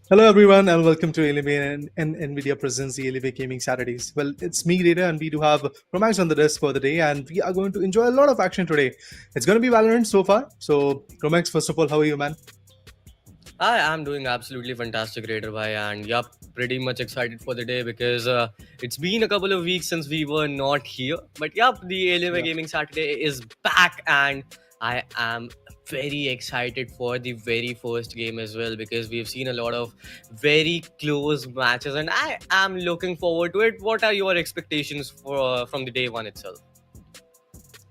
Hello, everyone, and welcome to Alienware and NVIDIA presents the Alienware Gaming Saturdays. Well, it's me, Rita, and we do have Romax on the desk for the day, and we are going to enjoy a lot of action today. It's going to be Valorant so far. So, Romax, first of all, how are you, man? I am doing absolutely fantastic, Raider Bhai, and yep, pretty much excited for the day because it's been a couple of weeks since we were not here. But yep, the Alienware Gaming Saturday is back, and I am very excited for the very first game as well because we've seen a lot of very close matches, and I am looking forward to it. What are your expectations for from the day one itself?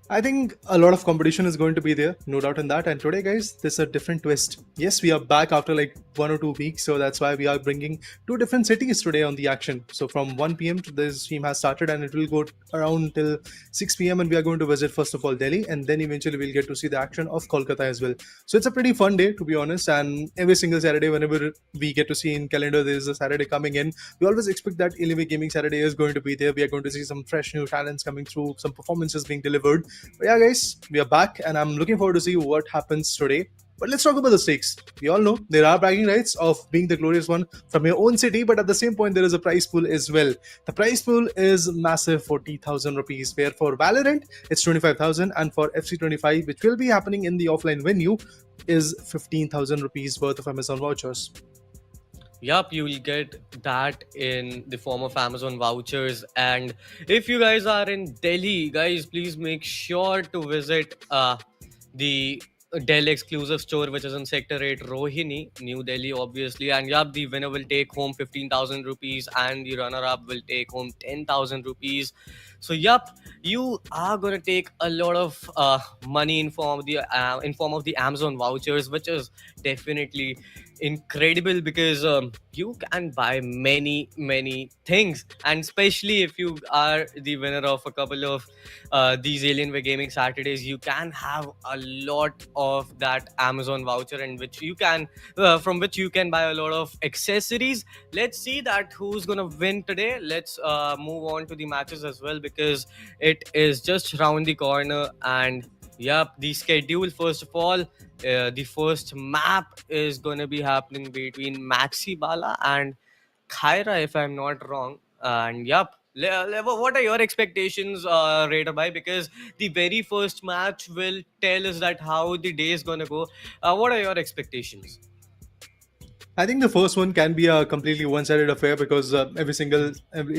I think a lot of competition is going to be there, no doubt in that. And today, guys, there's a different twist. Yes, we are back after like 1 or 2 weeks, so that's why we are bringing 2 different cities today on the action. So from 1 p.m. to this stream has started, and it will go around till 6 p.m. and we are going to visit first of all Delhi, and then eventually we'll get to see the action of Kolkata as well. So it's a pretty fun day, to be honest. And every single Saturday, whenever we get to see in calendar there is a Saturday coming in, we always expect that Alienware Gaming Saturday is going to be there. We are going to see some fresh new talents coming through, some performances being delivered. But yeah, guys, we are back, and I'm looking forward to see what happens today. But let's talk about the stakes. We all know there are bragging rights of being the glorious one from your own city, but at the same point, there is a prize pool as well. The prize pool is massive, 40,000 rupees, where for Valorant, it's 25,000, and for FC25, which will be happening in the offline venue, is 15,000 rupees worth of Amazon vouchers. Yup, you will get that in the form of Amazon vouchers. And if you guys are in Delhi, guys, please make sure to visit the Delhi exclusive store, which is in Sector 8, Rohini, New Delhi, obviously. And yup, the winner will take home 15,000 rupees, and the runner up will take home 10,000 rupees. So, yup, you are gonna take a lot of money in form of the Amazon vouchers, which is definitely incredible because you can buy many things, and especially if you are the winner of a couple of these Alienware Gaming Saturdays, you can have a lot of that Amazon voucher, and which you can from which you can buy a lot of accessories. Let's see that who's gonna win today. Let's move on to the matches as well, because it is just around the corner. And yep, the schedule, first of all, the first map is gonna be happening between Maxi, Bala, and Kyra, if I'm not wrong. And yep, what are your expectations, Raider Bhai? Because the very first match will tell us that how the day is gonna go. What are your expectations? I think the first one can be a completely one-sided affair because every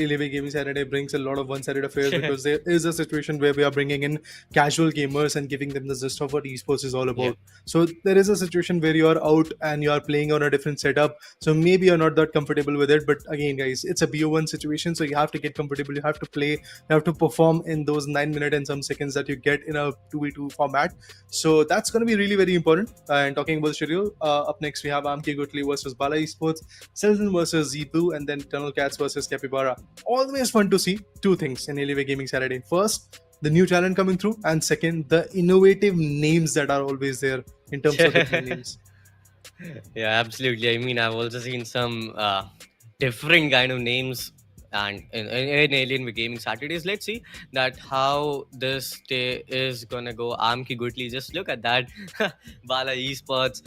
LA Gaming Saturday brings a lot of one-sided affairs because there is a situation where we are bringing in casual gamers and giving them the gist of what esports is all about. Yeah. So there is a situation where you are out and you are playing on a different setup. So maybe you're not that comfortable with it. But again, guys, it's a BO1 situation. So you have to get comfortable. You have to play. You have to perform in those 9 minutes and some seconds that you get in a 2v2 format. So that's going to be really very important. And talking about the schedule, up next we have Amki Gutli versus Bala Esports, Sheldon versus Zblue, and then Tunnel Cats versus Capybara. Always fun to see two things in Alienware Gaming Saturday. First, the new talent coming through, and second, the innovative names that are always there in terms of the names. Yeah, absolutely. I mean, I've also seen some different kind of names, and in Alien with Gaming Saturdays. Let's see that how this day is gonna go. Amki Gutli, just look at that. Bala Esports.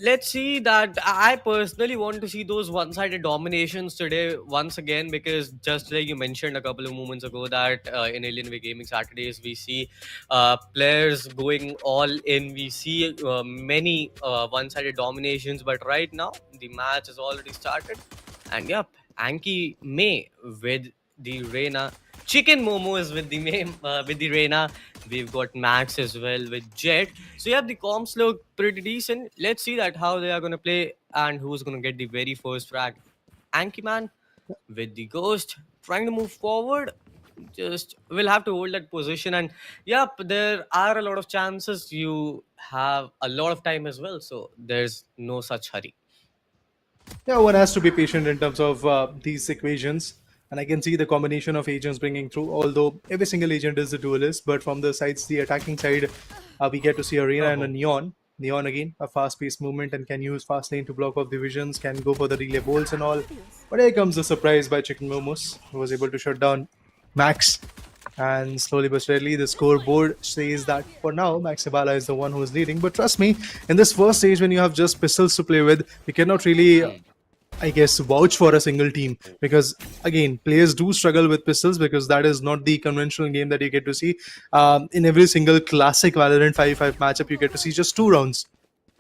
Let's see that. I personally want to see those one-sided dominations today once again, because just like you mentioned a couple of moments ago, that in Alien with Gaming Saturdays we see players going all in. We see many one-sided dominations, but right now the match has already started, and yep, Anki May with the Reina. Chicken Momo is with the with the Reina. We've got Max as well with Jet. So yeah, the comps look pretty decent. Let's see that how they are gonna play and who's gonna get the very first frag. Anki Man with the Ghost trying to move forward. Just will have to hold that position, and yep, there are a lot of chances. You have a lot of time as well, so there's no such hurry. Yeah, one has to be patient in terms of these equations. And I can see the combination of agents bringing through, although every single agent is a duelist. But from the sides, the attacking side, we get to see Arena and a Neon. Neon again, a fast-paced movement and can use fast lane to block off divisions, can go for the relay bolts and all. But here comes the surprise by Chicken Momos, who was able to shut down Max. And slowly but steadily, the scoreboard says that for now, Maxibala is the one who is leading. But trust me, in this first stage, when you have just pistols to play with, you cannot really, I guess, vouch for a single team, because again, players do struggle with pistols because that is not the conventional game that you get to see. In every single classic Valorant 5v5 matchup, you get to see just 2 rounds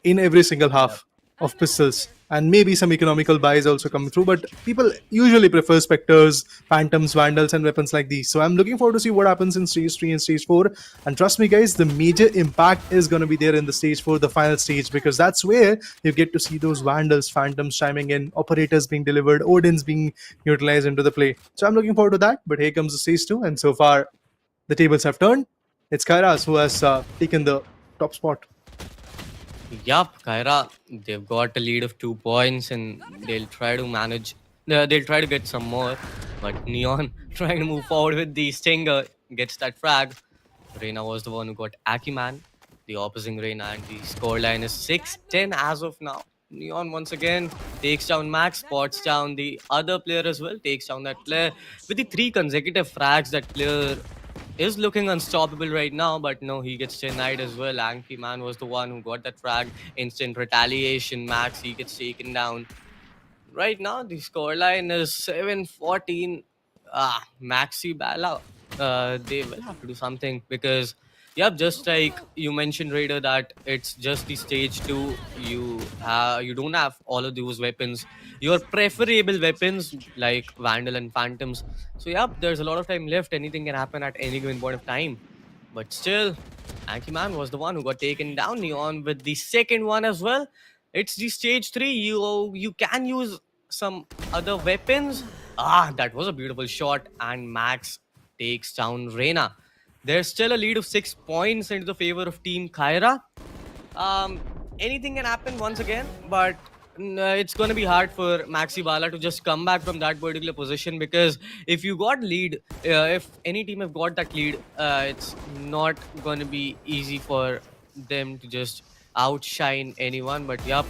in every single half of pistols, and maybe some economical buys also coming through, but people usually prefer Spectres, Phantoms, Vandals, and weapons like these. So I'm looking forward to see what happens in stage 3 and stage 4. And trust me guys, the major impact is going to be there in the stage 4, the final stage, because that's where you get to see those Vandals, Phantoms chiming in, operators being delivered, Odins being utilized into the play. So I'm looking forward to that. But here comes the stage 2, and so far the tables have turned. It's Kyra who has taken the top spot. Yup, Kyra, they've got a lead of 2 points, and they'll try to manage. They'll try to get some more, but Neon trying to move forward with the Stinger gets that frag. Reina was the one who got Akiman, the opposing Reina, and the scoreline is 6-10 as of now. Neon once again takes down Max, spots down the other player as well, takes down that player with the 3 consecutive frags. That player is looking unstoppable right now, but no, he gets denied as well. Anki Man was the one who got that frag. Instant retaliation. Max, he gets taken down. Right now, the scoreline is 7-14. Maxi Bala. They will have to do something because, yep, just like you mentioned, Raider, that it's just the stage 2. You don't have all of those weapons. Your preferable weapons like Vandal and Phantoms. So, yep, there's a lot of time left. Anything can happen at any given point of time. But still, Anki Man was the one who got taken down. Neon with the second one as well. It's the stage 3. You can use some other weapons. That was a beautiful shot. And Max takes down Reina. There's still a lead of 6 points into the favor of Team Kyra. Anything can happen once again, but it's going to be hard for Maxi Bala to just come back from that particular position, because if you got lead, if any team have got that lead, it's not going to be easy for them to just outshine anyone. But yep,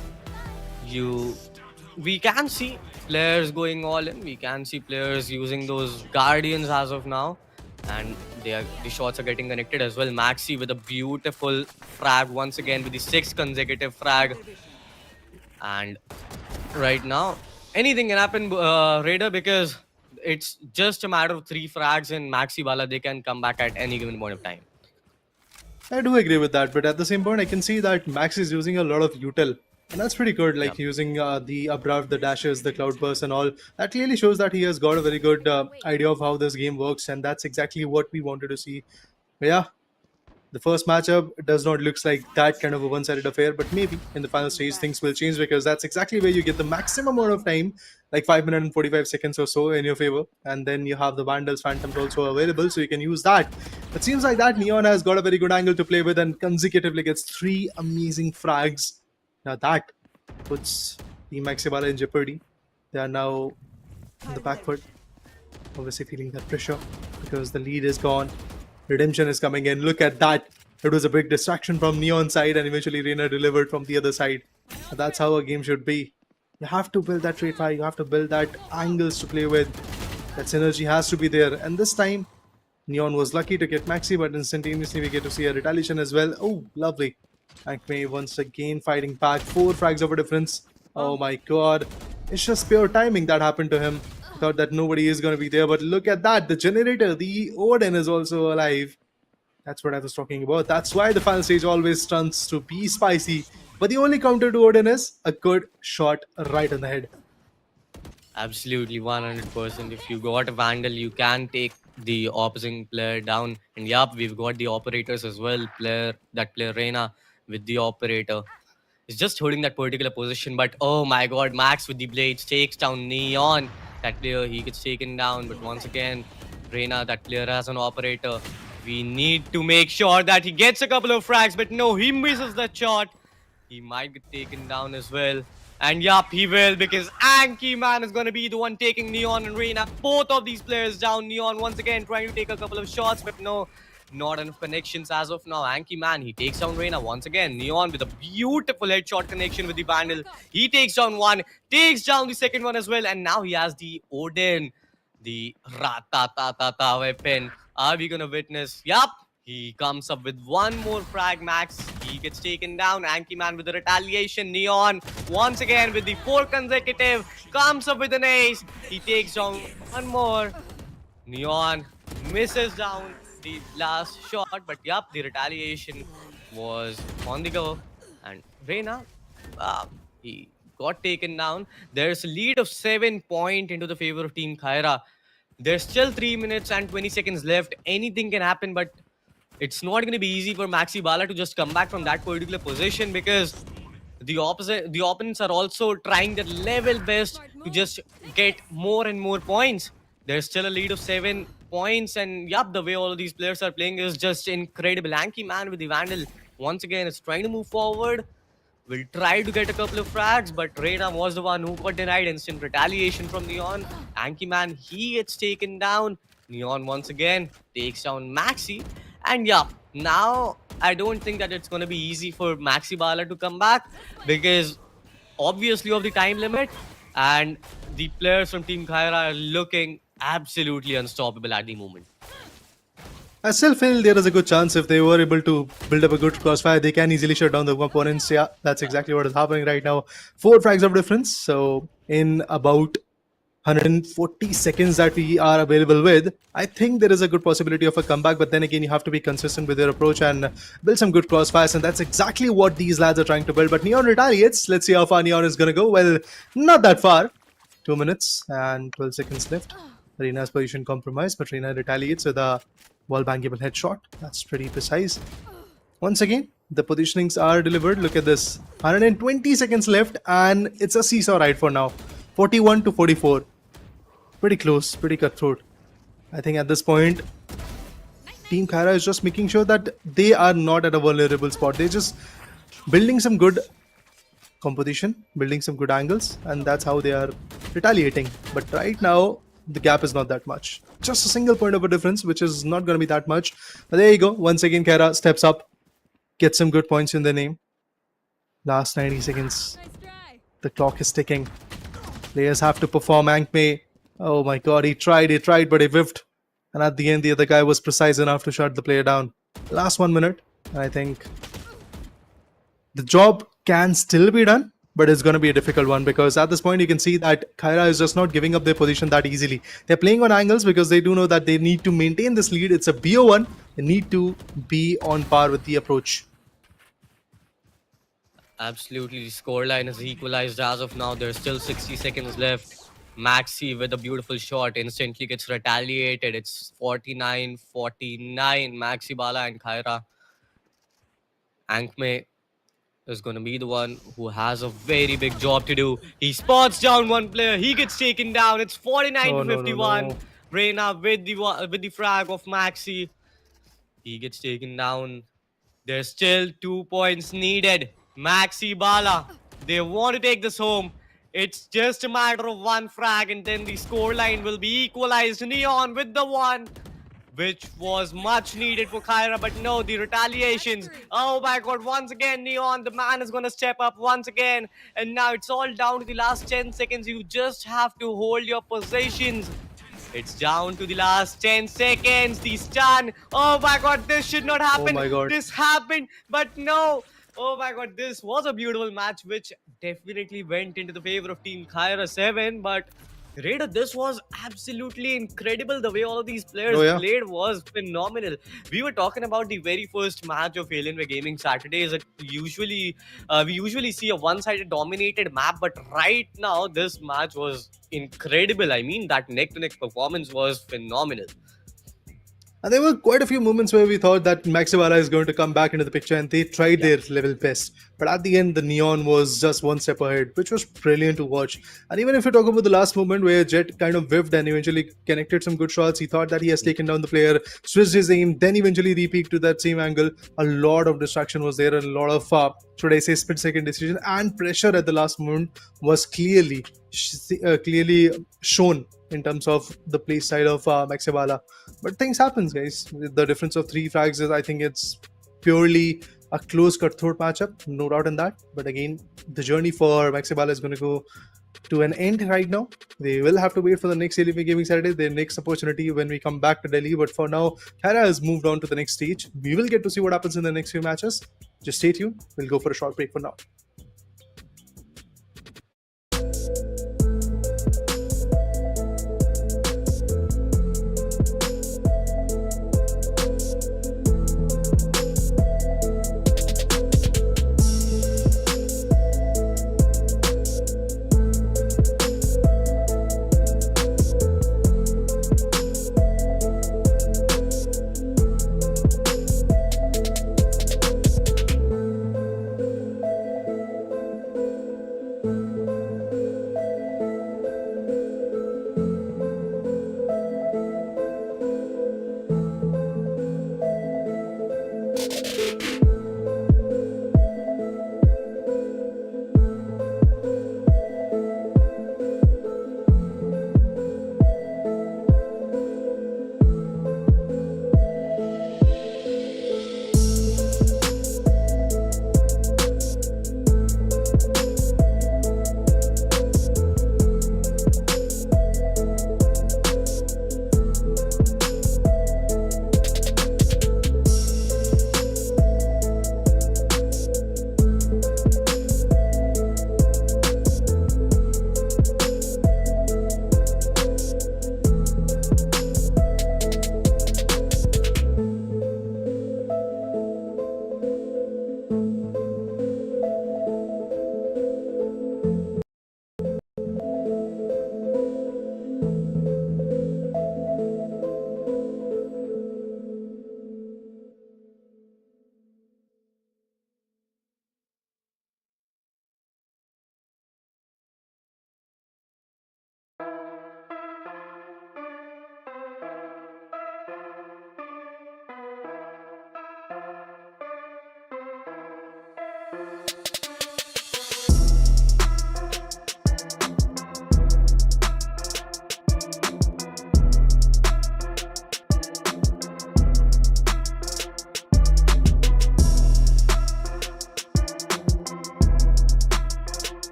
we can see players going all in. We can see players using those guardians as of now, and the shots are getting connected as well. Maxi with a beautiful frag once again with the 6th consecutive frag. And right now, anything can happen, Raider, because it's just a matter of 3 frags and Maxi Bala. They can come back at any given point of time. I do agree with that, but at the same point, I can see that Max is using a lot of util. And that's pretty good, like using the abrupt, the dashes, the cloud burst and all. That clearly shows that he has got a very good idea of how this game works, and that's exactly what we wanted to see. But yeah, the first matchup does not look like that kind of a one-sided affair, but maybe in the final stage things will change, because that's exactly where you get the maximum amount of time, like 5 minutes and 45 seconds or so in your favor, and then you have the Vandals Phantom also available, so you can use that. It seems like that Neon has got a very good angle to play with and consecutively gets 3 amazing frags. Now that puts Team Maxi Bala in jeopardy. They are now on the back foot, obviously feeling that pressure because the lead is gone. Redemption is coming in. Look at that. It was a big distraction from Neon's side, and eventually Reina delivered from the other side. And that's how a game should be. You have to build that trade fire. You have to build that angles to play with. That synergy has to be there. And this time, Neon was lucky to get Maxi, but instantaneously we get to see a retaliation as well. Oh, lovely. Acme once again fighting back. 4 frags of a difference. Oh my god. It's just pure timing that happened to him. Thought that nobody is going to be there, but look at that. The generator, the Odin is also alive. That's what I was talking about. That's why the final stage always turns to be spicy. But the only counter to Odin is a good shot right on the head. Absolutely, 100%. If you got a Vandal, you can take the opposing player down. And yup, we've got the operators as well. That player Reina with the operator is just holding that particular position. But oh my god, Max with the blades takes down Neon. That player, he gets taken down. But once again, Reina, that player has an operator. We need to make sure that he gets a couple of frags. But no, he misses that shot. He might get taken down as well. And yup, he will, because Anki Man is going to be the one taking Neon and Reina. Both of these players down. Neon once again trying to take a couple of shots, but no, not enough connections as of now. Anki Man, he takes down Reina once again. Neon with a beautiful headshot connection with the Vandal. He takes down one, takes down the second one as well. And now he has the Odin, the Rata-ta-ta-ta weapon. Are we going to witness? Yup. He comes up with one more frag, Max. He gets taken down. Anki Man with the retaliation. Neon once again with the 4 consecutive. Comes up with an ace. He takes down one more. Neon misses down the last shot. But yup, the retaliation was on the go. And Reina, he got taken down. There's a lead of 7 points into the favor of Team Kyra. There's still 3 minutes and 20 seconds left. Anything can happen, but it's not going to be easy for Maxi Bala to just come back from that particular position, because the opponents are also trying their level best to just get more and more points. There's still a lead of 7 points, and yup, the way all of these players are playing is just incredible. Anki Man with the Vandal once again is trying to move forward. Will try to get a couple of frags, but Reina was the one who got denied. Instant retaliation from Neon. Anki Man, he gets taken down. Neon once again takes down Maxi. And yeah, now I don't think that it's going to be easy for Maxi Bala to come back, because obviously of the time limit, and the players from Team Kyra are looking absolutely unstoppable at the moment. I still feel there is a good chance if they were able to build up a good crossfire, they can easily shut down the opponents. Yeah, that's exactly what is happening right now. 4 frags of difference. So in about 140 seconds that we are available with, I think there is a good possibility of a comeback, but then again you have to be consistent with your approach and build some good crossfires, and that's exactly what these lads are trying to build. But Neon retaliates. Let's see how far Neon is going to go. Well, not that far. 2 minutes and 12 seconds left. Reina's position compromised, but Reina retaliates with a wall bangable headshot. That's pretty precise. Once again, the positionings are delivered. Look at this. 120 seconds left, and it's a seesaw ride for now. 41 to 44. Pretty close, pretty cutthroat. I think at this point, Team Kyra is just making sure that they are not at a vulnerable spot. They're just building some good composition, building some good angles, and that's how they are retaliating. But right now, the gap is not that much. Just a single point of a difference, which is not going to be that much. But there you go. Once again, Kyra steps up, gets some good points in their name. Last 90 seconds. The clock is ticking. Players have to perform. Ankme. Oh my god, he tried, but he whiffed. And at the end, the other guy was precise enough to shut the player down. Last 1 minute. I think the job can still be done, but it's going to be a difficult one because at this point, you can see that Kyra is just not giving up their position that easily. They're playing on angles because they do know that they need to maintain this lead. It's a BO1. They need to be on par with the approach. Absolutely, the scoreline is equalized as of now. There's still 60 seconds left. Maxi with a beautiful shot instantly gets retaliated. It's 49-49. Maxi, Bala, and Kyra. Ankme is going to be the one who has a very big job to do. He spots down one player. He gets taken down. It's 49-51. No. Reina with the frag of Maxi. He gets taken down. There's still 2 points needed. Maxi, Bala, they want to take this home. It's just a matter of one frag and then the scoreline will be equalized. Neon with the one, which was much needed for Kyra, but no, the retaliations. Oh my god, once again, Neon, the man is going to step up once again. And now it's all down to the last 10 seconds. You just have to hold your positions. It's down to the last 10 seconds. The stun. Oh my god, this should not happen. Oh my god. This happened, but no. Oh my god, this was a beautiful match which definitely went into the favor of Team Kyra 7. But Raider, this was absolutely incredible. The way all of these players played was phenomenal. We were talking about the very first match of Alienware Gaming Saturday. That we usually see a one-sided dominated map, but right now this match was incredible. I mean, that neck-to-neck performance was phenomenal. And there were quite a few moments where we thought that Maxi Bala is going to come back into the picture and they tried their level best. But at the end, the Neon was just one step ahead, which was brilliant to watch. And even if you talk about the last moment where Jet kind of whiffed and eventually connected some good shots, he thought that he has taken down the player, switched his aim, then eventually re-peaked to that same angle. A lot of distraction was there, and a lot of, should I say, split-second decision and pressure at the last moment was clearly shown in terms of the play style of Maxi Bala. But things happen, guys. The difference of 3 frags is, I think it's purely a close cutthroat matchup, no doubt in that. But again, the journey for Maxi Bala is going to go to an end right now. They will have to wait for the next Alienware Gaming Saturday, their next opportunity when we come back to Delhi. But for now, Kyra has moved on to the next stage. We will get to see what happens in the next few matches. Just stay tuned. We'll go for a short break for now.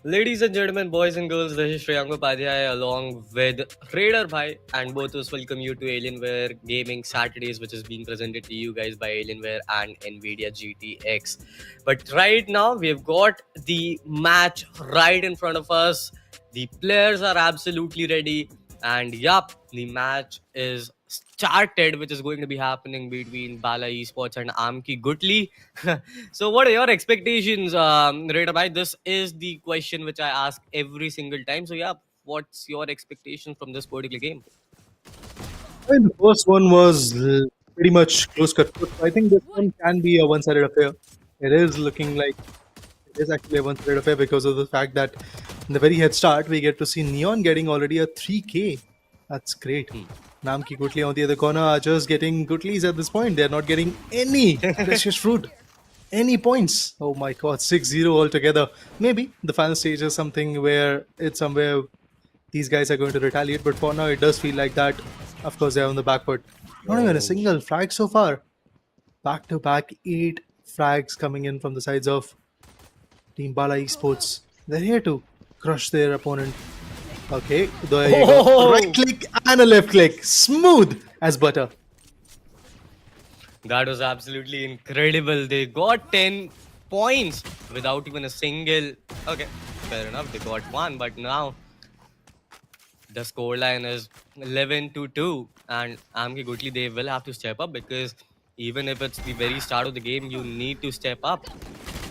Ladies and gentlemen, boys and girls, this is Shreyank Upadhyay along with Raider Bhai, and both of us welcome you to Alienware Gaming Saturdays, which is being presented to you guys by Alienware and Nvidia GTX. But right now, we've got the match right in front of us. The players are absolutely ready, and yup, the match is started, which is going to be happening between Bala Esports and Amki Gutli. So, what are your expectations, Raider Bhai? This is the question which I ask every single time. So, yeah, what's your expectation from this particular game? I mean, the first one was pretty much close cut. I think this one can be a one-sided affair. It is looking like it is actually a one-sided affair because of the fact that in the very head start we get to see Neon getting already a 3K. That's great. Namki Gutli on the other corner are just getting Gutlis at this point. They're not getting any precious fruit, any points. Oh my god, 6-0 altogether. Maybe the final stage is something where it's somewhere these guys are going to retaliate, but for now it does feel like that. Of course, they're on the back foot. Not even a single frag so far. Back to back 8 frags coming in from the sides of Team Bala Esports. They're here to crush their opponent. Okay, there you go. Right click and a left click. Smooth as butter. That was absolutely incredible. They got 10 points without even a single. Okay, fair enough. They got one, but now the scoreline is 11-2, and Amki Gutli, they will have to step up, because even if it's the very start of the game, you need to step up.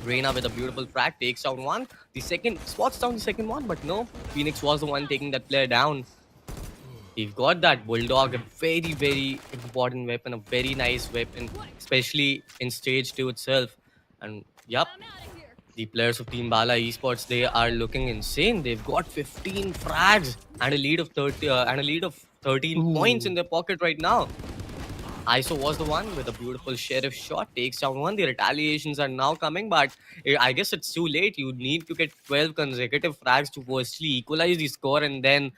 Reina with a beautiful frag takes down one. The second spots down the second one, but no, Phoenix was the one taking that player down. We've got that Bulldog, a very, very important weapon, a very nice weapon, especially in stage 2 itself. And yup, The players of Team Bala Esports, they are looking insane. They've got 15 frags and a lead of 13 points in Ooh. their pocket right now. ISO was the one with a beautiful sheriff shot, takes down one. The retaliations are now coming, but I guess it's too late. You need to get 12 consecutive frags to firstly equalize the score, and then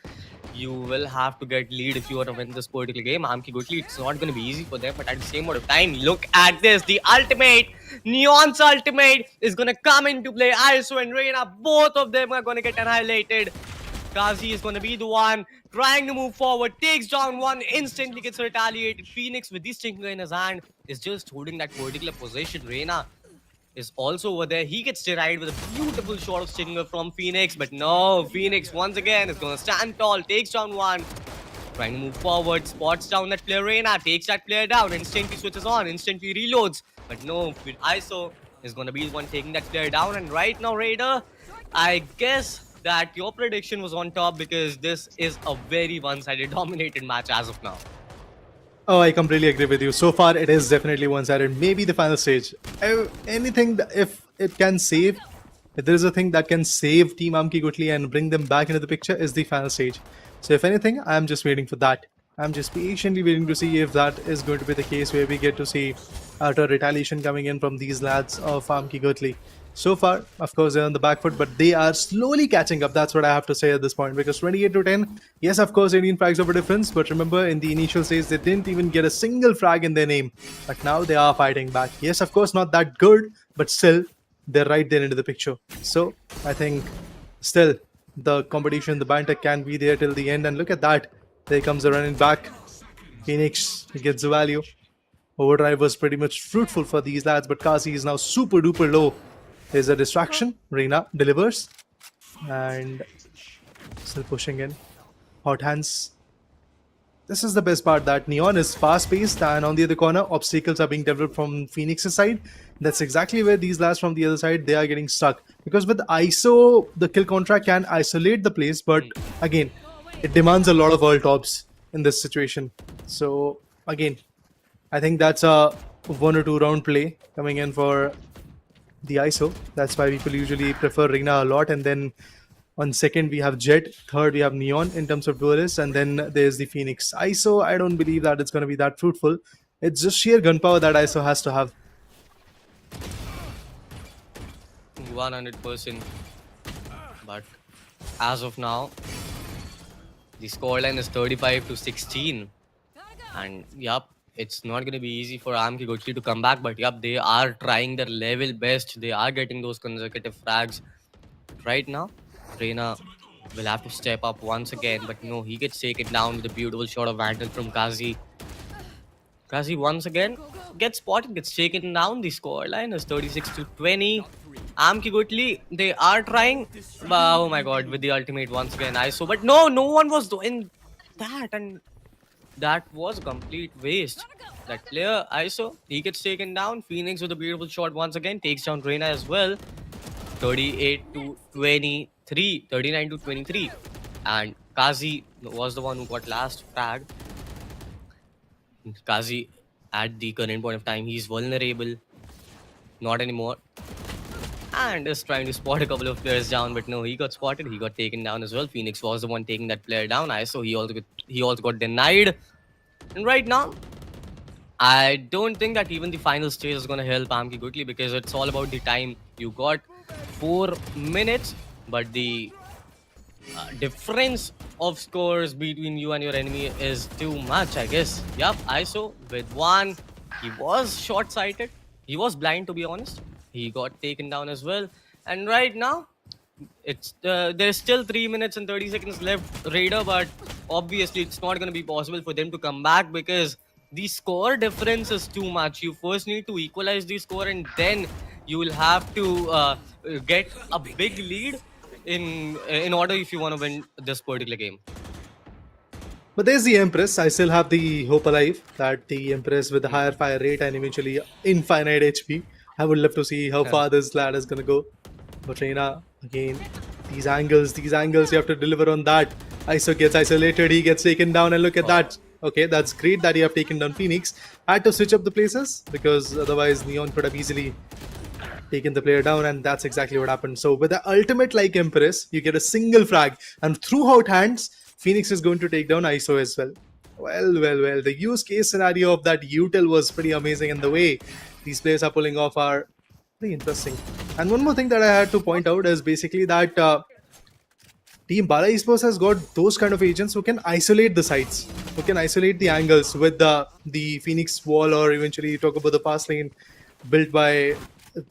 you will have to get lead if you want to win this particular game. Amki Gutli, it's not going to be easy for them, but at the same amount of time, look at this. The ultimate, Neon's ultimate is going to come into play. ISO and Reina, both of them are going to get annihilated. Kazi is going to be the one trying to move forward, takes down one, instantly gets retaliated. Phoenix with the stinger in his hand is just holding that particular position. Reina is also over there. He gets denied with a beautiful shot of stinger from Phoenix, but no, Phoenix once again is going to stand tall, takes down one, trying to move forward, spots down that player. Reina takes that player down, instantly switches on, instantly reloads, but no, ISO is going to be the one taking that player down. And right now, Raider, I guess that your prediction was on top, because this is a very one-sided dominated match as of now. Oh, I completely agree with you. So far, it is definitely one-sided. Maybe the final stage. Anything, if it can save, if there is a thing that can save Team Amki Gutli and bring them back into the picture, is the final stage. So if anything, I'm just waiting for that. I'm just patiently waiting to see if that is going to be the case, where we get to see utter retaliation coming in from these lads of Amki Gutli. So far, of course, they're on the back foot, but they are slowly catching up. That's what I have to say at this point, because 28-10, yes, of course, 18 frags of a difference, but remember, in the initial stage, they didn't even get a single frag in their name. But now they are fighting back. Yes, of course, not that good, but still, they're right there into the picture. So, I think, still, the competition, the banter can be there till the end. And look at that. There comes the running back. Phoenix gets the value. Overdrive was pretty much fruitful for these lads, but Kazi is now super duper low. There's a distraction. Reina delivers. And still pushing in. Hot hands. This is the best part, that Neon is fast-paced, and on the other corner, obstacles are being developed from Phoenix's side. That's exactly where these lads from the other side, they are getting stuck. Because with ISO, the kill contract can isolate the place, but again, it demands a lot of all tops in this situation. So, again, I think that's a 1 or 2 round play coming in for the ISO. That's why people usually prefer Reina a lot. And then on second, we have Jet. Third, we have Neon in terms of duelists. And then there's the Phoenix. ISO, I don't believe that it's going to be that fruitful. It's just sheer gunpowder that ISO has to have. 100%. But as of now, the scoreline is 35-16. And yup, it's not going to be easy for Amki Gutli to come back, but yup, they are trying their level best. They are getting those consecutive frags. Right now, Reina will have to step up once again, but no, he gets taken down with a beautiful shot of Vandal from Kazi. Kazi once again gets spotted, gets taken down. The scoreline is 36-20. Amki Gutli, they are trying. Oh my god, with the ultimate once again, ISO. But no one was doing that, and that was a complete waste. That player, ISO, he gets taken down. Phoenix with a beautiful shot once again, takes down Reina as well. 38-23, 39-23. And Kazi was the one who got last frag. Kazi, at the current point of time, he's vulnerable. Not anymore. And is trying to spot a couple of players down, but no, he got spotted. He got taken down as well. Phoenix was the one taking that player down. ISO, he also got denied. And right now, I don't think that even the final stage is going to help Amki Gutli, because it's all about the time. You got 4 minutes, but the difference of scores between you and your enemy is too much, I guess. Yup, ISO with one. He was short-sighted. He was blind, to be honest. He got taken down as well. And right now, it's there's still 3 minutes and 30 seconds left, Raider, but obviously it's not going to be possible for them to come back, because the score difference is too much. You first need to equalize the score, and then you will have to get a big lead in order if you want to win this particular game. But there's the Empress. I still have the hope alive that the Empress with the higher fire rate and eventually infinite HP. I would love to see how far this lad is going to go. But Reina, again, these angles, you have to deliver on that. ISO gets isolated, he gets taken down, and look at that. Okay, that's great that you have taken down Phoenix. Had to switch up the places, because otherwise Neon could have easily taken the player down, and that's exactly what happened. So with the ultimate like Empress, you get a single frag, and throughout hands, Phoenix is going to take down ISO as well. Well. The use case scenario of that util was pretty amazing, and the way these players are pulling off are pretty interesting. And one more thing that I had to point out is basically that Team Bala Esports has got those kind of agents who can isolate the sites, who can isolate the angles with the Phoenix wall, or eventually you talk about the fast lane built by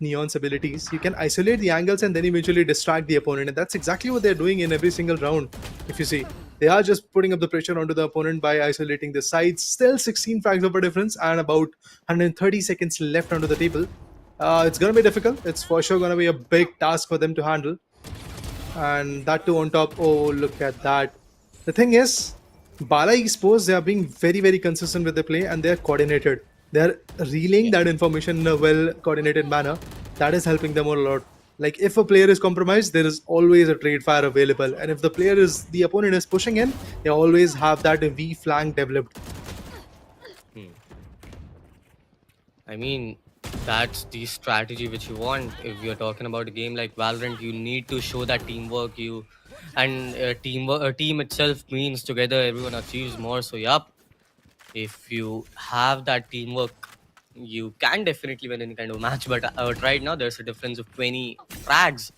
Neon's abilities. You can isolate the angles and then eventually distract the opponent, and that's exactly what they're doing in every single round. If you see, they are just putting up the pressure onto the opponent by isolating the sides. Still 16 frags of a difference and about 130 seconds left onto the table. It's gonna be difficult. It's for sure gonna be a big task for them to handle. And that too on top. Oh, look at that. The thing is, Bala Esports, they are being very consistent with the play, and they are coordinated. They are relaying that information in a well coordinated manner. That is helping them a lot. Like if a player is compromised, there is always a trade fire available, and if the opponent is pushing in, they always have that V flank developed. I mean, that's the strategy which you want. If you're talking about a game like Valorant, you need to show that teamwork. A team itself means together everyone achieves more. So yup, if you have that teamwork, you can definitely win any kind of match. But right now there's a difference of 20 frags.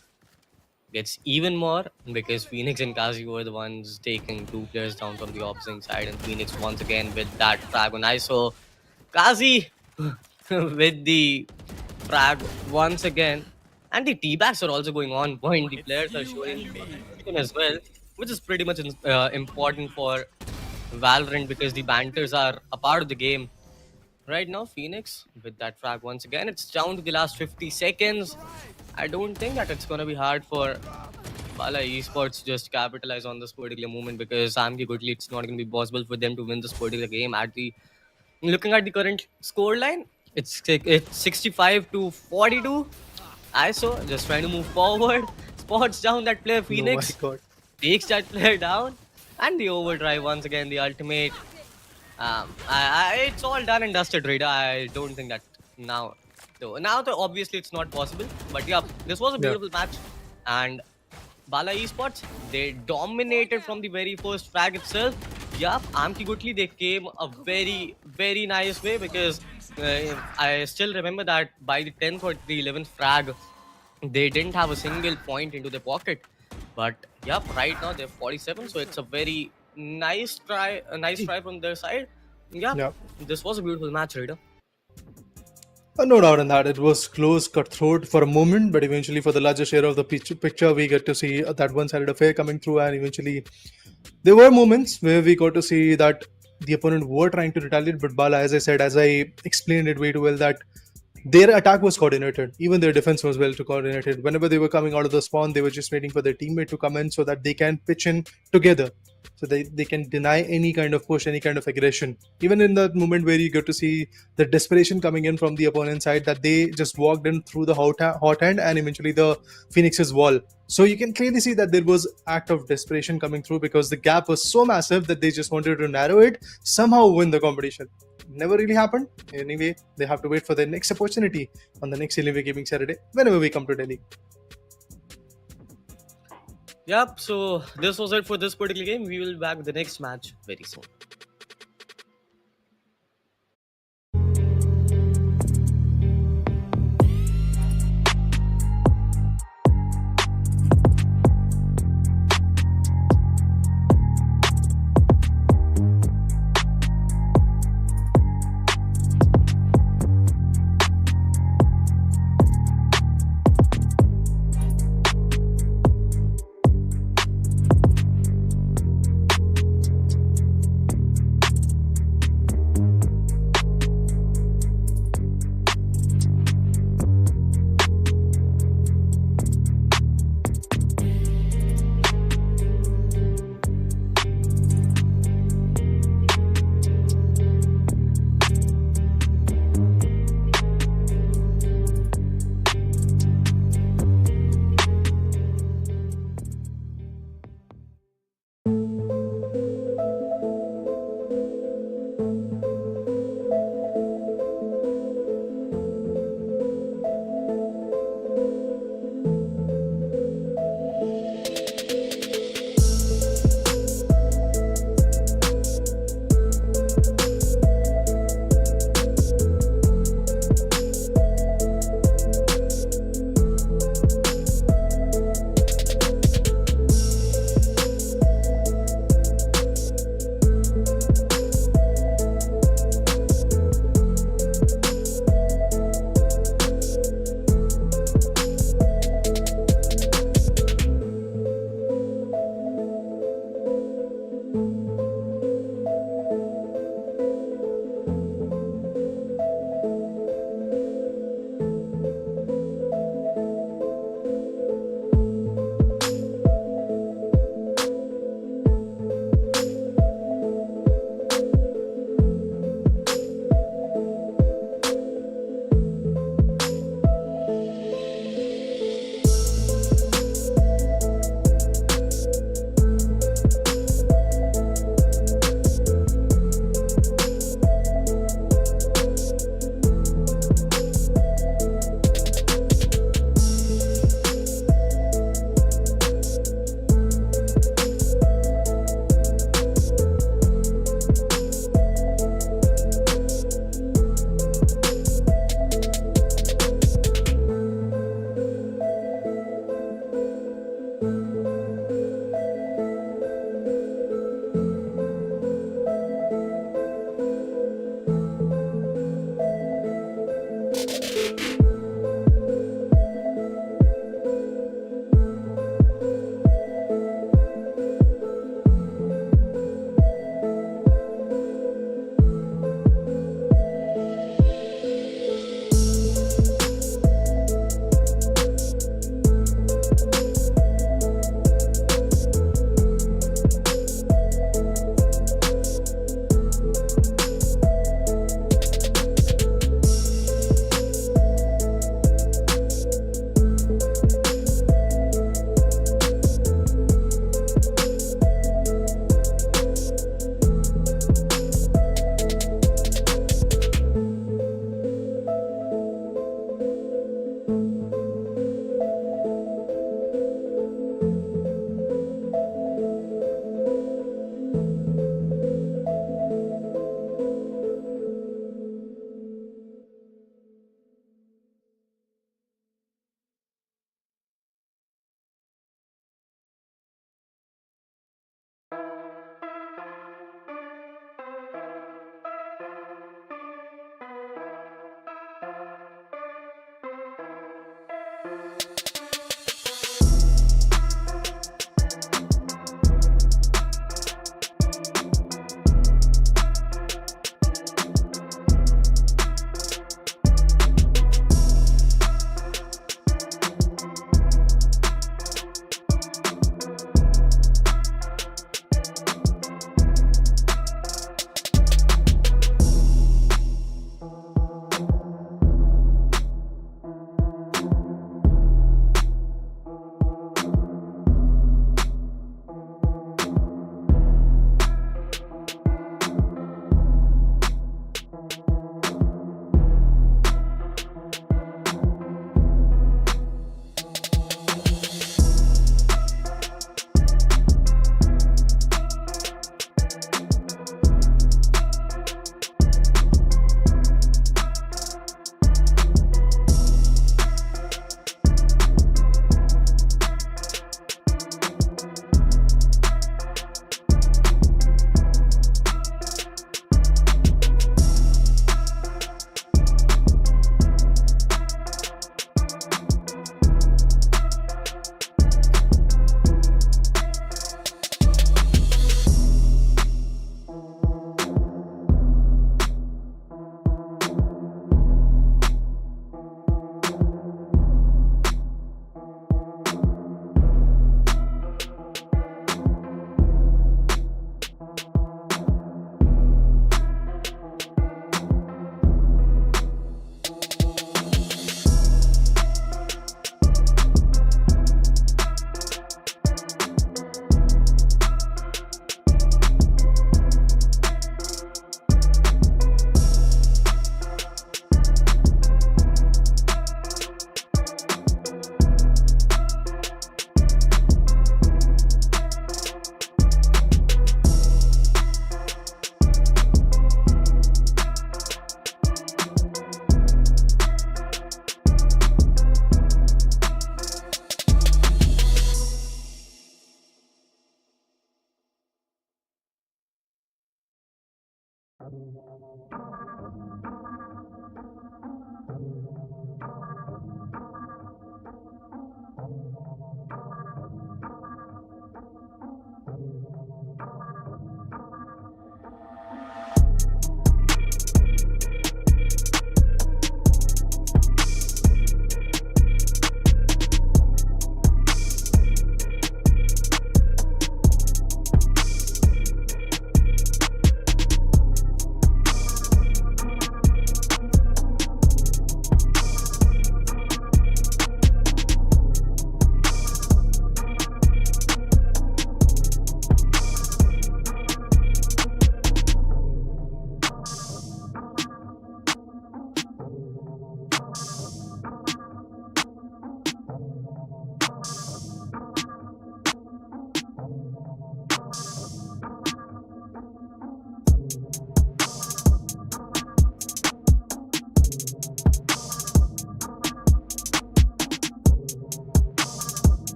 Gets even more because Phoenix and Kazi were the ones taking two players down from the opposing side, and Phoenix once again with that frag on ISO. Kazi with the frag once again, and the teabags are also going on point. The players are showing as well, which is pretty much important for Valorant because the banters are a part of the game. Right now, Phoenix with that frag once again. It's down to the last 50 seconds. I don't think that it's gonna be hard for Bala Esports to just capitalize on this particular moment because Goodly, it's not gonna be possible for them to win this particular game. Looking at the current scoreline, it's 65-42. ISO just trying to move forward, spots down that player Phoenix, Oh my God. takes that player down, and the overdrive once again, the ultimate. It's all done and dusted, Raider. I don't think that now. So now, obviously, it's not possible. But yeah, this was a beautiful match, and Bala Esports, they dominated from the very first frag itself. Yeah, Goodly, they came a very nice way because I still remember that by the 10th or the 11th frag, they didn't have a single point into their pocket. But yeah, right now they're 47, so it's a very nice try from their side. Yeah, this was a beautiful match, Raider. No doubt in that. It was close, cutthroat for a moment, but eventually for the larger share of the picture, we get to see that one-sided affair coming through, and eventually there were moments where we got to see that the opponent were trying to retaliate, but Bala, as I explained it way too well, that their attack was coordinated. Even their defense was well coordinated. Whenever they were coming out of the spawn, they were just waiting for their teammate to come in so that they can pitch in together. So they can deny any kind of push, any kind of aggression. Even in that moment where you get to see the desperation coming in from the opponent's side, that they just walked in through the hot hand and eventually the Phoenix's wall. So you can clearly see that there was act of desperation coming through because the gap was so massive that they just wanted to narrow it, somehow win the competition. Never really happened. Anyway, they have to wait for their next opportunity on the next Alienware Gaming Saturday whenever we come to Delhi. Yep, so this was it for this particular game. We will be back with the next match very soon.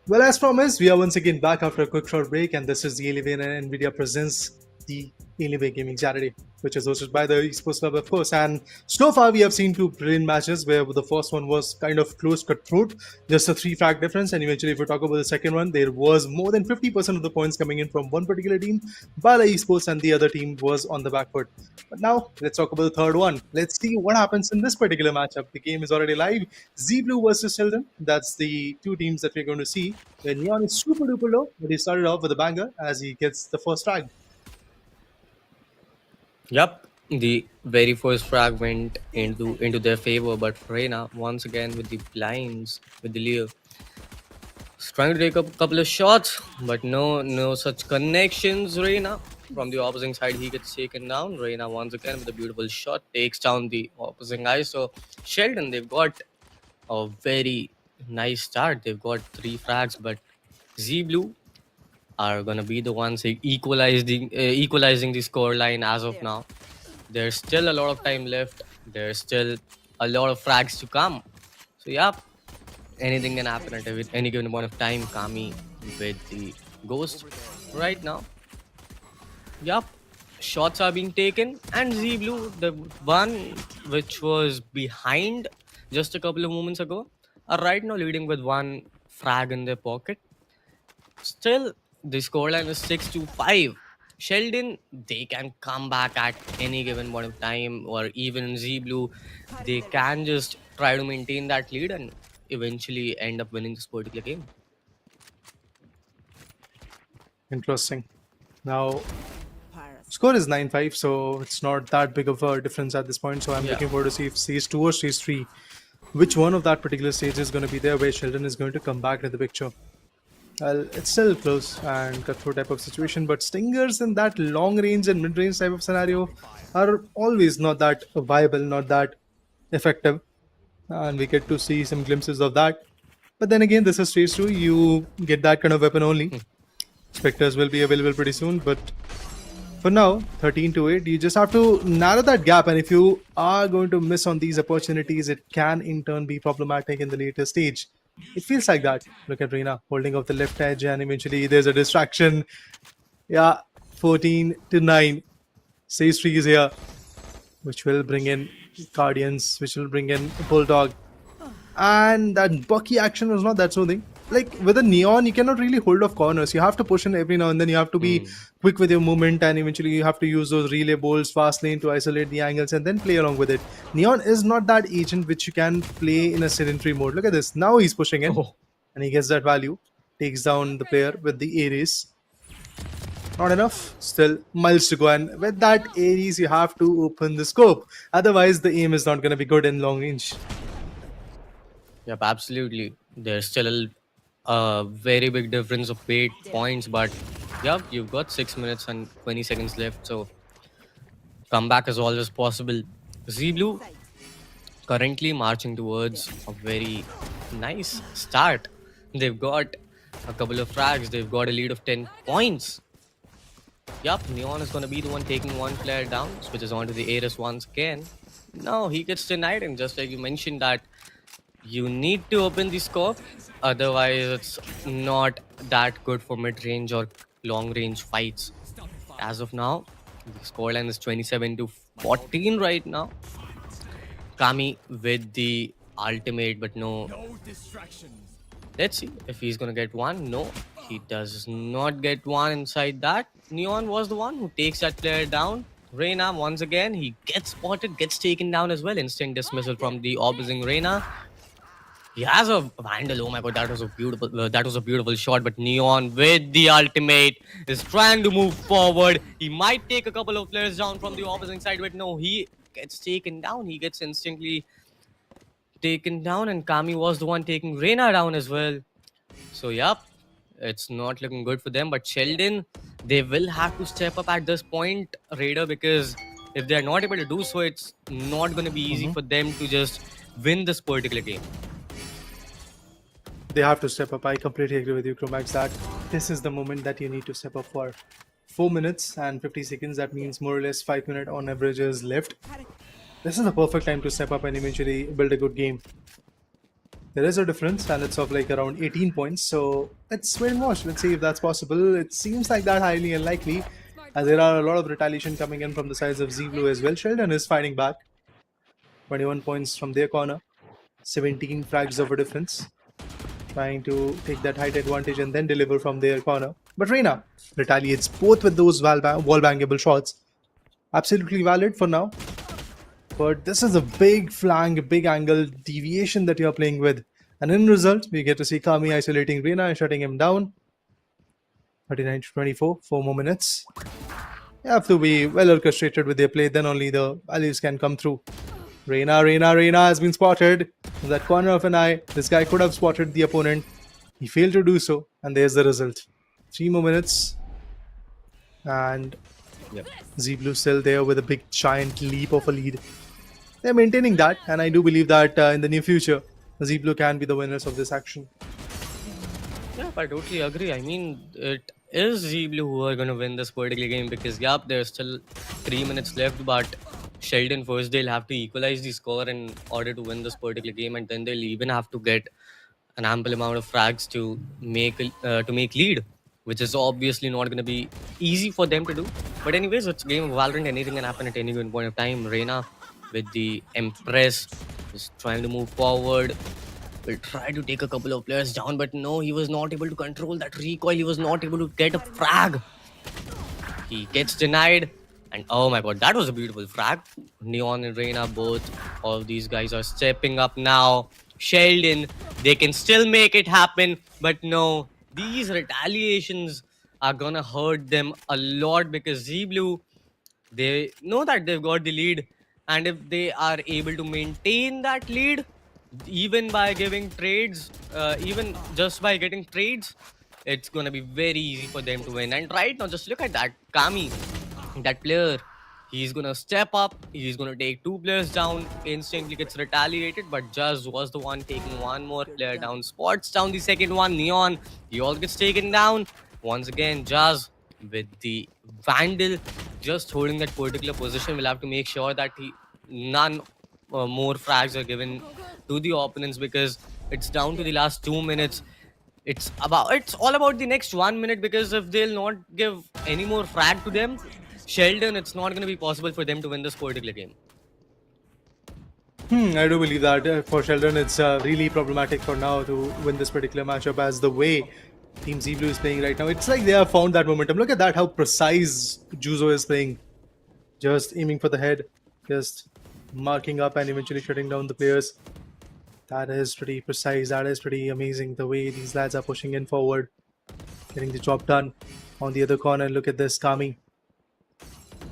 Well, as promised, we are once again back after a quick short break, and this is the Alienware and Nvidia presents the Alienware Gaming Saturday, which is hosted by the Esports Club, of course. And so far, we have seen two brilliant matches where the first one was kind of close cutthroat, just a 3 frag difference. And eventually, if we talk about the second one, there was more than 50% of the points coming in from one particular team, Bala Esports, and the other team was on the back foot. But now, let's talk about the third one. Let's see what happens in this particular matchup. The game is already live. Zblue versus Sheldon. That's the two teams that we're going to see. Where Neon is super duper low, but he started off with a banger as he gets the first frag. Yep, the very first frag went into their favor, but Reina once again with the blinds with the Leo. He's trying to take a couple of shots, but no such connections. Reina from the opposing side, he gets taken down. Reina once again with a beautiful shot takes down the opposing guy. So Sheldon, they've got a very nice start. They've got 3 frags, but Zblue are gonna be the ones equalizing the score line as of now. There's still a lot of time left. There's still a lot of frags to come. So yeah, anything can happen at any given point of time. Kami with the Ghost right now. Yup, shots are being taken, and Zblue, the one which was behind just a couple of moments ago, are right now leading with one frag in their pocket. Still, the scoreline is 6-5. Sheldon, they can come back at any given point of time, or even in Zblue, they can just try to maintain that lead and eventually end up winning this particular game. Interesting. Now, score is 9-5, so it's not that big of a difference at this point. So I'm Yeah. looking forward to see if stage 2 or stage 3, which one of that particular stage is going to be there where Sheldon is going to come back to the picture. Well, it's still close and cutthroat type of situation, but stingers in that long range and mid range type of scenario are always not that viable, not that effective, and we get to see some glimpses of that. But then again, this is stage 2, you get that kind of weapon only. Spectres will be available pretty soon, but for now, 13-8, you just have to narrow that gap, and if you are going to miss on these opportunities, it can in turn be problematic in the later stage. It feels like that. Look at Reina holding off the left edge, and eventually there's a distraction. Yeah, 14-9. Stage 3 is here, which will bring in Guardians, which will bring in Bulldog. And that Bucky action was not that soothing. Like with a Neon, you cannot really hold off corners. You have to push in every now and then. You have to be quick with your movement, and eventually you have to use those relay bolts, fast lane to isolate the angles and then play along with it. Neon is not that agent which you can play in a sedentary mode. Look at this. Now he's pushing in and he gets that value. Takes down the player with the Ares. Not enough. Still miles to go, and with that Ares, you have to open the scope. Otherwise, the aim is not going to be good in long range. Yep, absolutely. There's still a very big difference of 8 points, but yep, you've got 6 minutes and 20 seconds left, so comeback is always possible. Zblue currently marching towards a very nice start. They've got a couple of frags, they've got a lead of 10 points. Yup, Neon is going to be the one taking one player down, switches onto the Ares once again. No, he gets denied, and just like you mentioned that you need to open the scope, otherwise it's not that good for mid-range or long-range fights. As of now, the scoreline is 27-14 right now. Kami with the ultimate, but no. Let's see if he's gonna get one. No, he does not get one inside that. Neon was the one who takes that player down. Reina, once again, he gets spotted, gets taken down as well. Instant dismissal from the opposing Reina. He has a Vandal. Oh my god, that was a beautiful shot. But Neon with the ultimate is trying to move forward. He might take a couple of players down from the opposing side, but no, he gets taken down. He gets instantly taken down, and Kami was the one taking Reina down as well. So yep, it's not looking good for them. But Sheldon, they will have to step up at this point, Raider, because if they're not able to do so, it's not going to be easy for them to just win this particular game. They have to step up. I completely agree with you, Chromax, that this is the moment that you need to step up for. 4 minutes and 50 seconds, that means more or less 5 minutes on average is left. This is the perfect time to step up and eventually build a good game. There is a difference, and it's of like around 18 points, so let's wait and watch. Let's see if that's possible. It seems like that highly unlikely, as there are a lot of retaliation coming in from the sides of Zblue as well. Sheldon is fighting back. 21 points from their corner. 17 frags of a difference. Trying to take that height advantage and then deliver from their corner. But Reina retaliates both with those wall bangable shots. Absolutely valid for now. But this is a big flank, big angle deviation that you're playing with. And in result, we get to see Kami isolating Reina and shutting him down. 39-24, 4 more minutes. You have to be well orchestrated with their play, then only the values can come through. Reina has been spotted. In that corner of an eye, this guy could have spotted the opponent. He failed to do so, and there's the result. 3 more minutes. And Zblue still there with a big giant leap of a lead. They're maintaining that, and I do believe that in the near future, Zblue can be the winners of this action. Yeah, I totally agree. I mean, it is Zblue who are going to win this particular game because, yep, there's still 3 minutes left, but Sheldon first, they'll have to equalize the score in order to win this particular game, and then they'll even have to get an ample amount of frags to make lead, which is obviously not going to be easy for them to do. But anyways, it's a game of Valorant. Anything can happen at any given point of time. Reina with the Empress is trying to move forward. Will try to take a couple of players down, but no, he was not able to control that recoil. He was not able to get a frag. He gets denied. And oh my god, that was a beautiful frag. Neon and Reina, both of these guys are stepping up now. Sheldon, they can still make it happen, but no, these retaliations are gonna hurt them a lot because Zblue, they know that they've got the lead, and if they are able to maintain that lead, even by giving trades, even just by getting trades, it's gonna be very easy for them to win. And right now, just look at that Kami, that player. He's gonna step up. He's gonna take 2 players down. Instantly gets retaliated, but Jazz was the one taking one more player down. Spots down the second one. Neon, he all gets taken down. Once again, Jazz with the Vandal just holding that particular position. We'll have to make sure that none more frags are given to the opponents because it's down to the last 2 minutes. It's all about the next 1 minute because if they'll not give any more frag to them, Sheldon, it's not going to be possible for them to win this particular game. I do believe that for Sheldon, it's really problematic for now to win this particular matchup as the way Team Zblue is playing right now. It's like they have found that momentum. Look at that, how precise Juzo is playing. Just aiming for the head, just marking up and eventually shutting down the players. That is pretty precise. That is pretty amazing. The way these lads are pushing in forward, getting the job done. On the other corner, look at this, Kami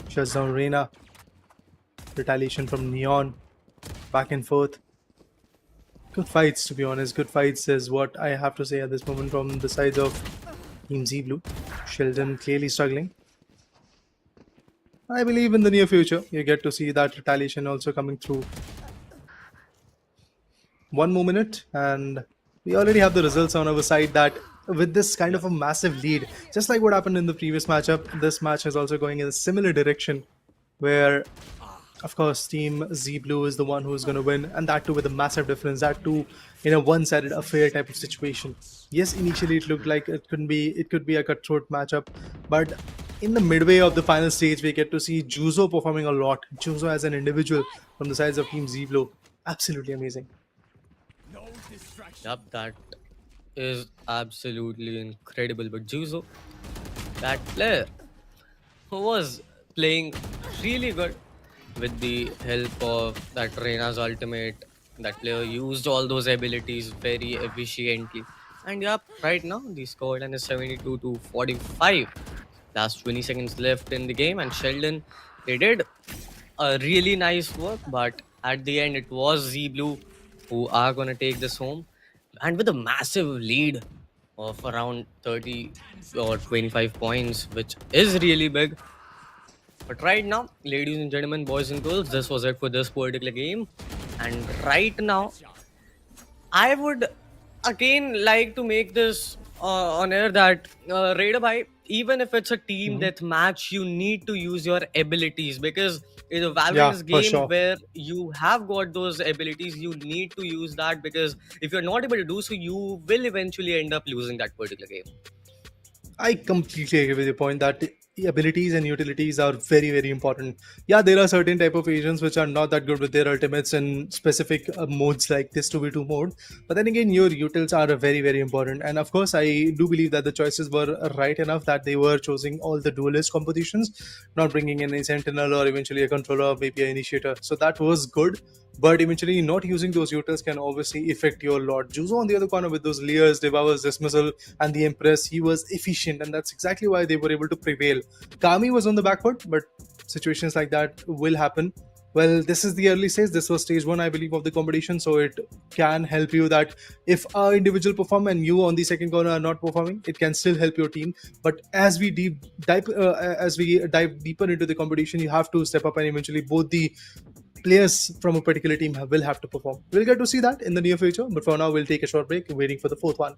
shuts down Reina. Retaliation from Neon. Back and forth. Good fights, to be honest. Good fights is what I have to say at this moment from the sides of Team Zblue. Sheldon clearly struggling. I believe in the near future, you get to see that retaliation also coming through. 1 more minute, and we already have the results on our side that with this kind of a massive lead, just like what happened in the previous matchup, this match is also going in a similar direction where, of course, Team Zblue is the one who's going to win, and that too with a massive difference, that too in a one-sided affair type of situation. Yes, initially it looked like it could be a cutthroat matchup, but in the midway of the final stage, we get to see Juzo performing a lot. Juzo as an individual from the sides of Team Zblue, absolutely amazing. Yup, that is absolutely incredible. But Juzo, that player who was playing really good with the help of that Reina's ultimate, that player used all those abilities very efficiently. And yep, right now the scoreline is 72 to 45. Last 20 seconds left in the game, and Sheldon, they did a really nice work, but at the end it was Zblue who are gonna take this home, and with a massive lead of around 30 or 25 points, which is really big. But right now, ladies and gentlemen, boys and girls, this was it for this particular game. And right now, I would again like to make this on air that Raider Bhai, even if it's a team death match, you need to use your abilities because in a Valorant game sure. where you have got those abilities, you need to use that because if you're not able to do so, you will eventually end up losing that particular game. I completely agree with your point that abilities and utilities are very, very important. Yeah, there are certain type of agents which are not that good with their ultimates in specific modes like this 2v2 mode. But then again, your utils are very, very important. And of course, I do believe that the choices were right enough that they were choosing all the duelist compositions, not bringing in a sentinel or eventually a controller or maybe an initiator. So that was good. But eventually, not using those utils can obviously affect your lot. Juzo on the other corner with those layers, Devour's dismissal, and the Empress, he was efficient, and that's exactly why they were able to prevail. Kami was on the back foot, but situations like that will happen. Well, this is the early stage. This was stage 1, I believe, of the competition, so it can help you that if an individual perform and you on the second corner are not performing, it can still help your team. But as we dive deeper into the competition, you have to step up, and eventually both the players from a particular team will have to perform. We'll get to see that in the near future, but for now, we'll take a short break, waiting for the fourth one.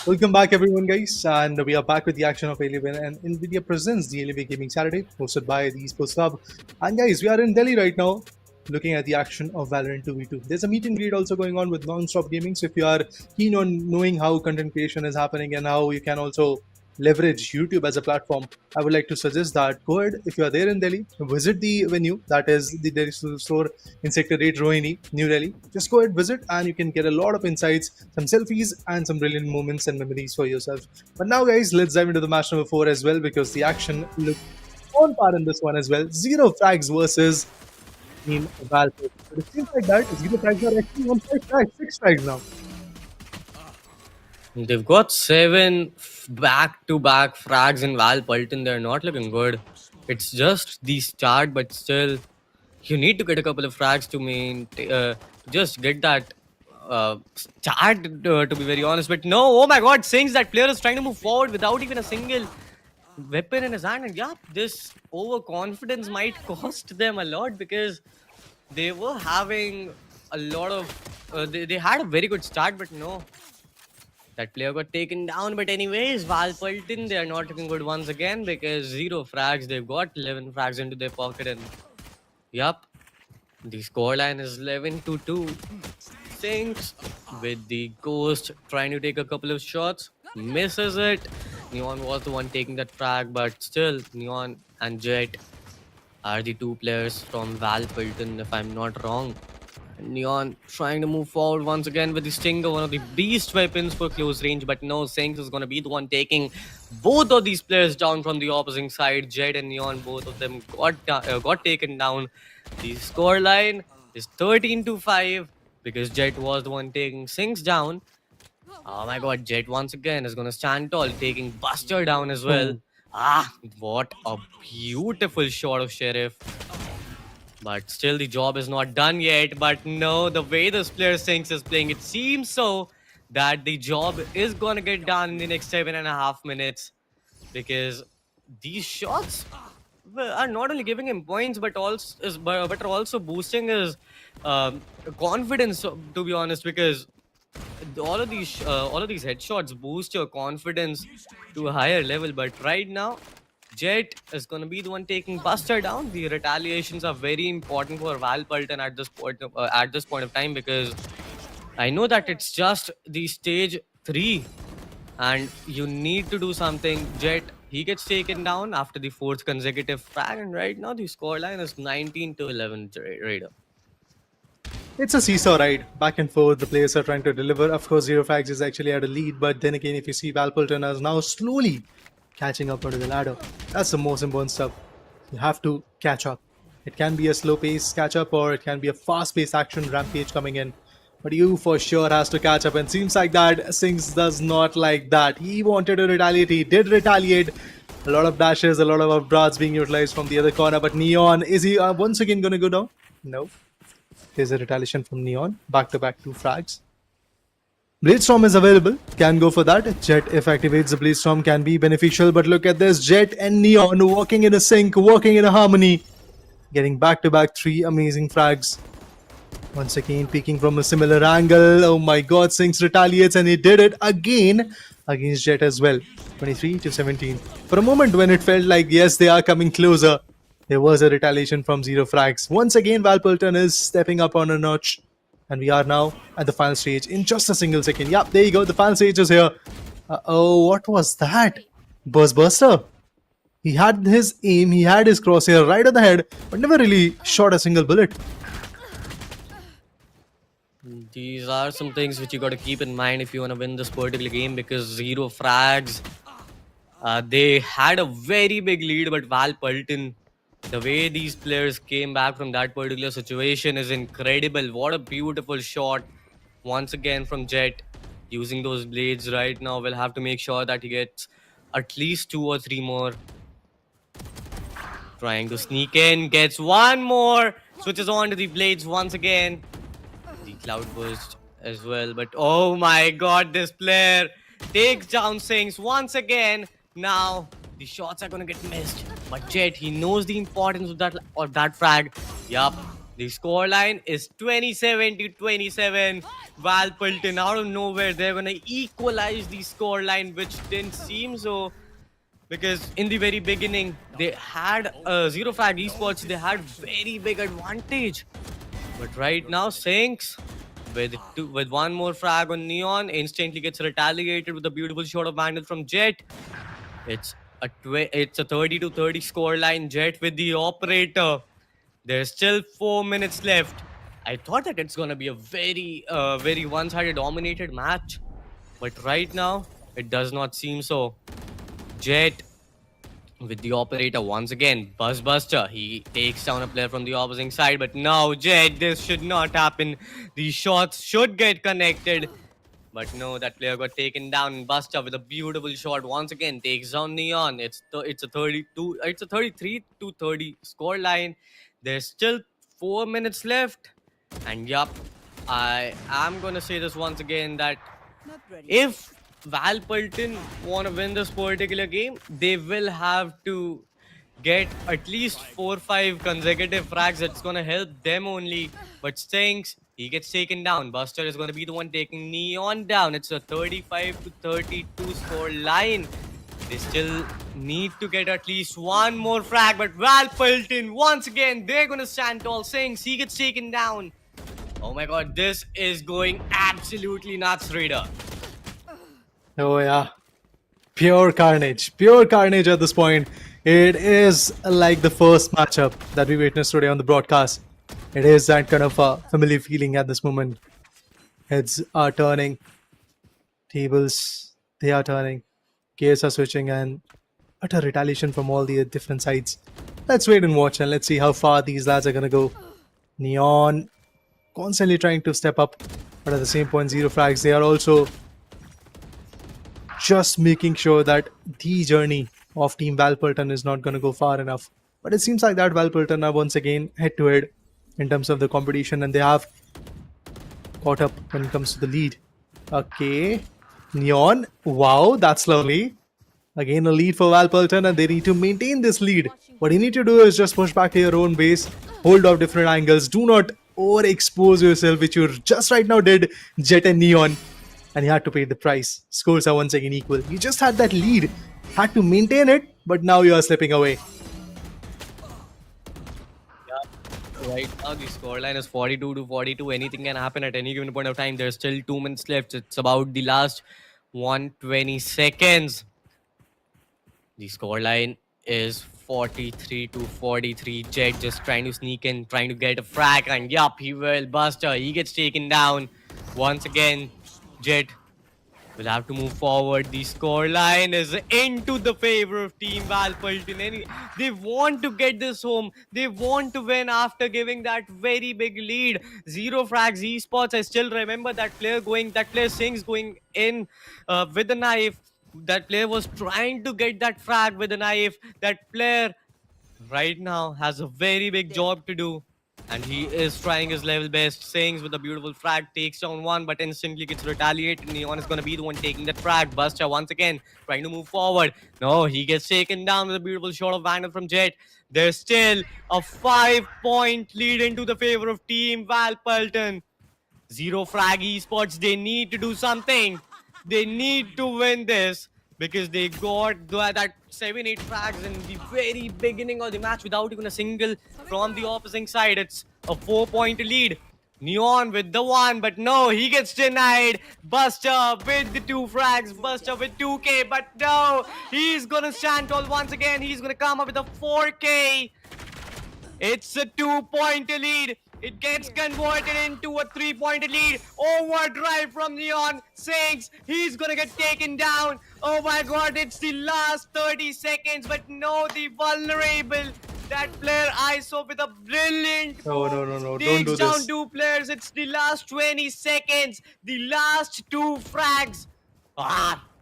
Welcome back, everyone, guys, and we are back with the action of Alienware and NVIDIA presents the Alienware Gaming Saturday, hosted by the Esports Club. And guys, we are in Delhi right now, looking at the action of VALORANT 2v2. There's a meet and greet also going on with Nonstop Gaming, so if you are keen on knowing how content creation is happening and how you can also leverage YouTube as a platform, I would like to suggest that go ahead, if you are there in Delhi, visit the venue, that is the Delhi store in Sector 8 Rohini, New Delhi. Just go ahead, visit, and you can get a lot of insights, some selfies, and some brilliant moments and memories for yourself. But now, guys, let's dive into the match number 4 as well, because the action looks on par in this one as well. Zero Frags versus Team Val Pilton. But it seems like that Zero Frags are actually on 5 frags, 6 frags now. They've got 7 back-to-back frags in Val Pilton. They're not looking good. It's just the start, but still, you need to get a couple of frags to just get that start, to be very honest. But no, oh my god, Singh's that player is trying to move forward without even a single weapon in his hand. And yeah, this overconfidence might cost them a lot, because they were having a lot of... they had a very good start, but no. That player got taken down, but anyways, Val Pilton, they are not looking good once again, because 0 frags. They've got 11 frags into their pocket, and yup, the scoreline is 11-2. Sinks with the Ghost trying to take a couple of shots, misses it. Neon was the one taking that frag, but still, Neon and Jet are the 2 players from Val Pilton, if I'm not wrong. Neon trying to move forward once again with the Stinger, one of the beast weapons for close range, but no, Sinks is going to be the one taking both of these players down from the opposing side. Jet and Neon, both of them got taken down. The scoreline is 13-5, because Jet was the one taking Sinks down. Oh my god, Jet once again is going to stand tall, taking Buster down as well. What a beautiful shot of Sheriff. But still, the job is not done yet. But no, the way this player Sinks is playing, it seems so that the job is going to get done in the next 7.5 minutes. Because these shots are not only giving him points, but are also boosting his confidence, to be honest. Because all of these headshots boost your confidence to a higher level. But right now, Jet is going to be the one taking Buster down. The retaliations are very important for Val Pilton at this point of time, because I know that it's just the stage 3 and you need to do something. Jet, he gets taken down after the 4th consecutive frag, and right now the scoreline is 19-11 Raider. It's a seesaw ride, back and forth. The players are trying to deliver. Of course, Zero Frags is actually at a lead, but then again, if you see Val Pilton is now slowly catching up onto the ladder. That's the most important stuff. You have to catch up. It can be a slow pace catch up, or it can be a fast paced action rampage coming in. But you for sure has to catch up, and seems like that Sings does not like that. He wanted to retaliate, he did retaliate. A lot of dashes, a lot of updrafts being utilized from the other corner, but Neon, is he once again going to go down? No. There's a retaliation from Neon. Back-to-back 2 frags. Bladestorm is available. Can go for that. Jet, if activates the Bladestorm, can be beneficial. But look at this. Jet and Neon working in a sync, working in a harmony. Getting back-to-back 3 amazing frags. Once again, peeking from a similar angle. Oh my god, Sinks retaliates, and he did it again against Jet as well. 23 to 17. For a moment when it felt like, yes, they are coming closer, there was a retaliation from Zero Frags. Once again, Val Pilton is stepping up on a notch. And we are now at the final stage in just a single second. Yep, there you go. The final stage is here. Oh, what was that? Buster. He had his aim, he had his crosshair right on the head, but never really shot a single bullet. These are some things which you got to keep in mind if you want to win this particular game, because Zero Frags, they had a very big lead, but Val Pilton, the way these players came back from that particular situation is incredible. What a beautiful shot once again from Jet, using those blades right now. We'll have to make sure that he gets at least 2 or 3 more. Trying to sneak in, gets 1 more, switches on to the blades once again. The cloud burst as well, but oh my god, this player takes down Sinks once again. Now the shots are gonna get missed, but Jet, he knows the importance of that frag. Yup, the scoreline is 27 to 27. Val Pilton out of nowhere, they're gonna equalize the scoreline, which didn't seem so, because in the very beginning they had Zero Frag Esports, they had very big advantage. But right now, Sinks, with 1 more frag on Neon, instantly gets retaliated with a beautiful shot of Vandal from Jet. It's a 30 to 30 scoreline. Jet with the operator. There's still 4 minutes left. I thought that it's gonna be a very one-sided dominated match, but right now it does not seem so. Jet with the operator once again. Buster, he takes down a player from the opposing side, but no, Jet, this should not happen. These shots should get connected, but no, that player got taken down. And Buster with a beautiful shot once again takes down Neon. It's a 33 to 30 score line. There's still 4 minutes left, and yup, I am gonna say this once again, that if Val Pilton want to win this particular game, they will have to get at least 4 or 5 consecutive frags. That's going to help them only. But Stinks, he gets taken down. Buster is going to be the one taking Neon down. It's a 35 to 32 score line. They still need to get at least 1 more frag. But Val Pilton, once again, they're going to stand tall. Stinks, he gets taken down. Oh my god, this is going absolutely nuts, Raider. Oh yeah, pure carnage at this point. It is like the first matchup that we witnessed today on the broadcast. It is that kind of a familiar feeling at this moment. Heads are turning, tables, they are turning, gears are switching, and utter retaliation from all the different sides. Let's wait and watch, and let's see how far these lads are gonna go. Neon constantly trying to step up, but at the same point, Zero Frags, they are also just making sure that the journey of Team Val Pilton is not going to go far enough. But it seems like that Val Pilton are once again head-to-head in terms of the competition, and they have caught up when it comes to the lead. Okay, Neon, wow, that's lovely. Again, a lead for Val Pilton, and they need to maintain this lead. What you need to do is just push back to your own base, hold off different angles, do not overexpose yourself, which you just right now did, Jet and Neon. And you had to pay the price. Scores are once again equal. You just had that lead, had to maintain it, but now you are slipping away. Yeah, right now the scoreline is 42 to 42. Anything can happen at any given point of time. There's still 2 minutes left. It's about the last 120 seconds. The scoreline is 43 to 43. Jet just trying to sneak in, trying to get a frag, and yup, he will. Buster, he gets taken down once again. Jet We'll have to move forward. The score line is into the favor of Team Val Pilton. And they want to get this home. They want to win after giving that very big lead. Zero Frags Esports. I still remember that player Singh's going in with a knife. That player was trying to get that frag with a knife. That player right now has a very big job to do. And he is trying his level best. Sings with a beautiful frag, takes down one, but instantly gets retaliated. Neon is going to be the one taking that frag. Buster once again trying to move forward. No, he gets taken down with a beautiful shot of Vandal from Jet. There's still a 5-point lead into the favor of Team Val Pilton. Zero Frag Esports, they need to do something. They need to win this because they got that 7-8 frags in the very beginning of the match without even a single from the opposing side. It's a 4-point lead. Neon with the one, but no, he gets denied. Buster with the 2 frags. Buster with 2K, but no, he's gonna stand tall once again. He's gonna come up with a 4K. It's a 2-point lead. It gets converted into a 3-point lead. Overdrive from Neon. Sinks. He's gonna get taken down. Oh my god, it's the last 30 seconds. But no, the vulnerable. That player ISO with a brilliant. No, don't do takes down this. 2 players. It's the last 20 seconds. The last 2 frags.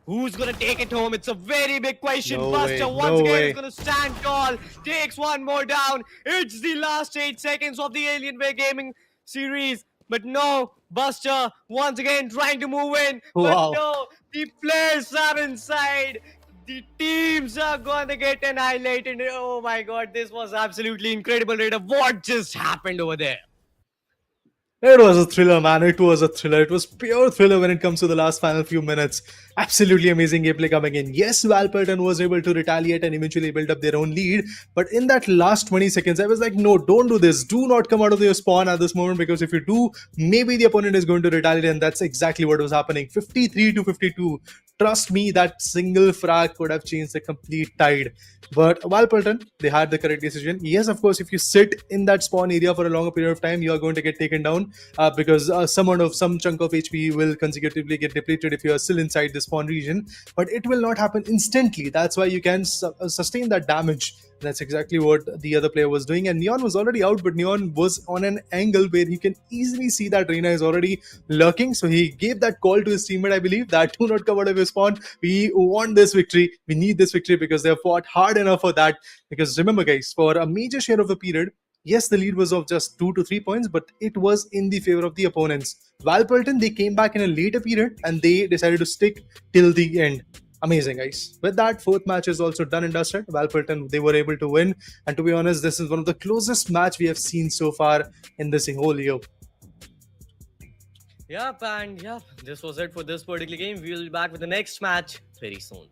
Who's gonna take it home? It's a very big question. No Buster way, once no again way. is gonna stand tall. Takes one more down. It's the last 8 seconds of the Alienware Gaming series. But no, Buster once again trying to move in. Wow. But no, the players are inside. The teams are gonna get annihilated. Oh my god, this was absolutely incredible, Raider. What just happened over there? It was a thriller, man. It was a thriller. It was pure thriller when it comes to the last final few minutes. Absolutely amazing gameplay coming in. Yes, Val Pilton was able to retaliate and eventually build up their own lead. But in that last 20 seconds, I was like, no, don't do this. Do not come out of your spawn at this moment, because if you do, maybe the opponent is going to retaliate. And that's exactly what was happening. 53 to 52. Trust me, that single frag could have changed the complete tide. But Val Pilton, they had the correct decision. Yes, of course, if you sit in that spawn area for a longer period of time, you are going to get taken down because some chunk of HP will consecutively get depleted if you are still inside the spawn region. But it will not happen instantly. That's why you can sustain that damage. That's exactly what the other player was doing. And Neon was already out, but Neon was on an angle where he can easily see that Reina is already lurking. So he gave that call to his teammate, I believe, that do not come out of your spawn. We want this victory. We need this victory because they have fought hard enough for that. Because remember, guys, for a major share of the period, yes, the lead was of just 2 to 3 points, but it was in the favor of the opponents. Val Pilton, they came back in a later period and they decided to stick till the end. Amazing, guys. With that, 4th match is also done and dusted. Val Pilton, they were able to win. And to be honest, this is one of the closest match we have seen so far in this whole year. Yep, and yep, this was it for this particular game. We'll be back with the next match very soon.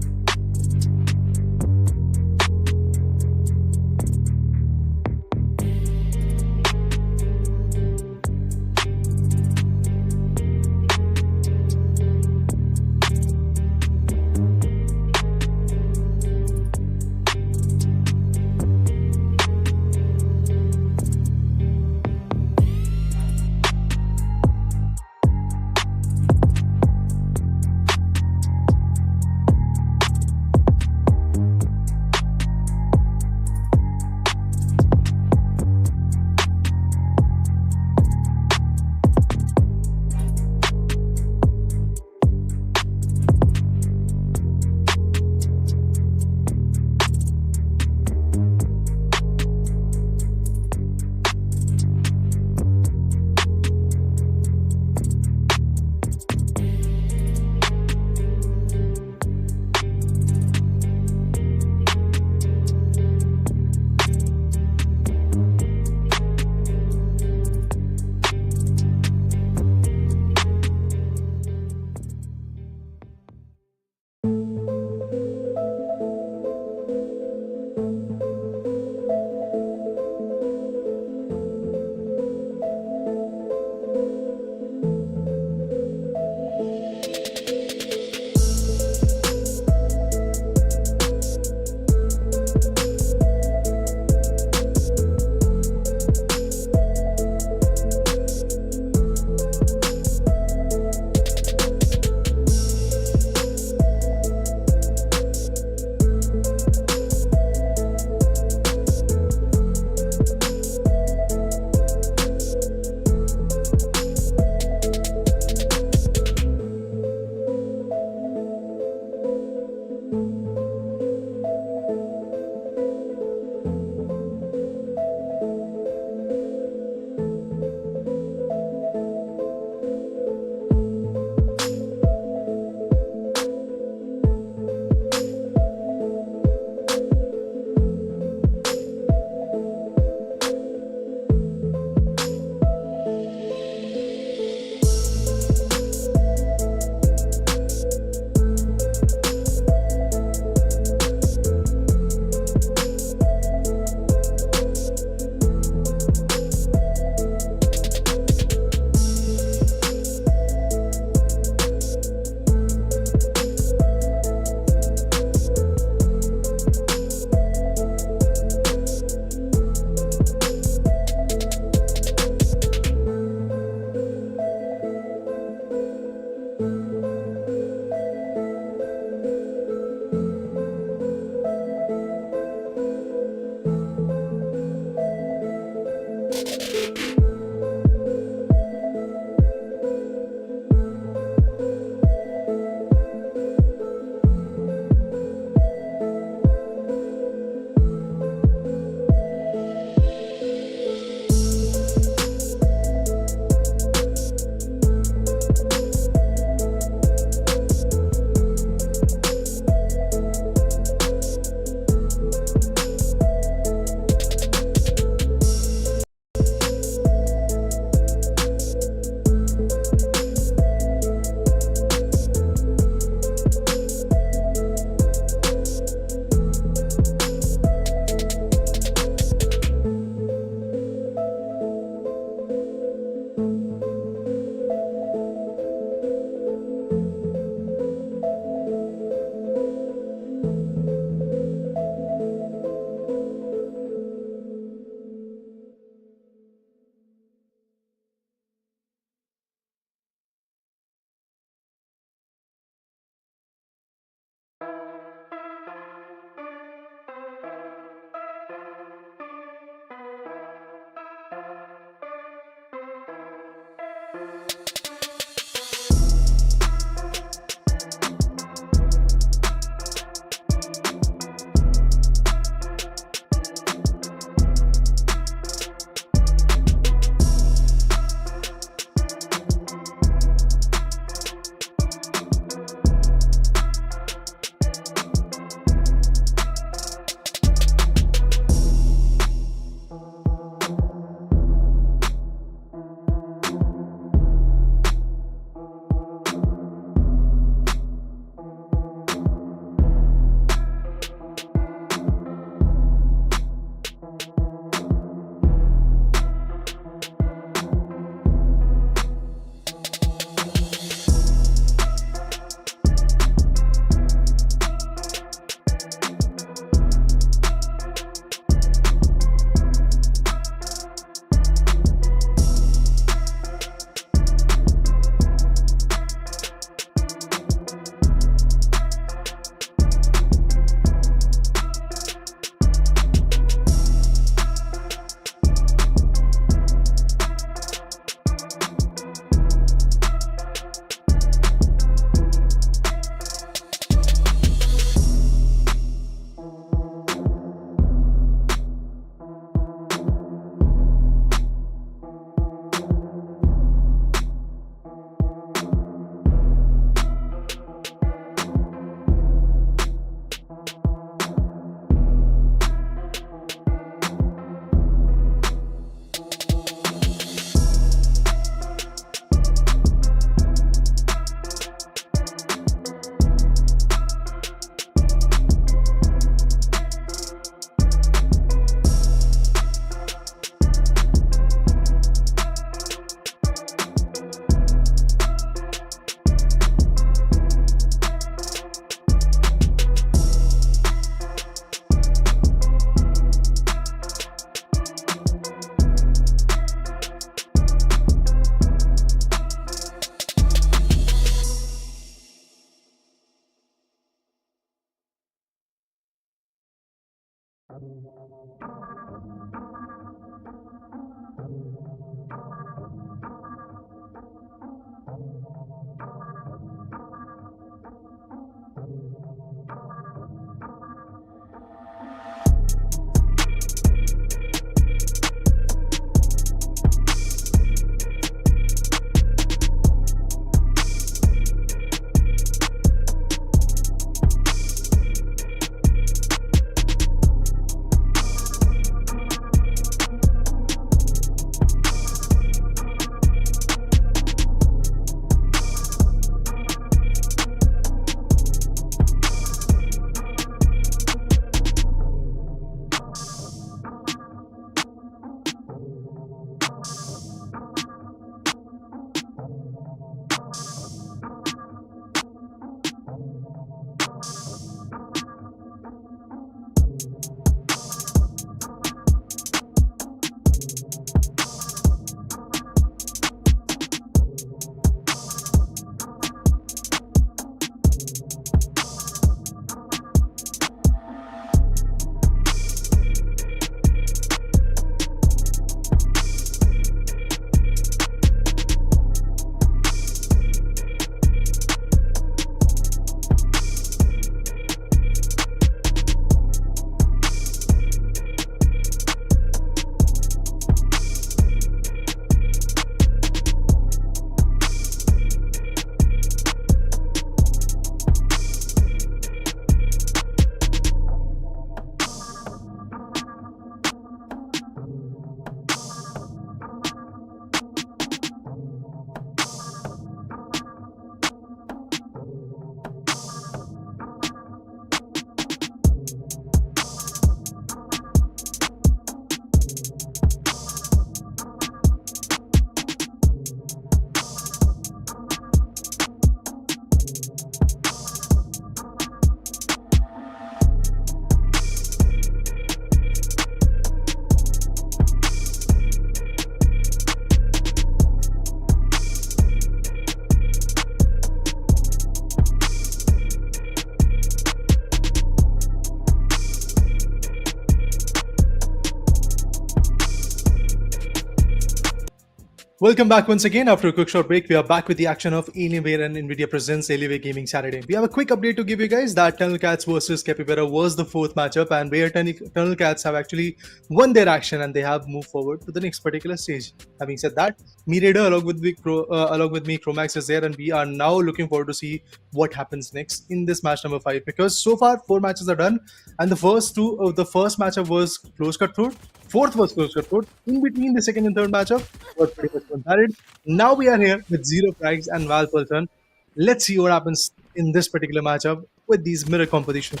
Welcome back once again. After a quick short break, we are back with the action of Alienware and Nvidia presents Alienware Gaming Saturday. We have a quick update to give you guys that Tunnel Cats versus Capybara was the fourth matchup, and where Tunnel Cats have actually won their action and they have moved forward to the next particular stage. Having said that, me Raider along with me Chromax is there, and we are now looking forward to see what happens next in this match number 5, because so far 4 matches are done, and the first matchup was close cutthroat. Fourth was close cutthroat. In between the second and third matchup was pretty much one-sided. Now we are here with Zen Frags and Val Pilton. Let's see what happens in this particular matchup with these mirror competitions.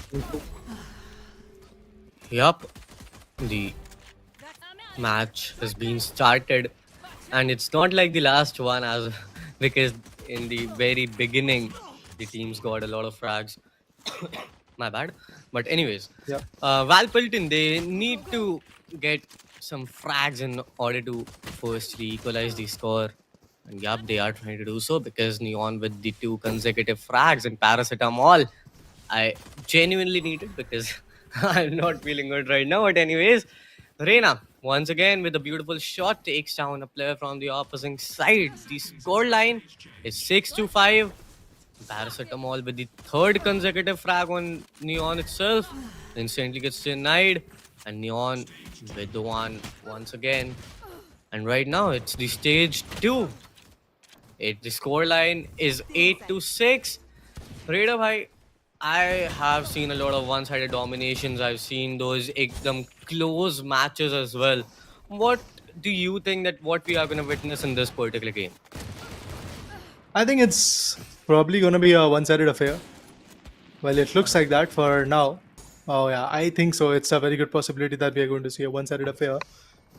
Yup, the match has been started, and it's not like the last one, as because in the very beginning the teams got a lot of frags. My bad. But anyways, Yeah. Val Pilton, they need to get some frags in order to firstly equalize the score. And yup, they are trying to do so, because Neon with the 2 consecutive frags and paracetamol, I genuinely need it because I'm not feeling good right now. But anyways, Reina, once again with a beautiful shot, takes down a player from the opposite side. The score line is 6-5. Paracetamol with the 3rd consecutive frag on Neon itself instantly gets denied, and Neon with the one once again. And right now it's the stage 2. The score line is 8-6. Raider bhai, I have seen a lot of one-sided dominations. I've seen those ekdam close matches as well. What do you think that what we are going to witness in this particular game? I think it's probably going to be a one-sided affair. Well, it looks like that for now. Oh yeah, I think so. It's a very good possibility that we are going to see a one-sided affair.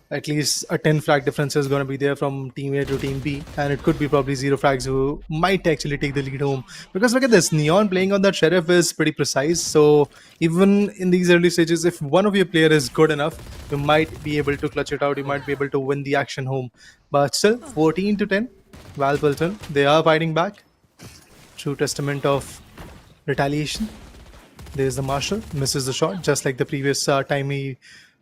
At least a 10 flag difference is going to be there from team A to team B, and it could be probably 0 frags who might actually take the lead home. Because look at this, Neon playing on that Sheriff is pretty precise, so even in these early stages, if one of your player is good enough, you might be able to clutch it out, you might be able to win the action home. But still, 14-10, Val Pilton, they are fighting back. True testament of retaliation. There's the Marshall, misses the shot, just like the previous time he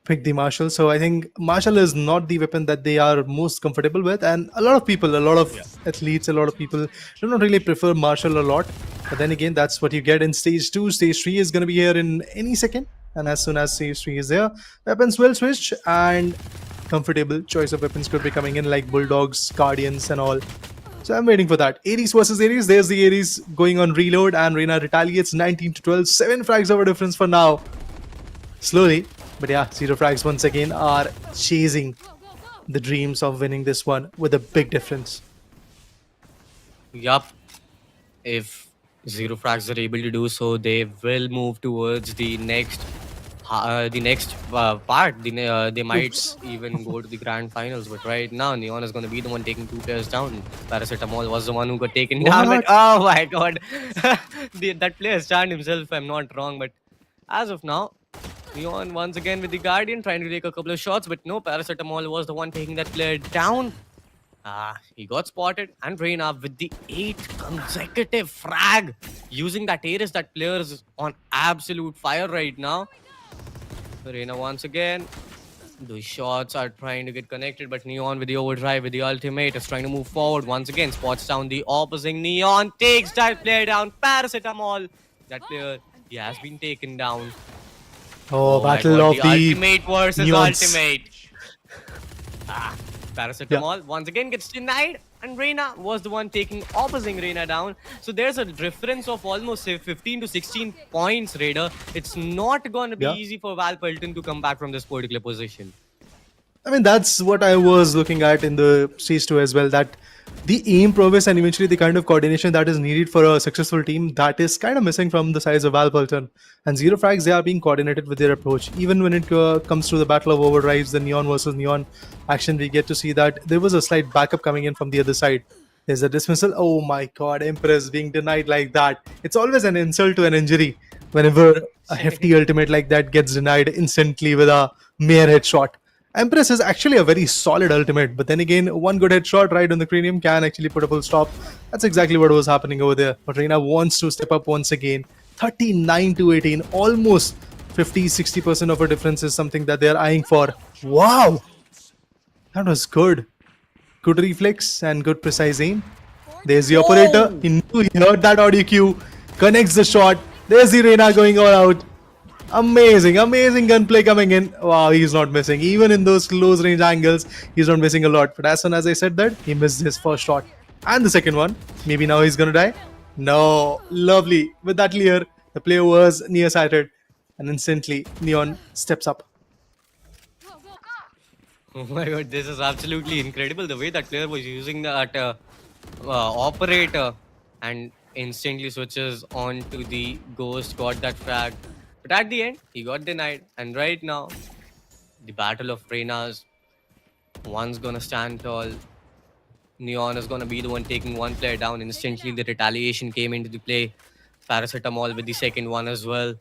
picked the Marshall. So I think Marshall is not the weapon that they are most comfortable with. And a lot of people, a lot of athletes, a lot of people do not really prefer Marshall a lot. But then again, that's what you get in stage 2. Stage 3 is going to be here in any second. And as soon as stage 3 is there, weapons will switch and comfortable choice of weapons could be coming in like Bulldogs, Guardians and all. So I'm waiting for that. Ares versus Ares. There's the Ares going on reload and Reina retaliates 19 to 12. 7 frags over difference for now. Slowly. But yeah, 0 frags once again are chasing the dreams of winning this one with a big difference. Yup. If Zero Frags are able to do so, they will move towards the next part. They might even go to the grand finals. But right now, Neon is going to be the one taking 2 players down. Paracetamol was the one who got taken down. But oh my god, that player stand himself, if I'm not wrong. But as of now, Neon once again with the Guardian trying to take a couple of shots. But no, Paracetamol was the one taking that player down. He got spotted, and Reina with the 8 consecutive frag. Using that Ares, that player is on absolute fire right now. Reina once again. The shots are trying to get connected, but Neon with the overdrive, with the ultimate, is trying to move forward. Once again, spots down the opposite. Neon takes that player down. Paracetamol. That player, he has been taken down. Oh battle of the ultimate versus Neons. ultimate. Paracetamol once again gets denied, and Reina was the one taking opposing Reina down. So there's a difference of almost 15 to 16 points, Raider. It's not going to be easy for Val Pilton to come back from this particular position. I mean, that's what I was looking at in the stage 2 as well, that the aim prowess and eventually the kind of coordination that is needed for a successful team, that is kind of missing from the sides of Val Pilton. And Zero Frags, they are being coordinated with their approach. Even when it comes to the battle of overdrives, the Neon versus Neon action, we get to see that there was a slight backup coming in from the other side. There's a dismissal. Oh my god, Empress being denied like that. It's always an insult to an injury whenever a hefty ultimate like that gets denied instantly with a mere headshot. Empress is actually a very solid ultimate, but then again, one good headshot right on the cranium can actually put a full stop. That's exactly what was happening over there. But Reina wants to step up once again. 39 to 18, almost 50-60% of a difference is something that they're eyeing for. Wow! That was good. Good reflex and good precise aim. There's the operator. He knew he heard that audio cue. Connects the shot. There's the Reina going all out. Amazing gunplay coming in. Wow, he's not missing. Even in those close range angles, he's not missing a lot. But as soon as I said that, he missed his first shot. And the second one. Maybe now he's gonna die. No, lovely. With that clear, the player was nearsighted. And instantly, Neon steps up. Oh my god, this is absolutely incredible. The way that player was using that operator and instantly switches on to the ghost, got that frag. But at the end, he got denied. And right now, the battle of Reinas, one's gonna stand tall. Neon is gonna be the one taking one player down. Instantly, the retaliation came into the play. Paracetamol with the second one as well.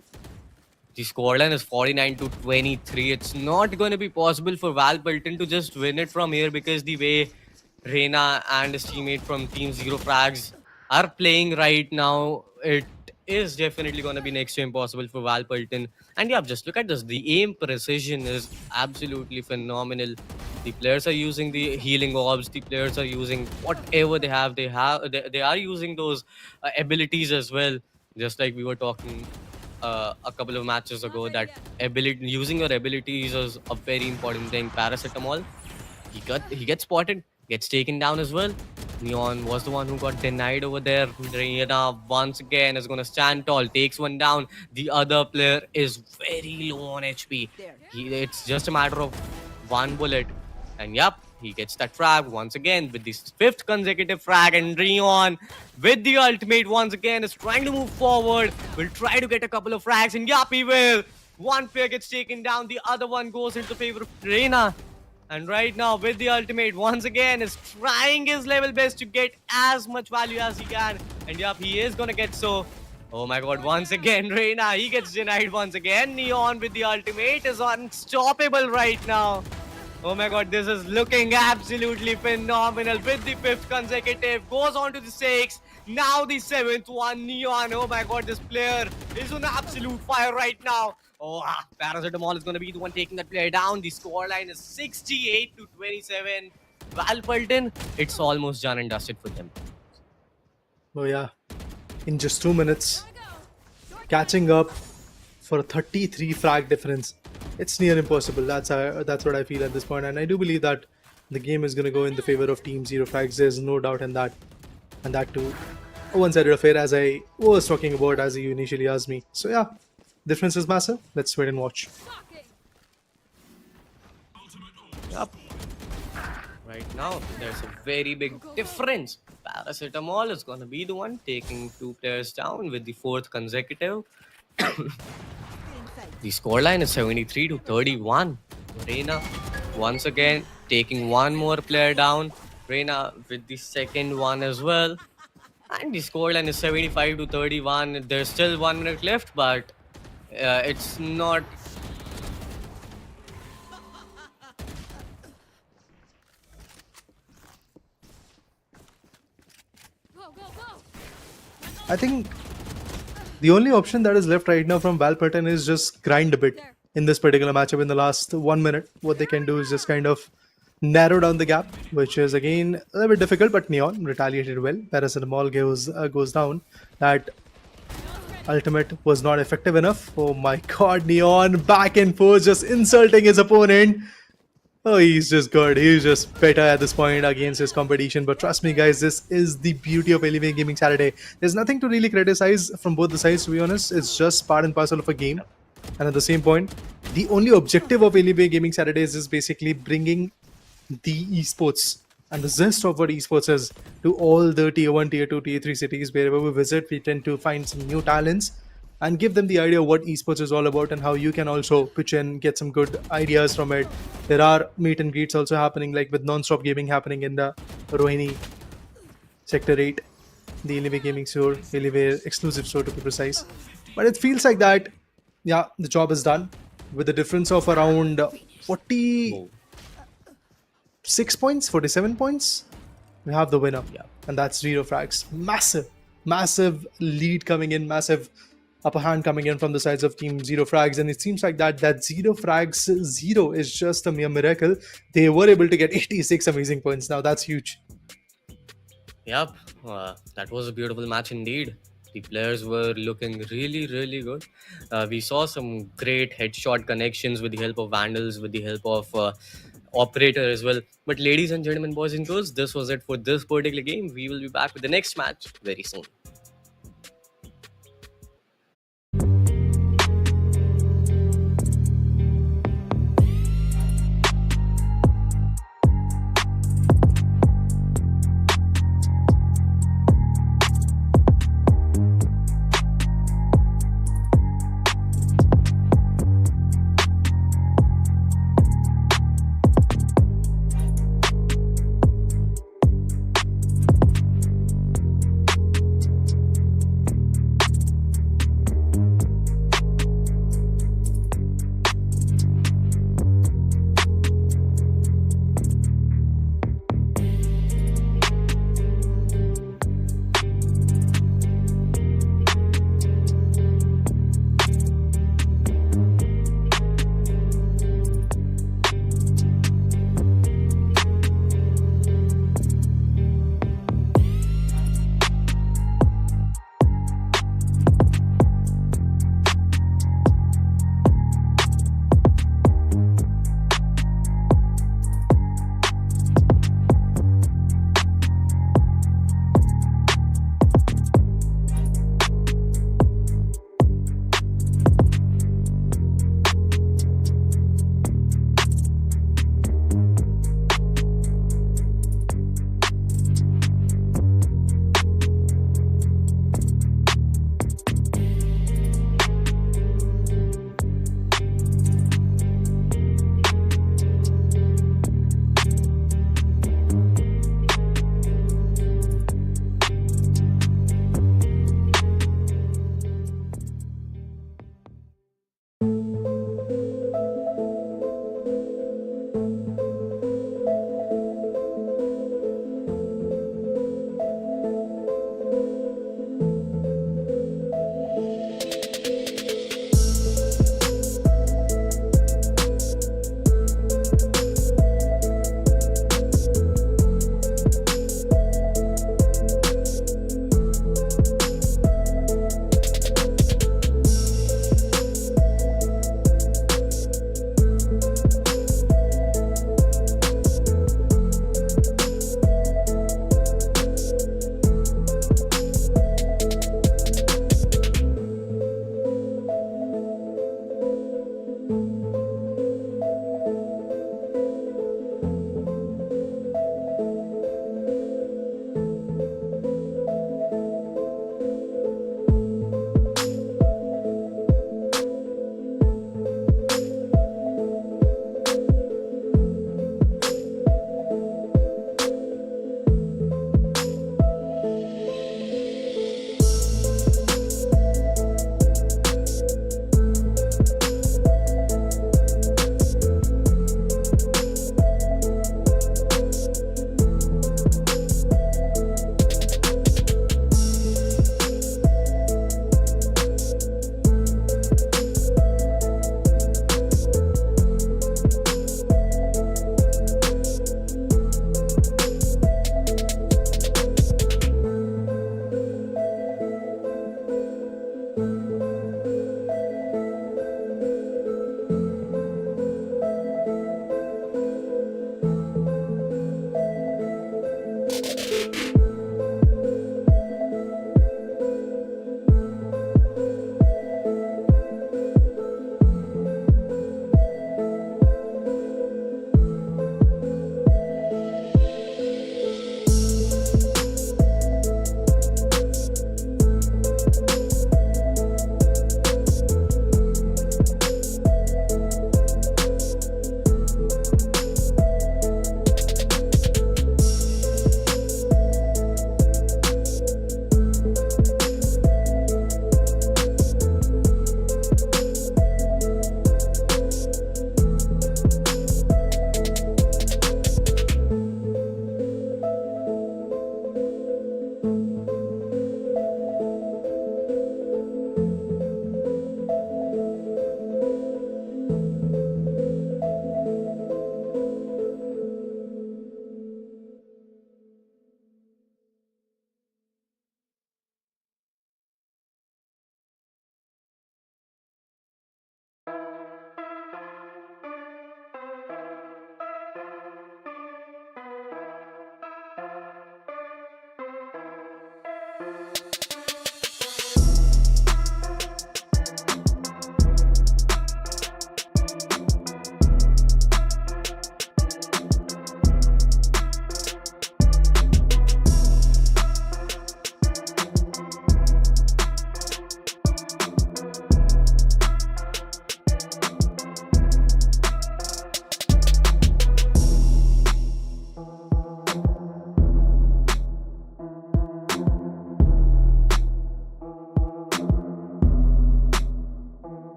The scoreline is 49 to 23. It's not going to be possible for Val Pilton to just win it from here, because the way Reina and his teammate from Team Zero Frags are playing right now, it is definitely going to be next to impossible for Val Pilton. And yeah, just look at this. The aim precision is absolutely phenomenal. The players are using the healing orbs. The players are using whatever they have. They are using those abilities as well. Just like we were talking a couple of matches ago, that using your abilities is a very important thing. Paracetamol, he gets spotted, gets taken down as well. Neon was the one who got denied over there. Reina once again is gonna stand tall, takes one down. The other player is very low on HP. It's just a matter of one bullet, and yep, he gets that frag once again with this 5th consecutive frag. And Neon with the ultimate once again is trying to move forward. Will try to get a couple of frags, and yup, he will. One player gets taken down, the other one goes into favor of Reina. And right now with the ultimate once again is trying his level best to get as much value as he can. And yup, he is gonna get so. Oh my god, once again Reina, he gets denied once again. Neon with the ultimate is unstoppable right now. Oh my god, this is looking absolutely phenomenal with the 5th consecutive. Goes on to the 6th. Now the 7th one, Neon. Oh my god, this player is on absolute fire right now. Oh, Paracetamol is going to be the one taking that player down. The scoreline is 68 to 27. Val Pilton, it's almost done and dusted for them. Oh yeah, in just 2 minutes, catching up for a 33 frag difference. It's near impossible. That's what I feel at this point, and I do believe that the game is going to go in the favor of Team Zero Frags. There's no doubt in that, and that too, a one-sided affair, as I was talking about as you initially asked me. So yeah, difference is massive. Let's wait and watch. Yup. Right now, there's a very big difference. Paracetamol is going to be the one taking 2 players down with the 4th consecutive. The scoreline is 73 to 31. Reina once again taking 1 more player down. Reina with the 2nd one as well. And the scoreline is 75 to 31. There's still 1 minute left, but it's not. I think the only option that is left right now from Val Pilton is just grind a bit in this particular matchup in the last 1 minute. What they can do is just kind of narrow down the gap, which is again a little bit difficult, but Neon retaliated well. Paracetamol goes down. That ultimate was not effective enough. Oh my god, Neon back and forth, just insulting his opponent. Oh, he's just good. He's just better at this point against his competition. But trust me, guys, this is the beauty of Alienware Gaming Saturday. There's nothing to really criticize from both the sides, to be honest. It's just part and parcel of a game. And at the same point, the only objective of Alienware Gaming Saturdays is basically bringing the esports and the zest of what esports is to all the tier 1, tier 2, tier 3 cities. Wherever we visit, we tend to find some new talents and give them the idea of what esports is all about and how you can also pitch in, get some good ideas from it. There are meet and greets also happening, like with Nonstop Gaming happening in the Rohini Sector 8, the Alienware Gaming store, Alienware exclusive store to be precise. But it feels like that, yeah, the job is done with a difference of around 46 points, 47 points. We have the winner, and that's Zero Frags. Massive lead coming in, massive upper hand coming in from the sides of Team Zero Frags, and it seems like that Zero Frags 0 is just a mere miracle. They were able to get 86 amazing points. Now that's huge. Yep, that was a beautiful match indeed. The players were looking really, really good. We saw some great headshot connections with the help of Vandals, with the help of Operator as well. But ladies and gentlemen, boys and girls, this was it for this particular game. We will be back with the next match very soon.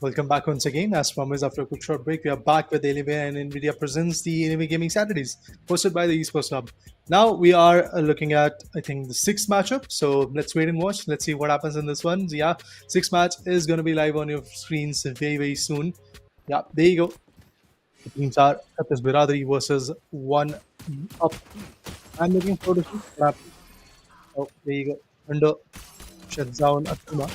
Welcome back once again. As promised, after a quick short break, we are back with Alienware and NVIDIA presents the Alienware Gaming Saturdays, hosted by the Esports Hub. Now we are looking at, I think, the sixth matchup. So let's wait and watch. Let's see what happens in this one. So, yeah, sixth match is going to be live on your screens very soon. Yeah, there you go. The teams are Katis Biradari versus One Up. I'm looking forward to see what happens. Oh, there you go. Under shuts down Akuma.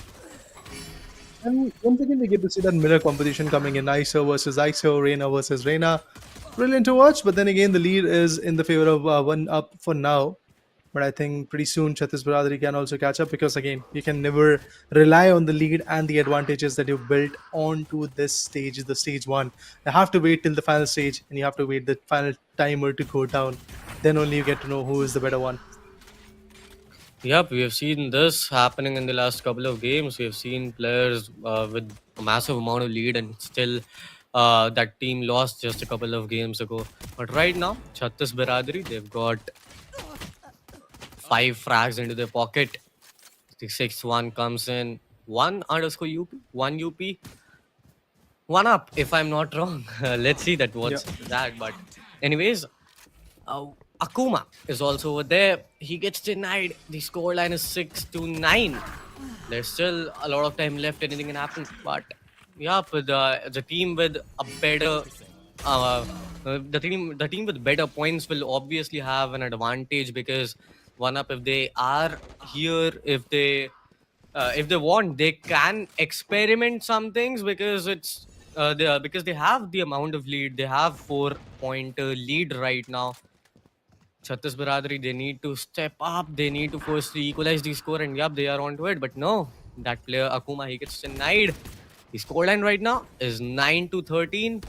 And once again, we get to see that mirror competition coming in ISO versus ISO, Reina versus Reina. Brilliant to watch, but then again, the lead is in the favor of One Up for now. But I think pretty soon Chhattis Biradari can also catch up because, again, you can never rely on the lead and the advantages that you've built onto this stage, the stage one. You have to wait till the final stage and you have to wait the final timer to go down. Then only you get to know who is the better one. Yep, we have seen this happening in the last couple of games. We have seen players with a massive amount of lead, and still that team lost just a couple of games ago. But right now, Chhattis Biradari, they've got 5 frags into their pocket. The 6th one comes in. 1_UP, 1 UP, 1 up, if I'm not wrong. Let's see that what's that. But anyways, Akuma is also over there. He gets denied. The scoreline is 6-9. There's still a lot of time left. Anything can happen. But yeah, with the team with a better, the team with better points will obviously have an advantage because One Up, if they are here, if they want, they can experiment some things because because they have the amount of lead. They have 4-point lead right now. Chhattis Biradari, they need to step up. They need to firstly equalize the score, and yup, they are onto it. But no, that player Akuma, he gets denied. The scoreline right now is 9-13,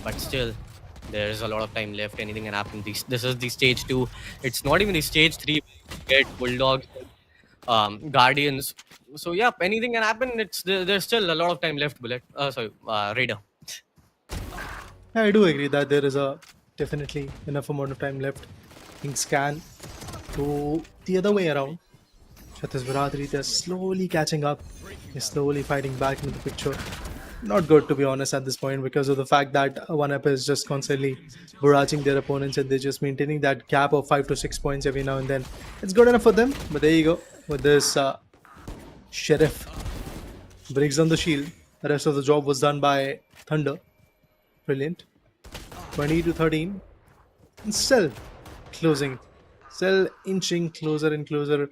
but still, there is a lot of time left. Anything can happen. This is the stage 2. It's not even the stage 3. Get Bulldogs, Guardians. So yep, anything can happen. There's still a lot of time left. Raider. Yeah, I do agree that there is a definitely enough amount of time left. Things can go the other way around. Chhattis Biradari, they're slowly catching up. They're slowly fighting back into the picture. Not good, to be honest, at this point because of the fact that One Up is just constantly barraging their opponents and they're just maintaining that gap of 5 to 6 points every now and then. It's good enough for them, but there you go. With this Sheriff breaks down the shield. The rest of the job was done by Thunder. Brilliant. 20-13. And still closing. Still inching closer and closer.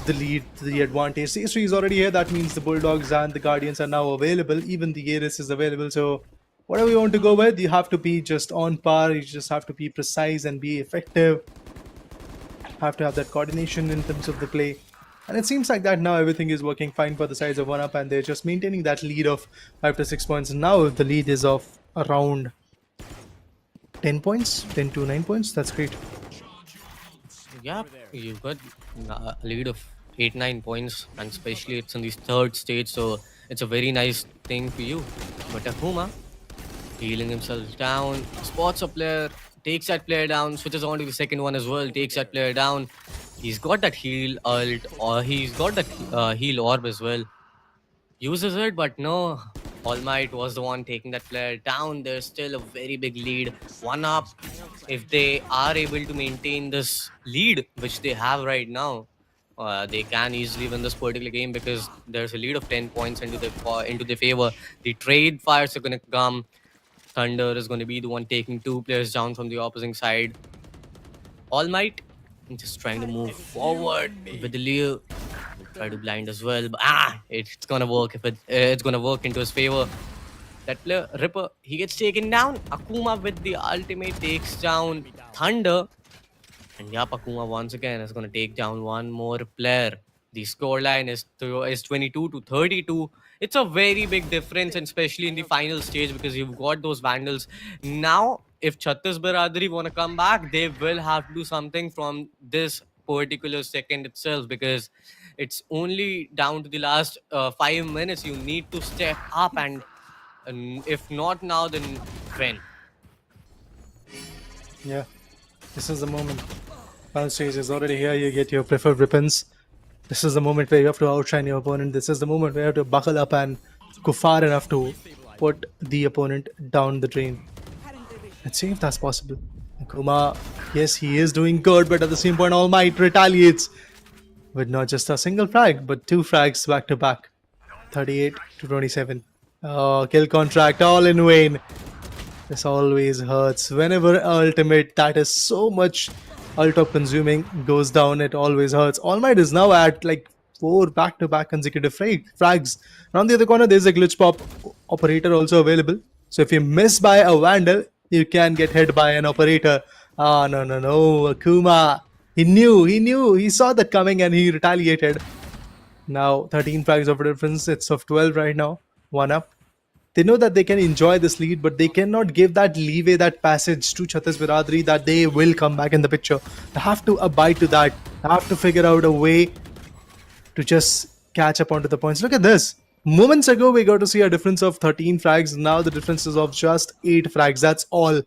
The lead, the advantage. CS3 is already here. That means the Bulldogs and the Guardians are now available. Even the Ares is available. So whatever you want to go with, you have to be just on par. You just have to be precise and be effective. Have to have that coordination in terms of the play. And it seems like that now everything is working fine for the sides of One Up and they're just maintaining that lead of 5 to 6 points. Now the lead is of around 10 points, 10 to 9 points. That's great. Yeah, you've got a lead of 8-9 points, and especially it's in the 3rd stage, so it's a very nice thing for you. But Akuma, healing himself down, spots a player, takes that player down, switches on to the 2nd one as well, takes that player down. He's got that heal ult, or he's got that heal orb as well. Uses it, but no. All Might was the one taking that player down. There's still a very big lead. One Up, if they are able to maintain this lead, which they have right now, they can easily win this particular game because there's a lead of 10 points into their favor. The trade fires are going to come. Thunder is going to be the one taking 2 players down from the opposing side. All Might just trying to move forward with the Leo. Try to blind as well, but it's gonna work. If it's gonna work into his favor. That player Ripper, he gets taken down. Akuma with the ultimate takes down Thunder, and yep, Akuma once again is gonna take down one more player. The scoreline is 22-32. It's a very big difference, and especially in the final stage because you've got those Vandals. Now, if Chhattis Biradari want to come back, they will have to do something from this particular second itself because it's only down to the last 5 minutes. You need to step up, and if not now, then when? Yeah, this is the moment. Final stage is already here. You get your preferred weapons. This is the moment where you have to outshine your opponent. This is the moment where you have to buckle up and go far enough to put the opponent down the drain. Let's see if that's possible. Kuma, yes, he is doing good, but at the same point, All Might retaliates with not just a single frag, but 2 frags back to back. 38 to 27. Kill contract all in vain. This always hurts. Whenever ultimate that is so much ult of consuming goes down, it always hurts. All Might is now at like 4 back-to-back consecutive frags. Around the other corner, there's a glitch pop operator also available. So if you miss by a Vandal, you can get hit by an operator. Ah, no, no, no. Akuma. He saw that coming and he retaliated. Now 13 frags of difference. It's of 12 right now. 1 up. They know that they can enjoy this lead, but they cannot give that leeway, that passage to Chhattis Biradari that they will come back in the picture. They have to abide to that. They have to figure out a way to just catch up onto the points. Look at this. Moments ago, we got to see a difference of 13 frags. Now the difference is of just 8 frags. That's all.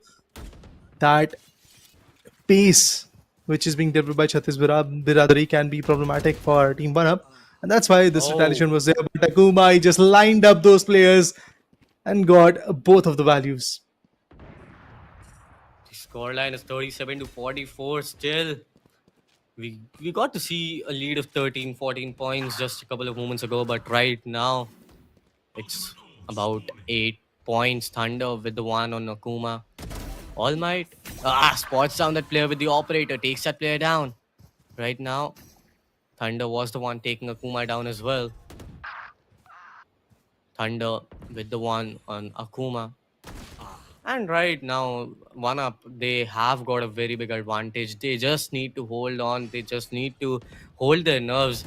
That pace which is being developed by Chhattis Biradari can be problematic for Team 1UP. And that's why this retaliation was there. But Akuma, he just lined up those players and got both of the values. The scoreline is 37 to 44 still. We got to see a lead of 13, 14 points just a couple of moments ago, but right now it's about 8 points. Thunder with the one on Akuma. All Might spots down that player with the operator, takes that player down. Right now, Thunder was the one taking Akuma down as well. Thunder with the one on Akuma. And right now, 1UP, they have got a very big advantage. They just need to hold on. They just need to hold their nerves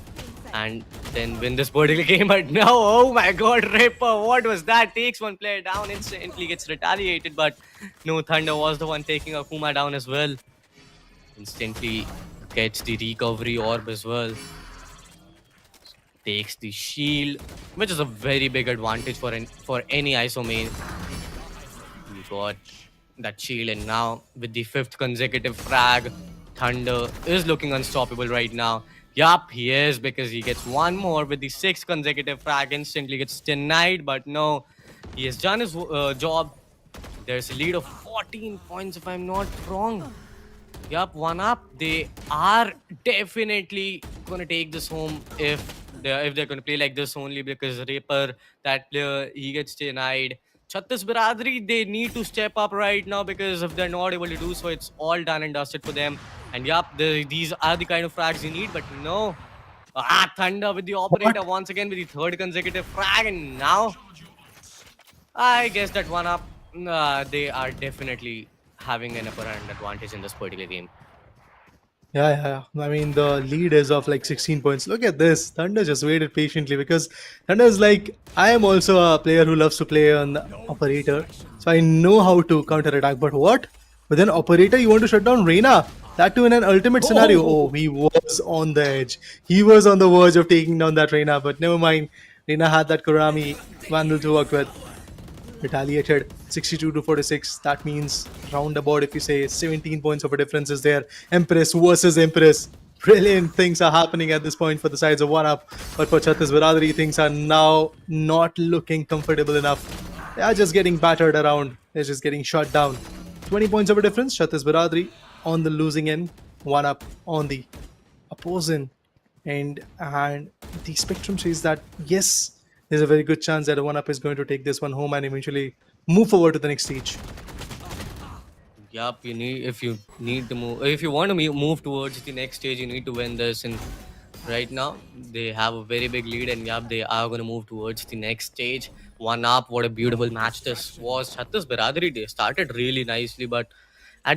and then win this particular game. But no, oh my god, Ripper, what was that? Takes one player down, instantly gets retaliated. But no, Thunder was the one taking Akuma down as well. Instantly gets the recovery orb as well. Takes the shield, which is a very big advantage for any ISO main. We got that shield, and now with the 5th consecutive frag, Thunder is looking unstoppable right now. Yup, he is, because he gets one more with the 6th consecutive frag, instantly gets denied, but no, he has done his job. There's a lead of 14 points if I'm not wrong. Yup, 1UP, they are definitely gonna take this home if they're gonna play like this only, because Reaper, that player, he gets denied. Chhattis Biradari, they need to step up right now, because if they're not able to do so, it's all done and dusted for them. And yup, these are the kind of frags you need, but no. Thunder with the operator once again with the 3rd consecutive frag, and now I guess that 1UP, they are definitely having an upper hand advantage in this particular game. Yeah. I mean, the lead is of like 16 points. Look at this. Thunder just waited patiently, because Thunder is like, I am also a player who loves to play on the operator. So I know how to counter-attack. But what? With an operator, you want to shut down Reina? That too in an ultimate scenario. Oh, he was on the edge. He was on the verge of taking down that Reina. But never mind. Reina had that Kurami Vandal to work with. Retaliated 62 to 46. That means roundabout, if you say 17 points of a difference is there. Empress versus Empress. Brilliant things are happening at this point for the sides of 1UP. But for Chhattis Biradari, things are now not looking comfortable enough. They are just getting battered around. They're just getting shot down. 20 points of a difference. Chhattis Biradari on the losing end. 1UP on the opposing end. And the spectrum says that yes, there's a very good chance that 1UP is going to take this one home and eventually move forward to the next stage. Yup, if you want to move towards the next stage, you need to win this. And right now, they have a very big lead, and yup, they are going to move towards the next stage. 1UP, what a beautiful match this was. Chhattis Biradari, they started really nicely, but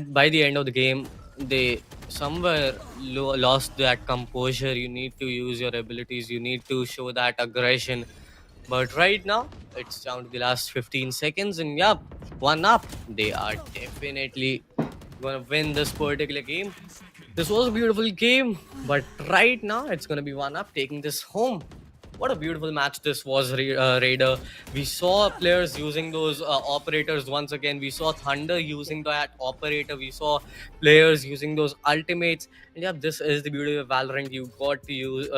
by the end of the game, they somewhere lost that composure. You need to use your abilities. You need to show that aggression. But right now, it's down to the last 15 seconds, and yeah, 1UP, they are definitely gonna win this particular game. This was a beautiful game, but right now, it's gonna be 1UP taking this home. What a beautiful match this was, Raider. We saw players using those operators once again. We saw Thunder using that operator. We saw players using those ultimates. And yeah, this is the beauty of Valorant. You got to use,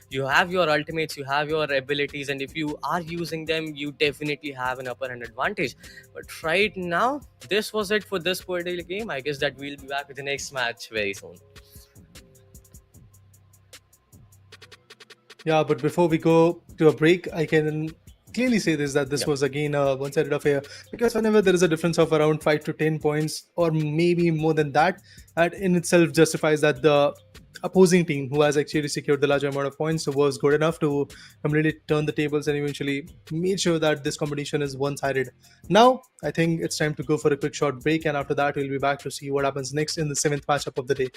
you have your ultimates, you have your abilities, and if you are using them, you definitely have an upper hand advantage. But right now, this was it for this particular game. I guess that we'll be back with the next match very soon. Yeah, but before we go to a break, I can clearly say this, that this was again a one-sided affair, because whenever there is a difference of around 5 to 10 points or maybe more than that, that in itself justifies that the opposing team, who has actually secured the larger amount of points, was good enough to completely turn the tables and eventually made sure that this competition is one-sided. Now I think it's time to go for a quick short break, and after that we'll be back to see what happens next in the 7th matchup of the day.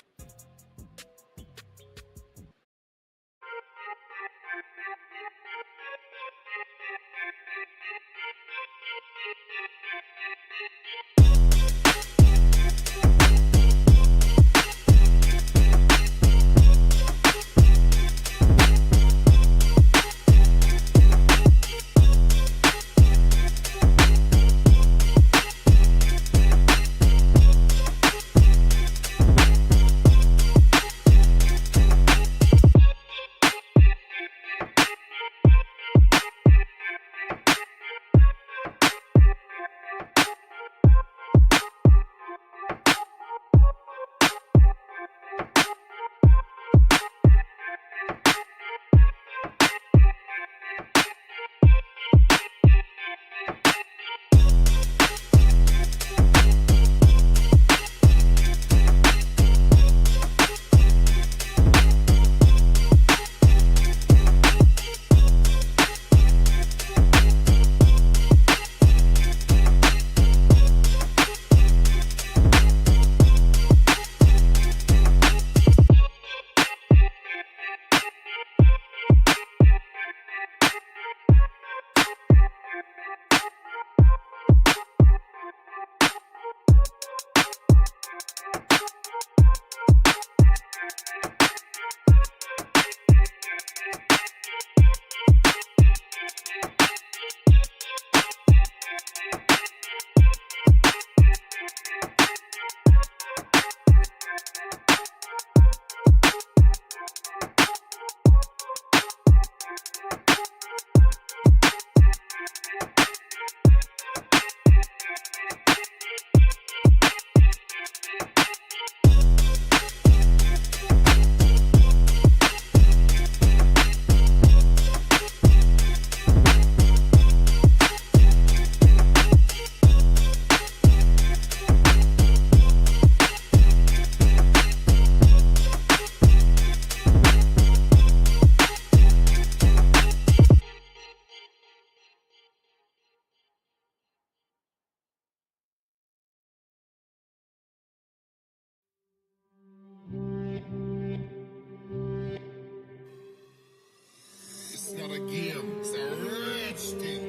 not a game, it's a rich thing.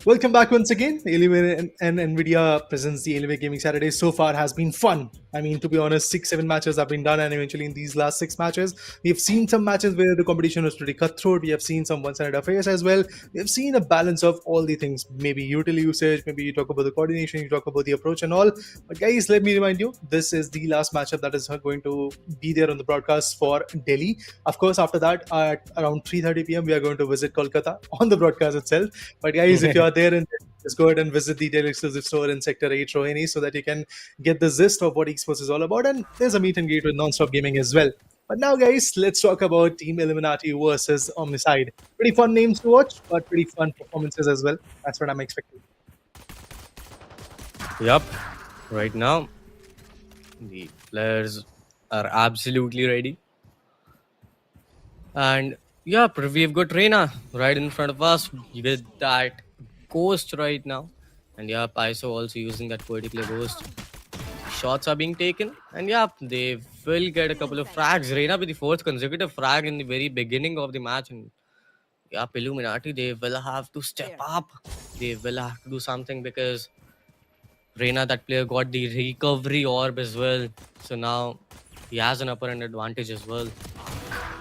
Welcome back once again. Alienware and Nvidia presents the Alienware Gaming Saturday. So far has been fun. I mean, to be honest, 6-7 matches have been done, and eventually in these last 6 matches, we've seen some matches where the competition was pretty cutthroat. We have seen some one-sided affairs as well. We have seen a balance of all the things. Maybe utility usage, maybe you talk about the coordination, you talk about the approach and all. But guys, let me remind you, this is the last matchup that is going to be there on the broadcast for Delhi. Of course, after that, at around 3:30 p.m., we are going to visit Kolkata on the broadcast itself. But guys, if you are there, and just go ahead and visit the Dell exclusive store in Sector 8 Rohini so that you can get the gist of what esports is all about. And there's a meet and greet with Nonstop Gaming as well. But now, guys, let's talk about Team Illuminati versus Omnicide. Pretty fun names to watch, but pretty fun performances as well. That's what I'm expecting. Yup. Right now, the players are absolutely ready. And yeah, we've got Reina right in front of us with that ghost right now. And yeah, ISO also using that particular ghost. Shots are being taken. And yeah, they will get a couple of frags. Reina with the fourth consecutive frag in the very beginning of the match. And yeah, Illuminati, they will have to step up. They will have to do something because Reina, that player, got the recovery orb as well. So now he has an upper end advantage as well.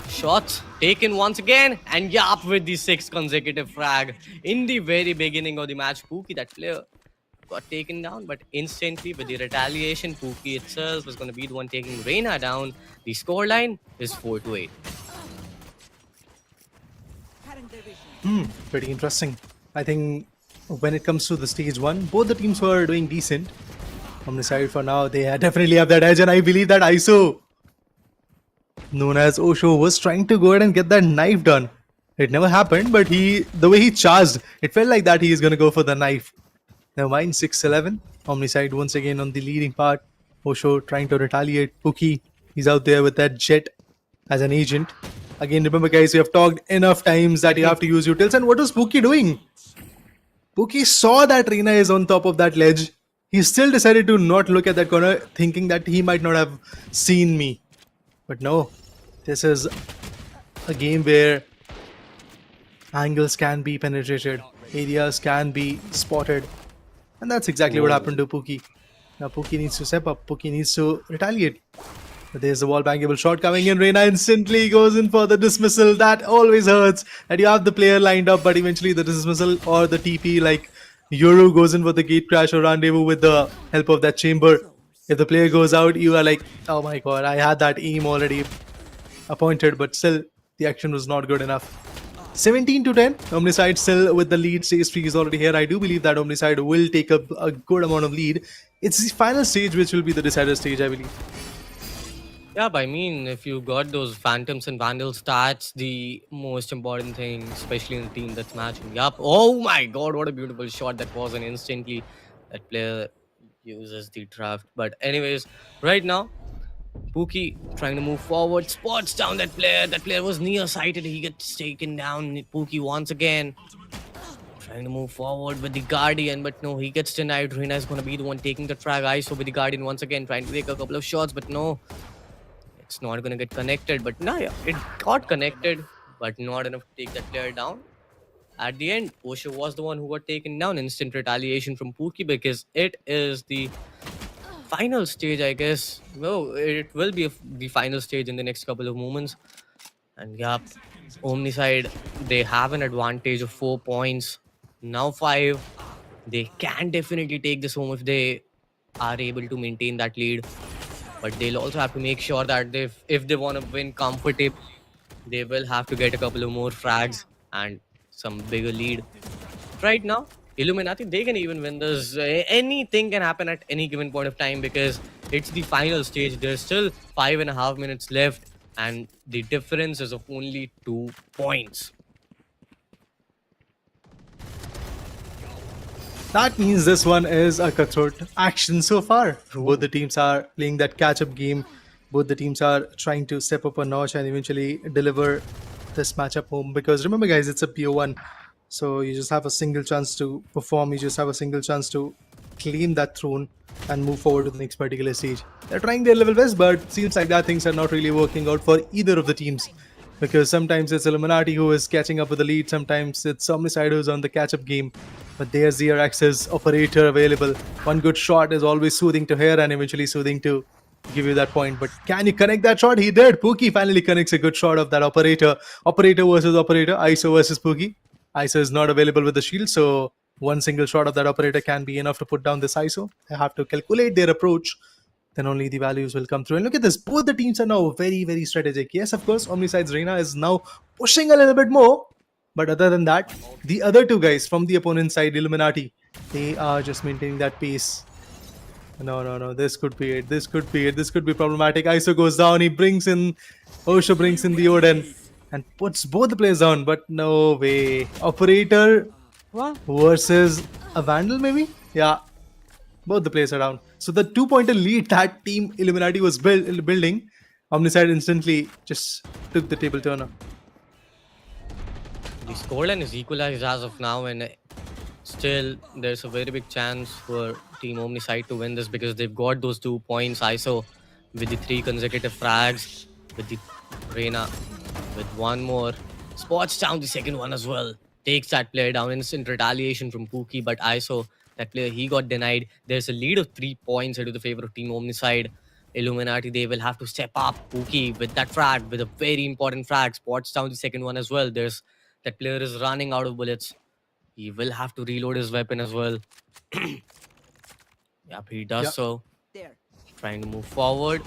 Shots taken once again, and Yap with the 6th consecutive frag in the very beginning of the match. Pookie, that player, got taken down, but instantly with the retaliation, Pookie itself is going to be the one taking Reina down. The scoreline is 4-8. Pretty interesting. I think when it comes to the stage 1, both the teams were doing decent. On the side for now, they definitely have that edge, and I believe that ISO, known as Osho, was trying to go ahead and get that knife done. It never happened, but the way he charged, it felt like that he is going to go for the knife. Never mind, 6-11. Omnicide once again on the leading part. Osho trying to retaliate. Pookie, he's out there with that jet as an agent. Again, remember guys, we have talked enough times that you have to use utils. And what was Pookie doing? Pookie saw that Reina is on top of that ledge. He still decided to not look at that corner, thinking that he might not have seen me. But no, this is a game where angles can be penetrated, areas can be spotted, and that's exactly what happened to Pookie. Now Pookie needs to step up, Pookie needs to retaliate. But there's the wall bangable shot coming in. Reina instantly goes in for the dismissal. That always hurts. And you have the player lined up, but eventually the dismissal or the TP, like Yoru, goes in for the gate crash or rendezvous with the help of that chamber. If the player goes out, you are like, oh my god, I had that aim already appointed, but still the action was not good enough. 17-10, Omnicide still with the lead. Stage 3 is already here. I do believe that Omnicide will take up a good amount of lead. It's the final stage which will be the decider stage, I believe. Yeah, but I mean, if you got those Phantoms and Vandals, that's the most important thing, especially in a team that's matching. Yup. Oh my god, what a beautiful shot that was, and instantly that player uses the draft. But anyways, right now, Pookie trying to move forward, spots down that player. That player was nearsighted. He gets taken down. Pookie once again trying to move forward with the Guardian, but no, he gets denied. Reina is going to be the one taking the frag. ISO with the Guardian once again, trying to take a couple of shots, but no, it's not going to get connected. But no, yeah, it got connected, but not enough to take that player down. At the end, Osho was the one who got taken down. Instant retaliation from Pookie because it is the final stage, I guess. No, it will be the final stage in the next couple of moments. And yeah, Omni side, they have an advantage of 4 points. Now 5. They can definitely take this home if they are able to maintain that lead. But they'll also have to make sure that if they want to win comfortably, they will have to get a couple of more frags and some bigger lead. Right now, Illuminati, they can even win this. Anything can happen at any given point of time because it's the final stage. There's still 5.5 minutes left, and the difference is of only 2 points. That means this one is a cutthroat action so far. Both the teams are playing that catch-up game. Both the teams are trying to step up a notch and eventually deliver this matchup home. Because remember, guys, it's a PO1. So you just have a single chance to perform. You just have a single chance to claim that throne and move forward to the next particular stage. They're trying their level best, but seems like that things are not really working out for either of the teams. Because sometimes it's Illuminati who is catching up with the lead, sometimes it's Omnicide who's on the catch-up game. But there's the Access operator available. One good shot is always soothing to hear and eventually soothing to give you that point. But can you connect that shot? He did. Pookie finally connects a good shot of that operator. Operator versus operator. ISO versus Pookie. ISO is not available with the shield, so one single shot of that operator can be enough to put down this ISO. They have to calculate their approach, then only the values will come through. And look at this, both the teams are now very, very strategic. Yes, of course, Omniside's Reina is now pushing a little bit more. But other than that, the other two guys from the opponent's side, Illuminati, they are just maintaining that pace. No, this could be it. This could be it. This could be problematic. ISO goes down. He brings in, Osho brings in the Odin and puts both the players down. But no way. Operator versus a Vandal, maybe? Yeah. Both the players are down. So the 2-pointer lead that team Illuminati was building, Omnicide instantly just took the table turner. The scoreline is equalized as of now, and still there's a very big chance for Team Omnicide to win this because they've got those 2 points. ISO with the 3 consecutive frags, with the Reina with one more. Spots down the second one as well. Takes that player down. Instant retaliation from Pookie, but ISO, that player, he got denied. There's a lead of 3 points into the favor of Team Omnicide. Illuminati, they will have to step up. Pookie with that frag, with a very important frag. Spots down the second one as well. That player is running out of bullets. He will have to reload his weapon as well. Yep, he does so. Trying to move forward.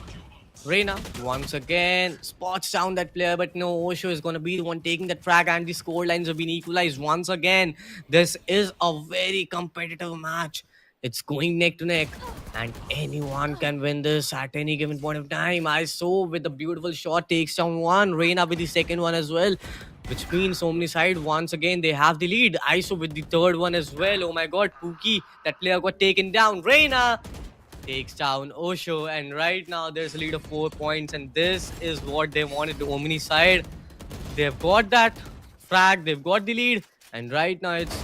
Reina, once again, spots down that player, but no, Osho is going to be the one taking that frag, and the score lines have been equalized once again. This is a very competitive match. It's going neck to neck, and anyone can win this at any given point of time. ISO with a beautiful shot takes down one. Reina with the second one as well, which means Omnicide once again they have the lead. ISO with the third one as well. Oh my god, Pookie, that player got taken down. Reina takes down Osho, and right now there's a lead of 4 points, and this is what they wanted. The Omnicide, they've got that frag, they've got the lead, and right now it's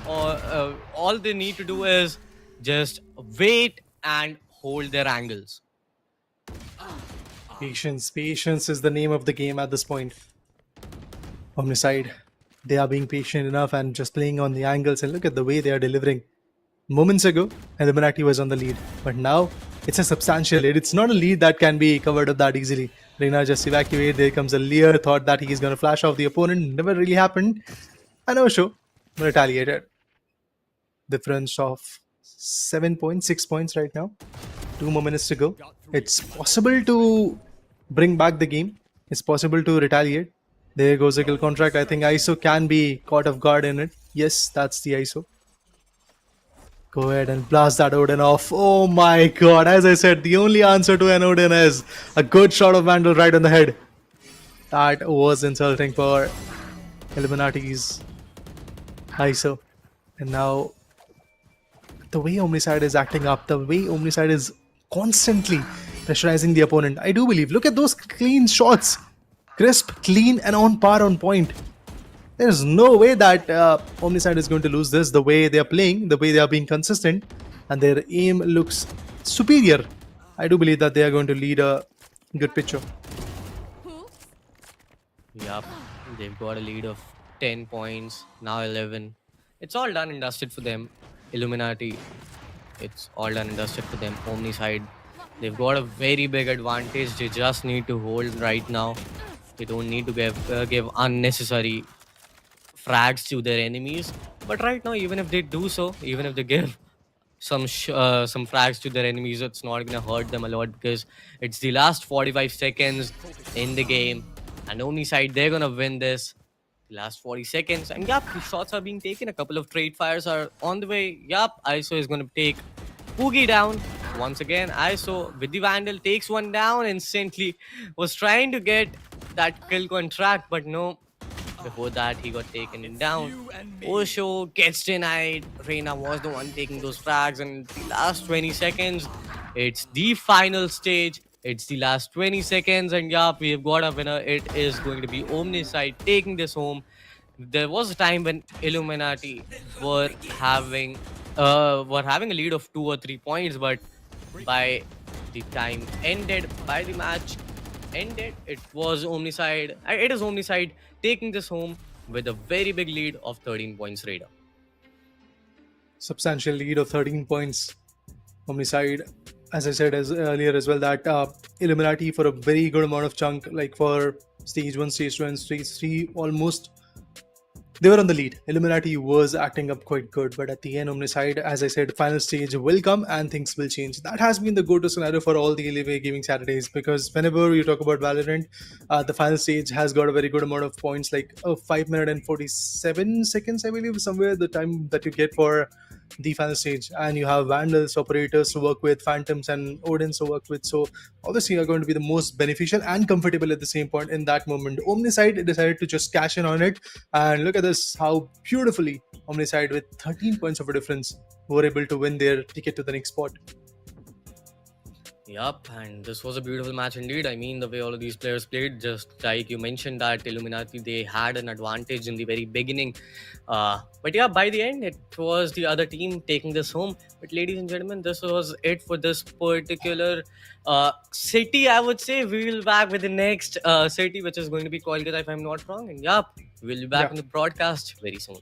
all they need to do is just wait and hold their angles. Patience is the name of the game at this point. Omnicide, they are being patient enough and just playing on the angles, and look at the way they are delivering. Moments ago, Illuminati was on the lead, but now it's a substantial lead. It's not a lead that can be covered up that easily. Reina just evacuated. There comes a Lear, thought that he's going to flash off the opponent. Never really happened. And Osho retaliated. Difference of 7 points, 6 points right now. 2 more minutes to go. It's possible to bring back the game. It's possible to retaliate. There goes a kill contract. I think ISO can be caught off guard in it. Yes, that's the ISO. Go ahead and blast that Odin off. Oh my god, as I said, the only answer to an Odin is a good shot of Vandal right on the head. That was insulting for Illuminati's ISO. And now the way Omniside is acting up, the way Omniside is constantly pressurizing the opponent, I do believe. Look at those clean shots. Crisp, clean, and on par, on point. There's no way that Omniside is going to lose this. The way they are playing, the way they are being consistent, and their aim looks superior. I do believe that they are going to lead a good picture. Yup, they've got a lead of 10 points, now 11. It's all done and dusted for them. Illuminati, it's all done and dusted for them. Omniside, they've got a very big advantage. They just need to hold right now. They don't need to give unnecessary frags to their enemies. But right now, even if they do so, even if they give some frags to their enemies, it's not gonna hurt them a lot because it's the last 45 seconds in the game, and Omniside, they're gonna win this. The last 40 seconds, and yup, the shots are being taken. A couple of trade fires are on the way. Yup, ISO is gonna take Poogie down once again. ISO with the Vandal takes one down instantly. Was trying to get that kill contract, but no. Before that, he got taken down. Osho gets denied. Reina was the one taking those frags. And the last 20 seconds, it's the final stage. It's the last 20 seconds. And yup, we've got a winner. It is going to be Omniside taking this home. There was a time when Illuminati were having a lead of 2 or 3 points, but by the time ended, by the match ended, it was Omniside. It is Omniside taking this home with a very big lead of 13 points. Raider. Substantial lead of 13 points. Omniside, as I said earlier as well, that Illuminati for a very good amount of chunk, like for stage 1, stage 2, and stage 3, almost they were on the lead. Illuminati was acting up quite good, but at the end, Omniside, as I said, final stage will come and things will change. That has been the go-to scenario for all the Alienware Gaming Saturdays, because whenever you talk about VALORANT, the final stage has got a very good amount of points, like 5 minutes and 47 seconds, I believe, somewhere the time that you get for the final stage, and you have Vandals, operators to work with, Phantoms and Odins to work with, so obviously are going to be the most beneficial and comfortable at the same point in that moment. Omniside decided to just cash in on it, and look at this, how beautifully Omniside with 13 points of a difference were able to win their ticket to the next spot. Yup, and this was a beautiful match indeed. I mean, the way all of these players played, just like you mentioned that Illuminati, they had an advantage in the very beginning. But yeah, by the end, it was the other team taking this home. But ladies and gentlemen, this was it for this particular city, I would say. We will be back with the next city, which is going to be Kolkata, if I'm not wrong. And yup, we'll be back in the broadcast very soon.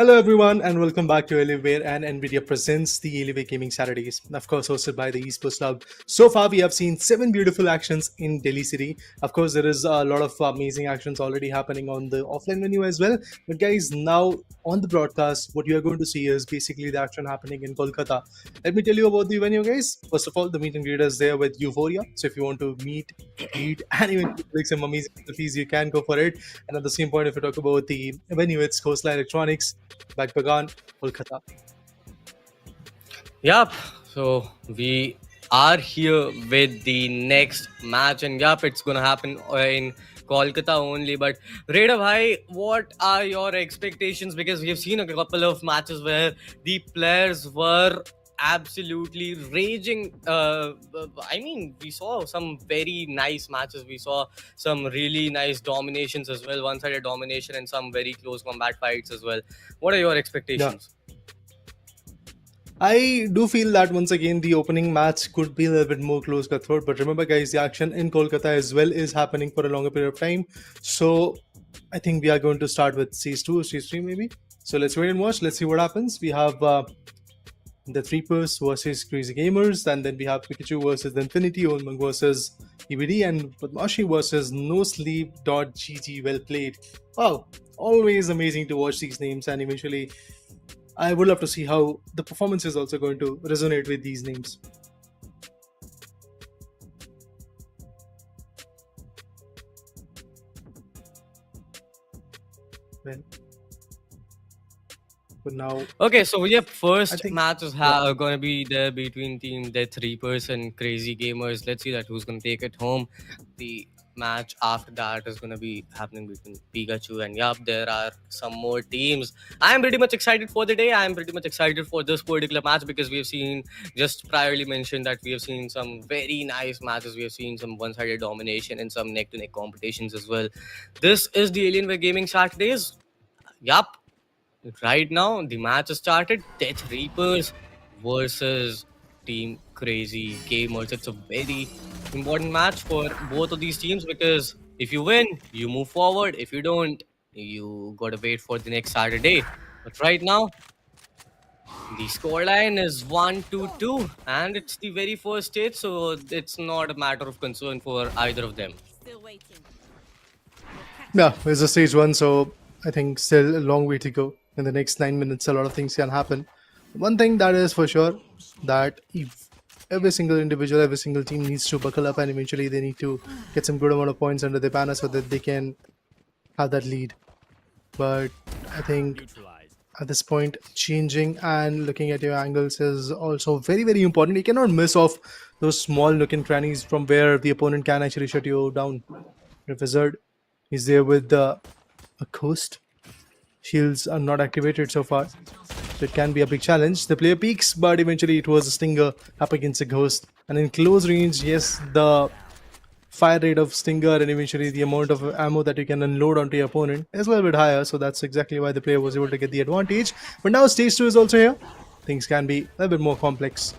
Hello everyone and welcome back to Alienware and Nvidia presents the Alienware Gaming Saturdays, of course hosted by the Esports Club. So far we have seen 7 beautiful actions in Delhi City. Of course there is a lot of amazing actions already happening on the offline venue as well. But guys, now on the broadcast what you are going to see is basically the action happening in Kolkata. Let me tell you about the venue, guys. First of all, the meet and greet is there with Euphoria. So if you want to meet, greet and even take some amazing selfies, you can go for it. And at the same point, if you talk about the venue, it's Coastline Electronics, Bagbagan, Kolkata. Yup. So we are here with the next match, and yup, it's gonna happen in Kolkata only. But Reda Bhai, what are your expectations? Because we have seen a couple of matches where the players were absolutely raging. I mean, we saw some very nice matches. We saw some really nice dominations as well, one-sided domination, and some very close combat fights as well. What are your expectations? I do feel that once again the opening match could be a little bit more close cutthroat, but remember, guys, the action in Kolkata as well is happening for a longer period of time. So I think we are going to start with Stage 2 or Stage 3 maybe. So let's wait and watch. Let's see what happens. We have the Threepers versus Crazy Gamers, and then we have Pikachu versus Infinity, Olmung versus EBD, and Bmashi versus No Sleep.gg. Well played. Wow, always amazing to watch these names, and eventually I would love to see how the performance is also going to resonate with these names. Well, but now, Okay, so yeah, I first think, match is yeah, going to be there between team the three-person Crazy Gamers. Let's see that who's going to take it home. The match after that is going to be happening between Pikachu and yup, there are some more teams. I am pretty much excited for the day. I am pretty much excited for this particular match because we have seen, just priorly mentioned, that we have seen some very nice matches. We have seen some one-sided domination and some neck-to-neck competitions as well. This is the Alienware Gaming Saturdays. Yup. Right now, the match has started. Death Reapers versus Team Crazy Gamers. It's a very important match for both of these teams because if you win, you move forward. If you don't, you gotta wait for the next Saturday. But right now, the scoreline is 1-2, and it's the very first stage, so it's not a matter of concern for either of them. Still waiting. yeah, it's a Stage 1, so I think still a long way to go. In the next 9 minutes, a lot of things can happen. One thing that is for sure that if every single individual, every single team needs to buckle up and eventually they need to get some good amount of points under their banner so that they can have that lead. But I think at this point, changing and looking at your angles is also very, very important. You cannot miss off those small nook and crannies from where the opponent can actually shut you down. The wizard is there with a coast. Shields are not activated so far, so it can be a big challenge. The player peeks, but eventually it was a stinger up against a ghost. And in close range, yes, the fire rate of stinger and eventually the amount of ammo that you can unload onto your opponent is a little bit higher, so that's exactly why the player was able to get the advantage. But now Stage 2 is also here. Things can be a little bit more complex.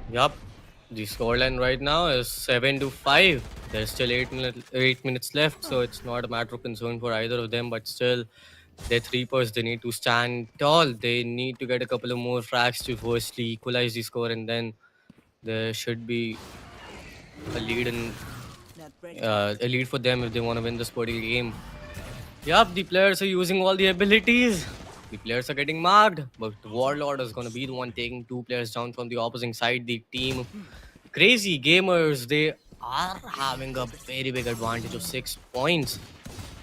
Yup. The scoreline right now is 7-5. There's still 8 minutes left, so it's not a matter of concern for either of them. But still, their Reapers, they need to stand tall. They need to get a couple of more frags to firstly equalize the score, and then there should be a lead in Not ready. a lead for them if they want to win this particular game. Yup, the players are using all the abilities. The players are getting marked, but Warlord is going to be the one taking two players down from the opposing side. The team Crazy Gamers, they are having a very big advantage of 6 points.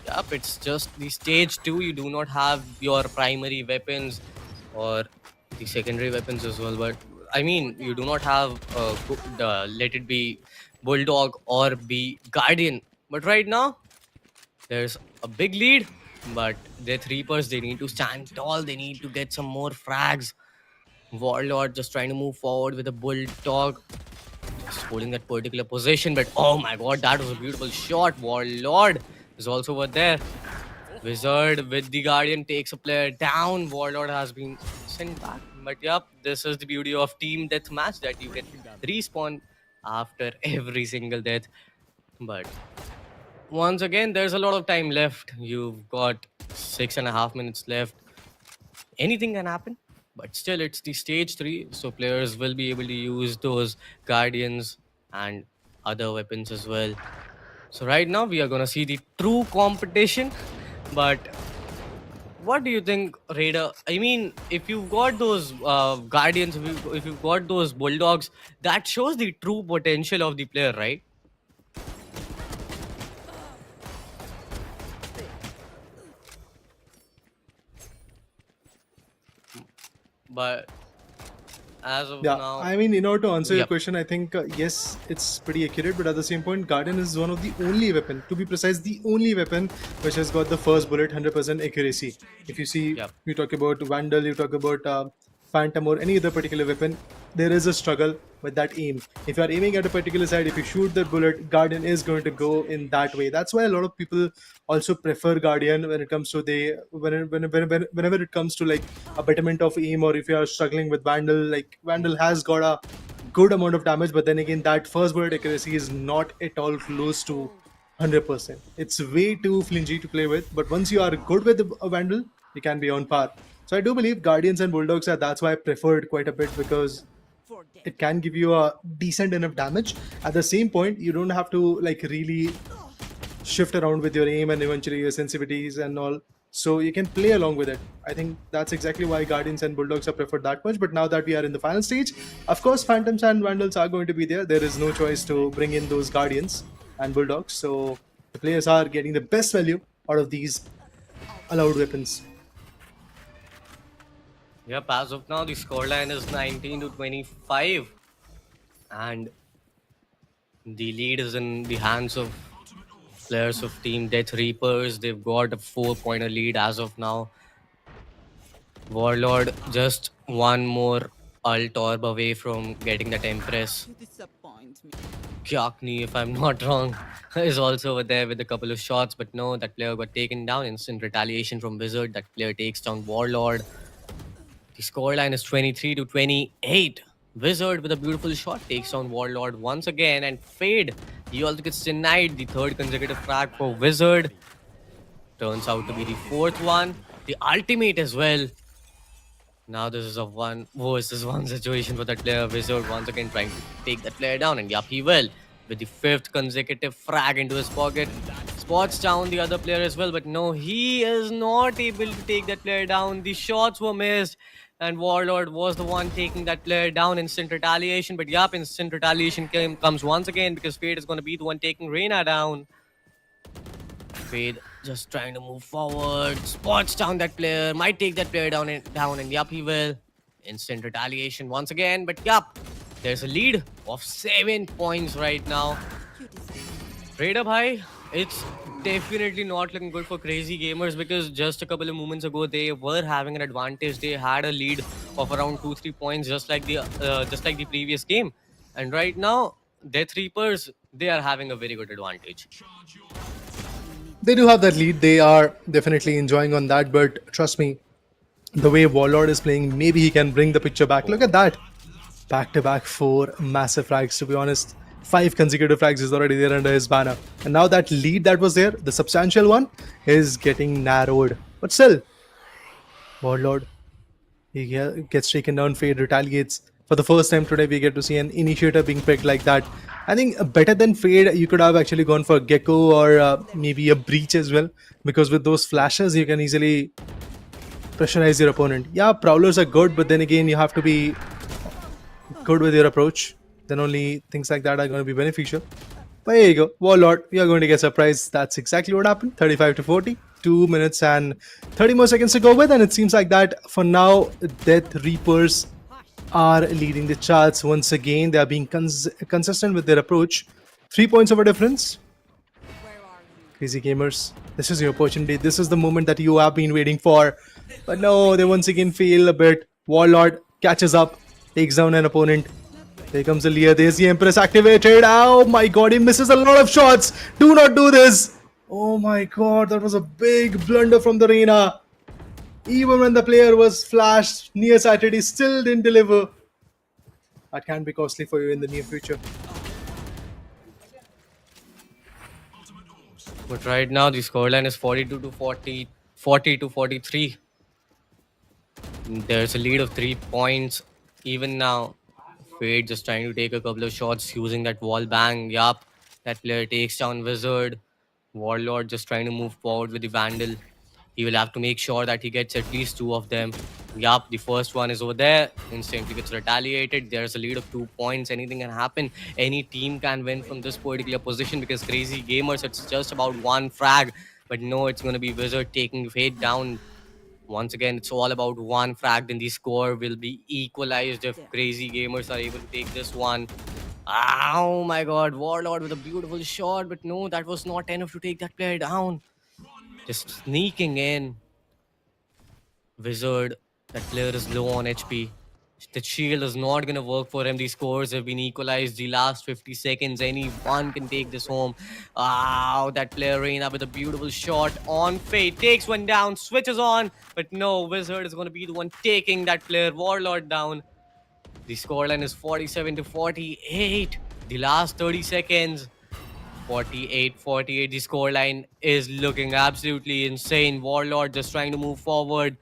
Yup, it's just the stage 2. You do not have your primary weapons or the secondary weapons as well. But I mean, you do not have let it be Bulldog or be Guardian. But right now, there's a big lead, but their Reapers, they need to stand tall. They need to get some more frags. Warlord just trying to move forward with a Bulldog, just holding that particular position. But oh my god, that was a beautiful shot. Warlord is also over there. Wizard with the Guardian takes a player down. Warlord has been sent back. But yep, this is the beauty of team deathmatch, that you can respawn after every single death. But once again, there's a lot of time left. You've got 6.5 minutes left. Anything can happen, but still, it's the stage 3, so players will be able to use those guardians and other weapons as well. So, right now, we are gonna see the true competition, but what do you think, Raider? I mean, if you've got those guardians, if you've got those bulldogs, that shows the true potential of the player, right? But as of Yeah, now, I mean, in order to answer your yep. question, I think yes, it's pretty accurate, but at the same point, Guardian is one of the only weapon, to be precise, the only weapon which has got the first bullet 100% accuracy. If you see, Yep. you talk about Vandal, you talk about Phantom or any other particular weapon, there is a struggle with that aim. If you are aiming at a particular side, if you shoot the bullet, Guardian is going to go in that way. That's why a lot of people also prefer Guardian when it comes to whenever it comes to like a betterment of aim, or if you are struggling with Vandal, like Vandal has got a good amount of damage, but then again that first bullet accuracy is not at all close to 100%. It's way too flingy to play with, but once you are good with a Vandal, you can be on par. So I do believe Guardians and Bulldogs are that's why I preferred quite a bit, because it can give you a decent enough damage. At the same point, you don't have to like really shift around with your aim and eventually your sensitivities and all, so you can play along with it. I think that's exactly why Guardians and Bulldogs are preferred that much. But now that we are in the final stage, of course Phantoms and Vandals are going to be there. There is no choice to bring in those Guardians and Bulldogs, so the players are getting the best value out of these allowed weapons. Yep, as of now, the scoreline is 19 to 25. And the lead is in the hands of players of Team Death Reapers. They've got a 4-pointer lead as of now. Warlord just one more ult orb away from getting that Empress. You disappoint me. Kyakni, if I'm not wrong, is also over there with a couple of shots, but no, that player got taken down. Instant retaliation from Wizard. That player takes down Warlord. The scoreline is 23 to 28. Wizard with a beautiful shot takes down Warlord once again, and Fade, he also gets denied the third consecutive frag for Wizard. Turns out to be the fourth one. The ultimate as well. Now this is a one versus one situation for that player. Wizard once again trying to take that player down, and yup, he will. With the fifth consecutive frag into his pocket. Spots down the other player as well, but no, he is not able to take that player down. The shots were missed, and Warlord was the one taking that player down. Instant retaliation, but yup, instant retaliation comes once again because Fade is going to be the one taking Reyna down. Fade just trying to move forward. Spots down that player. Might take that player down, and yup, he will. Instant retaliation once again. But yup, there's a lead of 7 points right now. Raider bhai, it's definitely not looking good for Crazy Gamers, because just a couple of moments ago they were having an advantage. They had a lead of around 2-3 points, just like the previous game. And right now, Death Reapers, they are having a very good advantage. They do have that lead. They are definitely enjoying on that, but trust me, the way Warlord is playing, maybe he can bring the picture back. Look at that. Back-to-back 4 massive frags, to be honest. 5 consecutive frags is already there under his banner. And now that lead that was there, the substantial one, is getting narrowed. But still, Warlord, he gets taken down, Fade retaliates. For the first time today, we get to see an initiator being picked like that. I think better than Fade, you could have actually gone for Gecko or maybe a Breach as well. Because with those flashes, you can easily pressurize your opponent. Yeah, Prowlers are good, but then again, you have to be good with your approach. Then only things like that are going to be beneficial. But here you go, Warlord, you are going to get surprised. That's exactly what happened. 35 to 40. 2 minutes and 30 more seconds to go with, and it seems like that for now, Death Reapers are leading the charts once again. They are being consistent with their approach. 3 points of a difference. Crazy Gamers, this is your opportunity. This is the moment that you have been waiting for. But no, they once again fail a bit. Warlord catches up, takes down an opponent. There comes the Lear. There's the Empress activated. Oh my god, he misses a lot of shots. Do not do this. Oh my god, that was a big blunder from the Reyna. Even when the player was flashed near sighted, he still didn't deliver. That can be costly for you in the near future. But right now, the scoreline is 42 to 40-43. There's a lead of 3 points. Even now, Fade just trying to take a couple of shots using that wall bang. Yup, that player takes down Wizard. Warlord just trying to move forward with the Vandal. He will have to make sure that he gets at least 2 of them. Yup, the first one is over there. Instantly gets retaliated. There's a lead of 2 points. Anything can happen. Any team can win from this particular position because Crazy Gamers, it's just about 1 frag. But no, it's going to be Wizard taking Fade down. Once again, it's all about 1 frag. Then the score will be equalized if Crazy Gamers are able to take this one. Oh my god, Warlord with a beautiful shot. But no, that was not enough to take that player down. Just sneaking in. Wizard, that player is low on HP. The shield is not going to work for him. The scores have been equalized. The last 50 seconds, anyone can take this home. Wow, that player Reina with a beautiful shot on Fate. Takes one down, switches on. But no, Wizard is going to be the one taking that player Warlord down. The scoreline is 47-48. The last 30 seconds. 48-48. The scoreline is looking absolutely insane. Warlord just trying to move forward.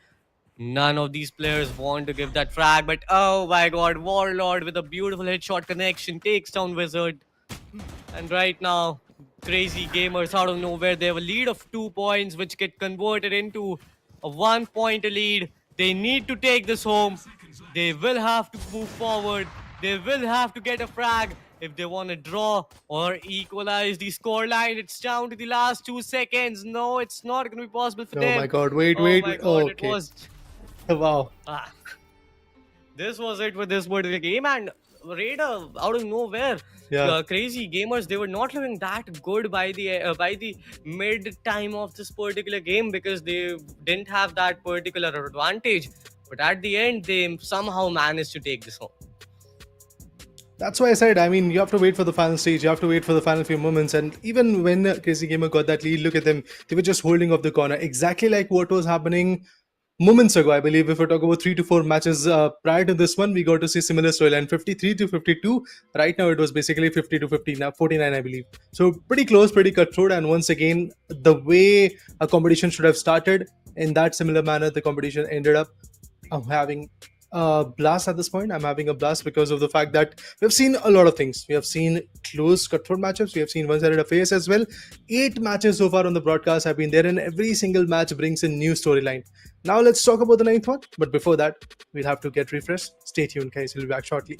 None of these players want to give that frag, but oh my god, Warlord with a beautiful headshot connection takes down Wizard. And right now, Crazy Gamers out of nowhere, they have a lead of 2 points, which get converted into a 1-point lead. They need to take this home. They will have to move forward. They will have to get a frag if they want to draw or equalize the scoreline. It's down to the last 2 seconds. No, it's not going to be possible for them. Oh my god, wait. Oh my god, it Okay. was... Wow. This was it with this particular game, and Raider out of nowhere. Yeah. Crazy Gamers, they were not looking that good by the mid time of this particular game because they didn't have that particular advantage. But at the end, they somehow managed to take this home. That's why I said, I mean, you have to wait for the final stage, you have to wait for the final few moments. And even when Crazy Gamer got that lead, look at them, they were just holding off the corner, exactly like what was happening moments ago. I believe if we talk about 3 to 4 matches prior to this one, we got to see similar storyline, 53-52. Right now, it was basically 50-50, now 49, I believe. So pretty close, pretty cutthroat. And once again, the way a competition should have started, in that similar manner, the competition ended up having a blast at this point. I'm having a blast because of the fact that we've seen a lot of things. We have seen close cutthroat matchups. We have seen one-sided affairs as well. 8 matches so far on the broadcast have been there, and every single match brings a new storyline. Now let's talk about the 9th one. But before that, we'll have to get refreshed. Stay tuned, guys. We'll be back shortly.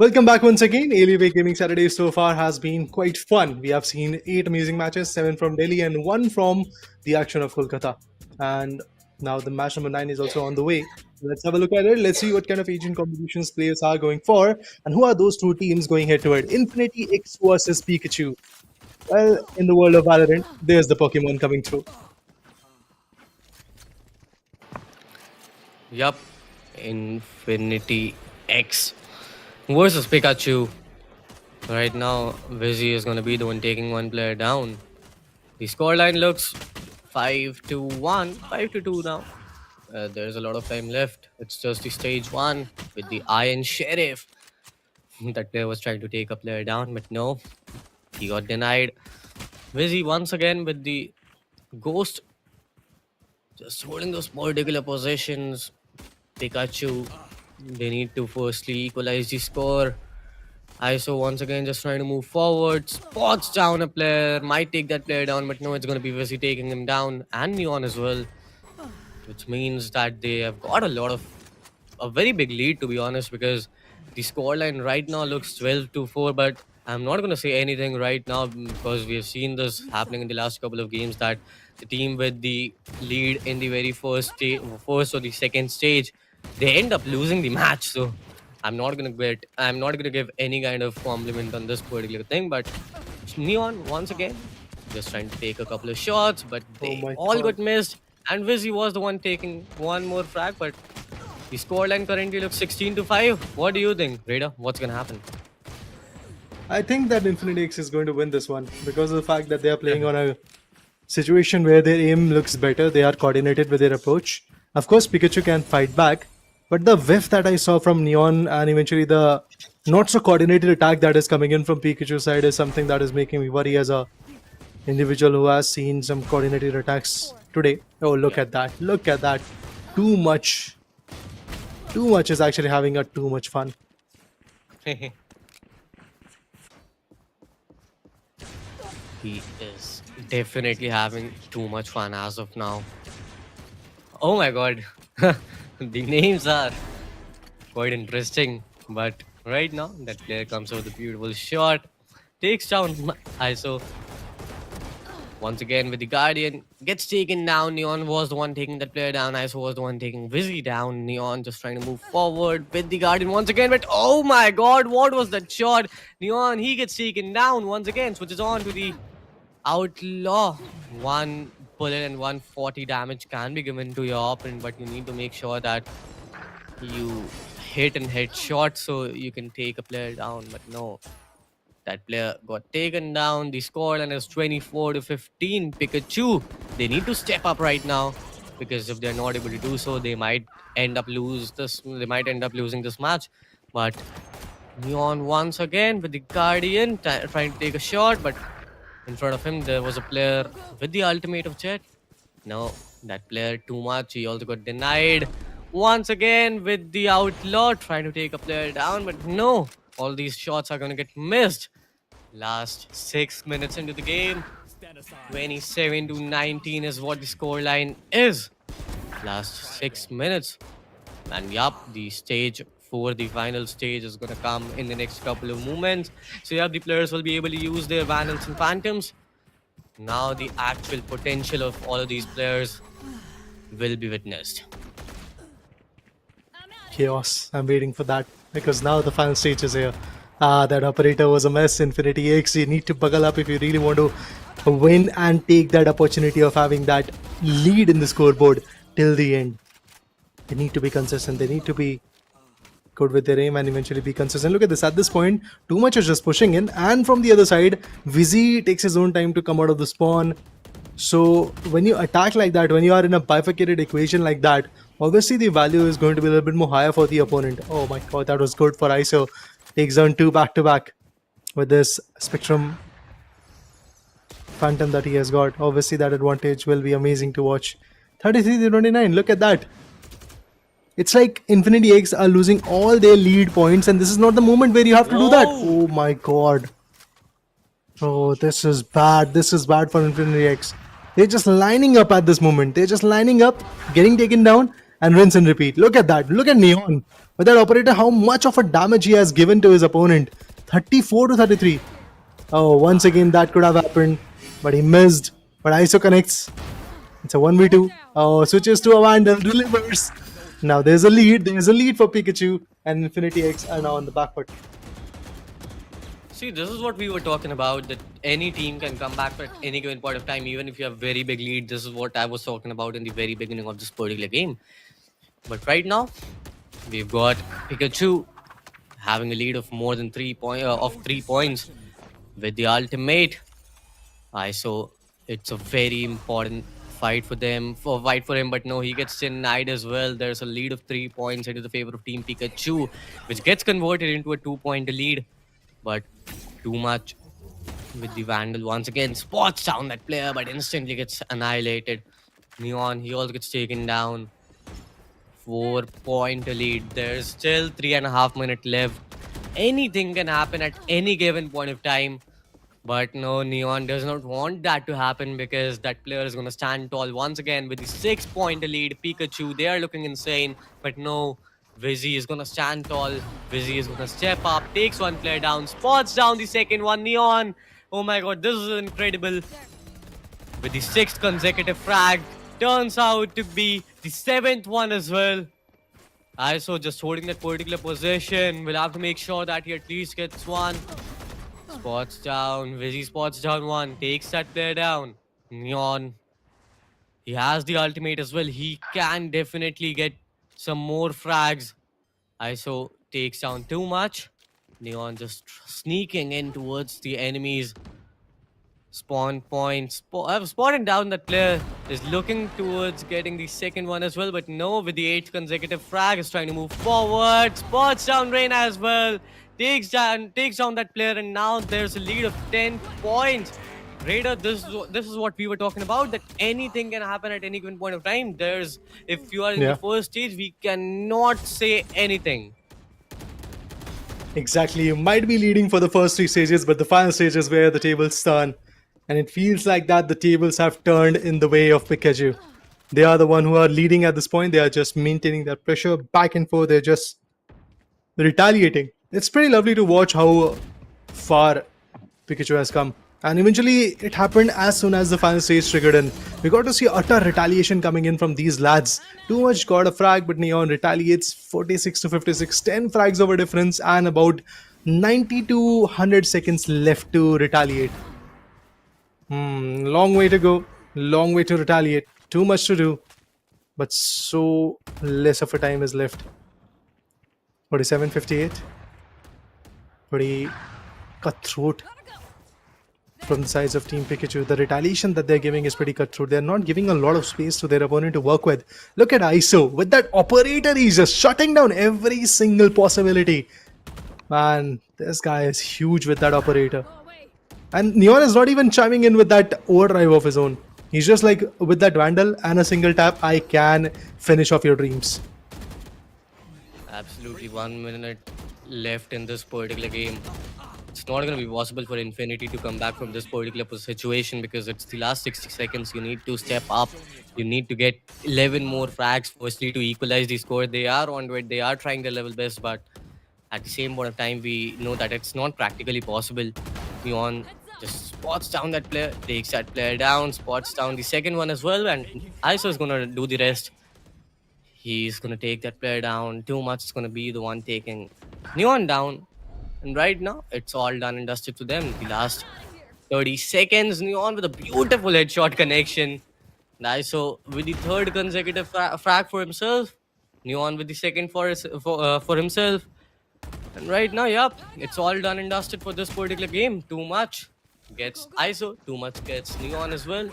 Welcome back once again. Alienware Gaming Saturday so far has been quite fun. We have seen 8 amazing matches, 7 from Delhi and 1 from the action of Kolkata. And now the match number 9 is also on the way. Let's have a look at it. Let's see what kind of Asian competitions players are going for and who are those two teams going head to head. Infinity X versus Pikachu. Well, in the world of Valorant, there's the Pokemon coming through. Yup. Infinity X versus Pikachu. Right now, Vizzy is going to be the one taking one player down. The scoreline looks 5-1, 5-2 now. There's a lot of time left. It's just the stage 1 with the Iron Sheriff. That player was trying to take a player down, but no, he got denied. Vizzy once again with the Ghost, just holding those particular positions. Pikachu, they need to firstly equalize the score. ISO once again just trying to move forward, spots down a player, might take that player down, but no, it's going to be Vizzy taking him down, and Neon as well, which means that they have got a very big lead, to be honest, because the scoreline right now looks 12-4, but I'm not going to say anything right now because we have seen this happening in the last couple of games, that the team with the lead in the very first or the second stage, they end up losing the match. So I'm not gonna give any kind of compliment on this particular thing, but Neon once again just trying to take a couple of shots, but they my all God. got missed, and Vizzy was the one taking one more frag, but the scoreline currently looks 16-5. What do you think, Raider? What's gonna happen? I think that Infinity X is going to win this one because of the fact that they are playing on a situation where their aim looks better. They are coordinated with their approach. Of course, Pikachu can fight back, but the whiff that I saw from Neon and eventually the not so coordinated attack that is coming in from Pikachu's side is something that is making me worry as a individual who has seen some coordinated attacks today. Oh, look at that. Look at that. Too much. Too much is actually having a too much fun. He is definitely having too much fun as of now. Oh my god. The names are quite interesting, but right now that player comes out with a beautiful shot, takes down ISO once again with the Guardian, gets taken down. Neon was the one taking that player down. ISO was the one taking Vizzy down. Neon just trying to move forward with the Guardian once again, but oh my god, what was that shot? Neon, he gets taken down once again, switches on to the Outlaw. One bullet and 140 damage can be given to your opponent, but you need to make sure that you hit and headshot so you can take a player down. But no, that player got taken down. The scoreline is 24-15. Pikachu, they need to step up right now, because if they're not able to do so, they might end up losing this match. But Neon once again with the Guardian trying to take a shot, but in front of him there was a player with the ultimate of Jet. No, that player too much. He also got denied. Once again with the Outlaw trying to take a player down, but no, all these shots are going to get missed. Last 6 minutes into the game, 27-19 is what the scoreline is. Last 6 minutes. And yup, the stage 4, the final stage, is going to come in the next couple of moments. So yup, the players will be able to use their Vandals and Phantoms. Now the actual potential of all of these players will be witnessed. Chaos. I'm waiting for that because now the final stage is here. Ah, that operator was a mess. Infinity X, you need to buckle up if you really want to win and take that opportunity of having that lead in the scoreboard till the end. They need to be consistent. They need to be good with their aim and eventually be consistent. Look at this. At this point, too much is just pushing in. And from the other side, Vizzy takes his own time to come out of the spawn. So when you attack like that, when you are in a bifurcated equation like that, obviously the value is going to be a little bit more higher for the opponent. Oh my god, that was good for ISO. Takes down 2 back-to-back with this Spectrum Phantom that he has got. Obviously that advantage will be amazing to watch. 33-29, look at that. It's like Infinity X are losing all their lead points and this is not the moment where you have to do that. Oh my god. Oh, this is bad. This is bad for Infinity X. They're just lining up at this moment. They're just lining up, getting taken down, and rinse and repeat. Look at that. Look at Neon. With that operator, how much of a damage he has given to his opponent. 34 to 33. Oh, once again, that could have happened. But he missed. But ISO connects. It's a 1v2. Oh, switches to a Vandal. Delivers. Now there's a lead. There's a lead for Pikachu. And Infinity X are now on the back foot. See, this is what we were talking about, that any team can come back at any given point of time, even if you have very big lead. This is what I was talking about in the very beginning of this particular game. But right now, we've got Pikachu having a lead of more than 3 points with the ultimate. So it's a very important fight for him, but no, he gets denied as well. There's a lead of 3 points into the favor of Team Pikachu, which gets converted into a 2-point lead. But too much with the Vandal once again. Spots down that player, but instantly gets annihilated. Neon, he also gets taken down. 4-point lead. There's still 3.5 minutes left. Anything can happen at any given point of time. But no, Neon does not want that to happen, because that player is going to stand tall once again with the 6-point lead. Pikachu, they are looking insane. But no, Vizzy is going to stand tall. Vizzy is going to step up, takes one player down, spots down the second one. Neon, oh my god, this is incredible. With the 6th consecutive frag, turns out to be the 7th one as well. ISO just holding that particular position. We'll have to make sure that he at least gets one. Spots down, Vizzy spots down one, takes that player down. Neon, he has the ultimate as well. He can definitely get some more frags. ISO takes down too much. Neon just sneaking in towards the enemies. Spawn point. I've spotted down that player is looking towards getting the second one as well, but no, with the 8th consecutive frag is trying to move forward. Spots down Reina as well. Takes down that player, and now there's a lead of 10 points. Raider, this is what we were talking about, that anything can happen at any given point of time. If you are in the first stage, we cannot say anything. Exactly. You might be leading for the first 3 stages, but the final stage is where the tables turn. And it feels like that the tables have turned in the way of Pikachu. They are the one who are leading at this point. They are just maintaining that pressure back and forth. They're just retaliating. It's pretty lovely to watch how far Pikachu has come. And eventually it happened as soon as the final stage triggered in. We got to see utter retaliation coming in from these lads. Too much got a frag, but Neon retaliates 46 to 56. 10 frags over difference and about 90 to 100 seconds left to retaliate. Long way to go. Long way to retaliate. Too much to do. But so less of a time is left. 47:58. Pretty cutthroat from the sides of Team Pikachu. The retaliation that they're giving is pretty cutthroat. They're not giving a lot of space to their opponent to work with. Look at ISO. With that operator, he's just shutting down every single possibility. Man, this guy is huge with that operator. And Neon is not even chiming in with that overdrive of his own. He's just like, with that Vandal and a single tap, I can finish off your dreams. Absolutely, 1 minute left in this particular game. It's not going to be possible for Infinity to come back from this particular situation, because it's the last 60 seconds. You need to step up. You need to get 11 more frags firstly to equalize the score. They are onto it. They are trying their level best, but at the same point of time, we know that it's not practically possible. Neon just spots down that player, takes that player down, spots down the second one as well, and ISO is going to do the rest. He's going to take that player down. Too much is going to be the one taking Neon down. And right now, it's all done and dusted to them. The last 30 seconds, Neon with a beautiful headshot connection. And ISO with the 3rd consecutive frag for himself. Neon with the 2nd for himself. And right now, yep, it's all done and dusted for this particular game. Too much gets ISO, too much gets Neon as well.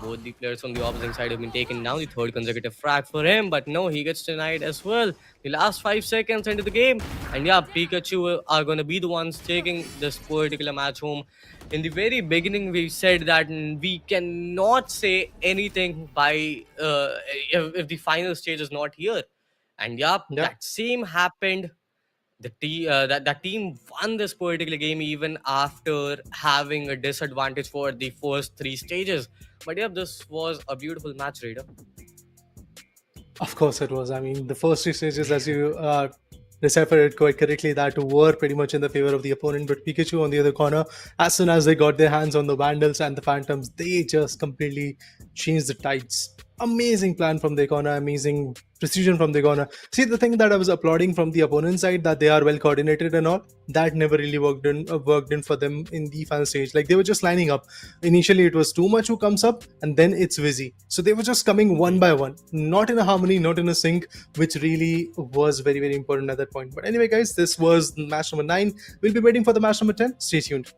Both the players on the opposite side have been taken down. The 3rd consecutive frag for him, but no, he gets denied as well. The last 5 seconds into the game, and yeah, Pikachu are going to be the ones taking this particular match home. In the very beginning, we said that we cannot say anything by if the final stage is not here, and yeah, that same happened. That team won this particular game even after having a disadvantage for the first 3 stages. But yeah, this was a beautiful match, Raider. Of course it was. I mean, the first three stages, as you deciphered it quite correctly, that were pretty much in the favor of the opponent. But Pikachu on the other corner, as soon as they got their hands on the Vandals and the Phantoms, they just completely changed the tides. Amazing plan from their corner, amazing precision from their corner. See, the thing that I was applauding from the opponent side, that they are well coordinated and all, that never really worked in for them in the final stage. Like, they were just lining up. Initially it was too much who comes up, and then it's Vizzy. So they were just coming one by one, not in a harmony, not in a sync, which really was very, very important at that point. But anyway, guys, this was match number 9. We'll be waiting for the match number 10. Stay tuned.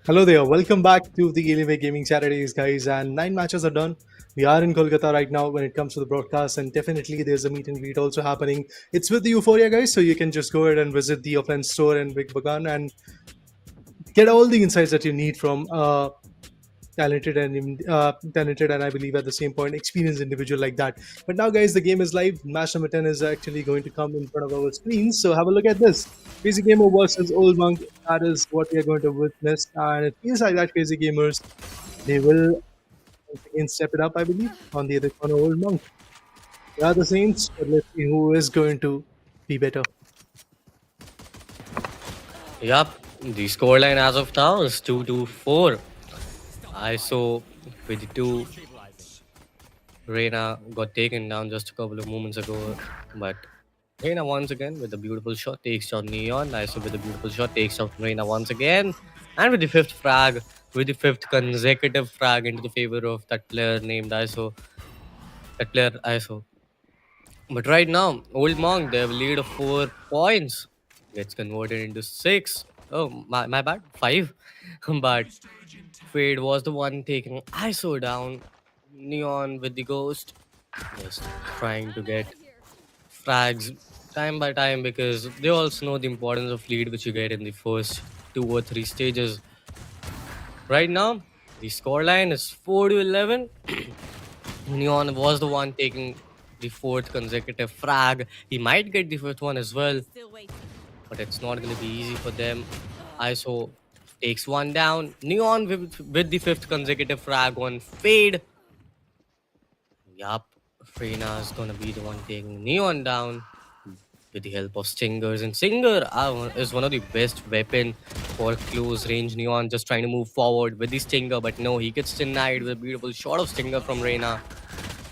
Hello there, welcome back to the Alienware Gaming Saturdays, guys. And 9 matches are done. We are in Kolkata right now when it comes to the broadcast, and definitely there's a meet and greet also happening. It's with the Euphoria, guys, so you can just go ahead and visit the offline store in Big Bagan and get all the insights that you need from talented and I believe at the same point experienced individual like that. But now, guys, the game is live. Match number 10 is actually going to come in front of our screens. So have a look at this. Crazy Gamer versus Old Monk. That is what we are going to witness, and it feels like that Crazy Gamers they will once again step it up. I believe on the other corner, Old Monk. They are the Saints, but let's see who is going to be better. Yup, the scoreline as of now is 2-4. ISO with the 2. Reina got taken down just a couple of moments ago, but Reina once again with a beautiful shot takes down Neon. ISO with a beautiful shot takes down Reina once again. And with the fifth consecutive frag into the favor of that player named ISO. That player ISO. But right now, Old Monk, they have a lead of 4 points. Gets converted into 6. Oh, my bad. 5. But Fade was the one taking ISO down. Neon with the ghost. Just trying to get frags time by time because they also know the importance of lead which you get in the first 2 or 3 stages. Right now, the scoreline is 4-11. Neon was the one taking the 4th consecutive frag. He might get the 5th one as well, but it's not going to be easy for them. ISO takes one down. Neon with the 5th consecutive frag on Fade. Yup, Freyna is going to be the one taking Neon down with the help of Stingers. And Stinger is one of the best weapon for close range. Neon just trying to move forward with the Stinger, but no, he gets denied with a beautiful shot of Stinger from Reyna.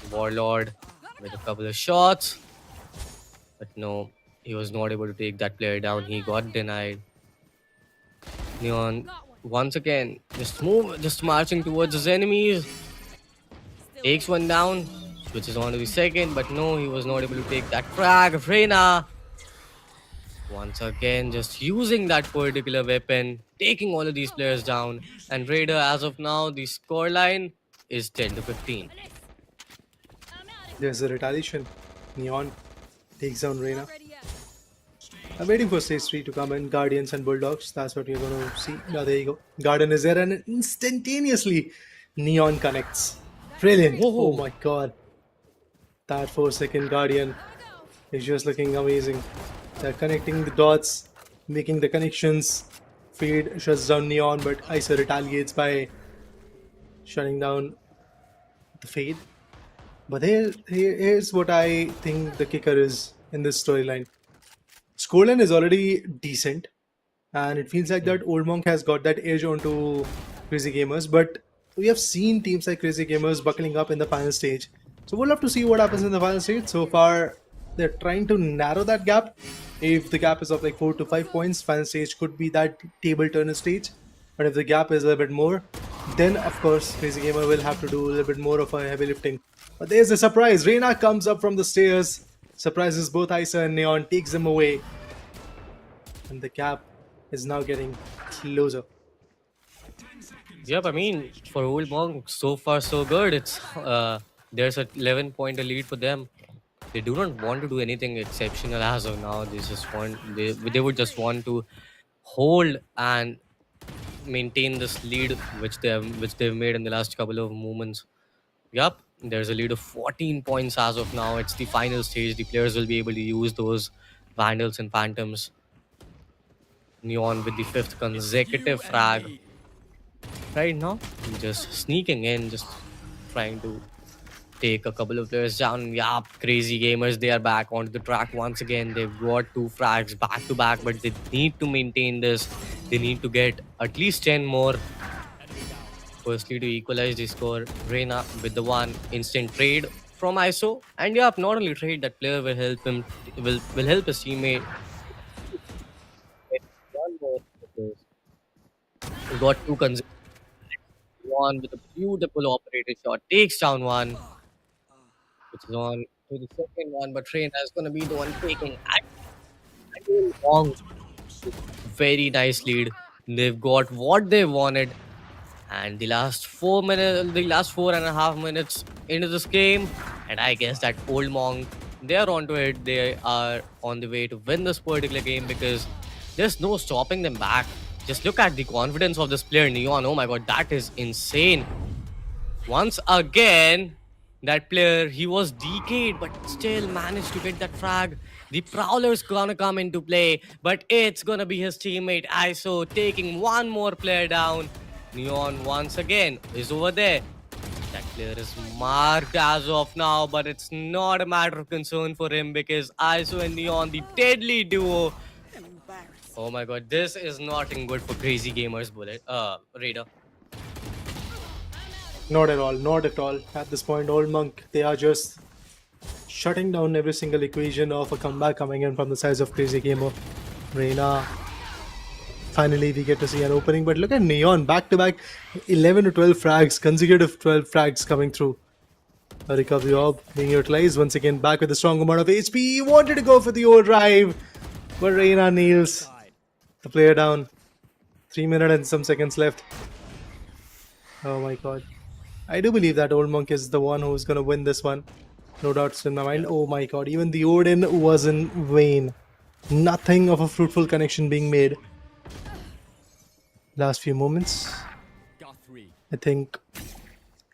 Warlord with a couple of shots, but no, he was not able to take that player down. He got denied. Neon once again just marching towards his enemies. Takes one down, switches on to the second, but no, he was not able to take that frag of Reyna. Once again, just using that particular weapon, taking all of these players down. And Raider, as of now, the scoreline is 10-15. There's a retaliation. Neon takes down Reina. I'm waiting for stage 3 to come in. Guardians and Bulldogs. That's what you're going to see. Now, there you go. Garden is there, and instantaneously, Neon connects. Brilliant. Whoa. Oh my god. That 4-second Guardian is just looking amazing. They're connecting the dots, making the connections. Fade shuts down Neon, but Isa retaliates by shutting down the Fade. But here's what I think the kicker is in this storyline. Scoreline is already decent, and it feels like that Old Monk has got that edge onto Crazy Gamers. But we have seen teams like Crazy Gamers buckling up in the final stage. So we'll have to see what happens in the final stage. So far, they're trying to narrow that gap. If the gap is of like 4 to 5 points, final stage could be that table turner stage. But if the gap is a little bit more, then of course Crazy Gamer will have to do a little bit more of a heavy lifting. But there's a surprise. Reina comes up from the stairs, surprises both Isa and Neon, takes them away. And the gap is now getting closer. Yep, I mean, for Old Monk, so far so good. It's there's a 11-point lead for them. They do not want to do anything exceptional as of now. They would just want to hold and maintain this lead which they've made in the last couple of moments. Yup, there's a lead of 14 points as of now. It's the final stage. The players will be able to use those Vandals and Phantoms. Neon with the 5th consecutive frag. Right now, just sneaking in, just trying to take a couple of players down. Yup, Crazy Gamers, they are back onto the track once again. They've got 2 frags back to back, but they need to maintain this. They need to get at least 10 more. Firstly, to equalize the score, Reina with the one instant trade from ISO. And yup, not only trade, that player will help him, will help his teammate. One more. He got 2 consecutive. One with a beautiful operator shot takes down one, which is on to the second one, but Reina is going to be the one taking long. Very nice lead. They've got what they wanted. And the last 4.5 minutes into this game, and I guess that old monk, they are onto it. They are on the way to win this particular game because there's no stopping them back. Just look at the confidence of this player, Neon. Oh my god, that is insane. Once again, that player, he was decayed, but still managed to get that frag. The Prowler's gonna come into play, but it's gonna be his teammate ISO taking one more player down. Neon once again is over there. That player is marked as of now, but it's not a matter of concern for him because ISO and Neon, the deadly duo. Oh my god, this is not good for crazy gamers, Raider. Not at all, not at all. At this point, Old Monk, they are just shutting down every single equation of a comeback coming in from the sides of Crazy Gamer. Reina. Finally, we get to see an opening, but look at Neon, back-to-back 11 to 12 frags, consecutive 12 frags coming through. A recovery orb being utilized once again, back with a strong amount of HP. He wanted to go for the overdrive, but Reina nails the player down. 3 minutes and some seconds left. Oh my god. I do believe that Old Monk is the one who's gonna win this one. No doubts in my mind. Oh my god, even the Odin was in vain. Nothing of a fruitful connection being made. Last few moments. I think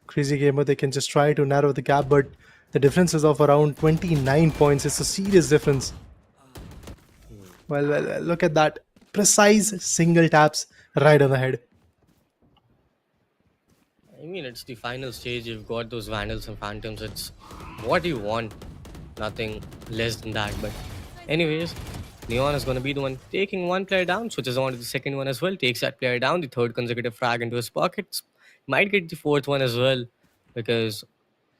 Crazy Gamer, they can just try to narrow the gap, but the difference is of around 29 points. It's a serious difference. Well, look at that. Precise single taps right on the head. I mean, it's the final stage. You've got those Vandals and Phantoms. It's what you want. Nothing less than that. But anyways, Neon is going to be the one taking one player down. Switches on to the second one as well. Takes that player down. The third consecutive frag into his pockets. Might get the fourth one as well. Because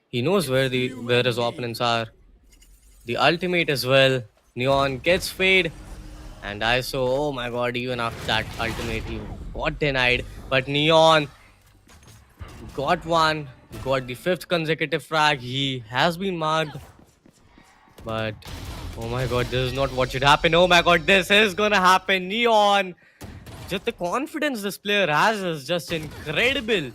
he knows where his opponents are. The ultimate as well. Neon gets fade. And ISO, oh my god, even after that ultimate, he got denied. But Neon got one, got the fifth consecutive frag. He has been marked, but oh my god, this is not what should happen. Oh my god, this is gonna happen. Neon, just the confidence this player has is just incredible.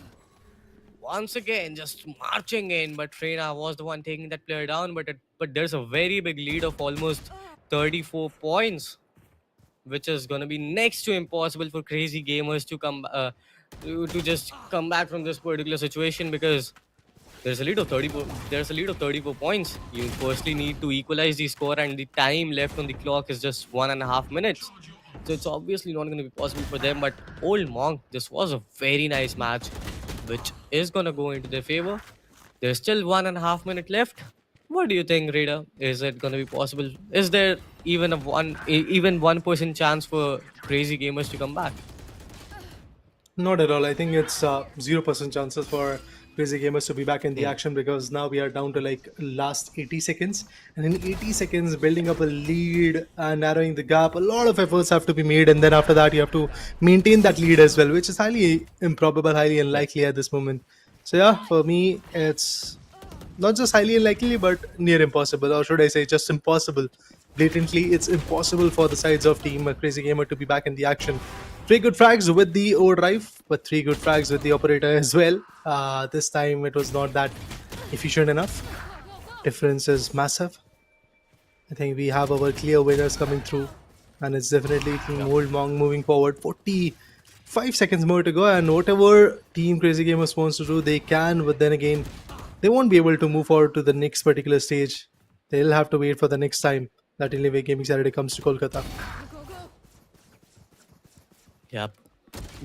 Once again, just marching in, but Reina was the one taking that player down. But there's a very big lead of almost 34 points, which is gonna be next to impossible for crazy gamers to to just come back from this particular situation because there's a lead of 34 points. You firstly need to equalize the score, and the time left on the clock is just 1.5 minutes. So it's obviously not going to be possible for them. But Old Monk, this was a very nice match, which is going to go into their favor. There's still 1.5 minutes left. What do you think, Raider? Is it going to be possible? Is there even a 1% chance for crazy gamers to come back? Not at all. I think it's 0% chances for Crazy Gamers to be back in the action because now we are down to like last 80 seconds. And in 80 seconds, building up a lead and narrowing the gap, a lot of efforts have to be made. And then after that, you have to maintain that lead as well, which is highly improbable, highly unlikely at this moment. So yeah, for me, it's not just highly unlikely, but near impossible. Or should I say just impossible. Blatantly, it's impossible for the sides of Team Crazy Gamer to be back in the action. 3 good frags with the overdrive, but 3 good frags with the operator as well. This time it was not that efficient enough. Difference is massive. I think we have our clear winners coming through, and it's definitely Team Old Monk moving forward. 45 seconds more to go, and whatever Team Crazy Gamers wants to do, they can, but then again, they won't be able to move forward to the next particular stage. They'll have to wait for the next time that Alienware Gaming Saturday comes to Kolkata. Yep.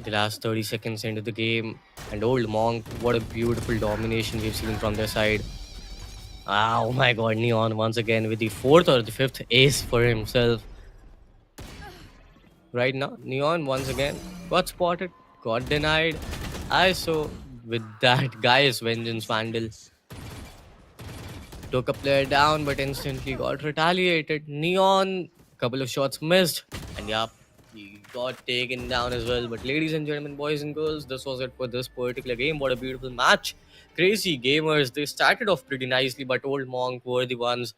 The last 30 seconds into the game, and Old Monk, what a beautiful domination we've seen from their side. Oh my god, Neon once again with the fourth or the fifth ace for himself. Right now, Neon once again got spotted, got denied. ISO with that guy's vengeance vandal. Took a player down, but instantly got retaliated. Neon, couple of shots missed, and yup, he got taken down as well. But ladies and gentlemen, boys and girls, this was it for this particular game. What a beautiful match. Crazy gamers, they started off pretty nicely, but Old Monk were the ones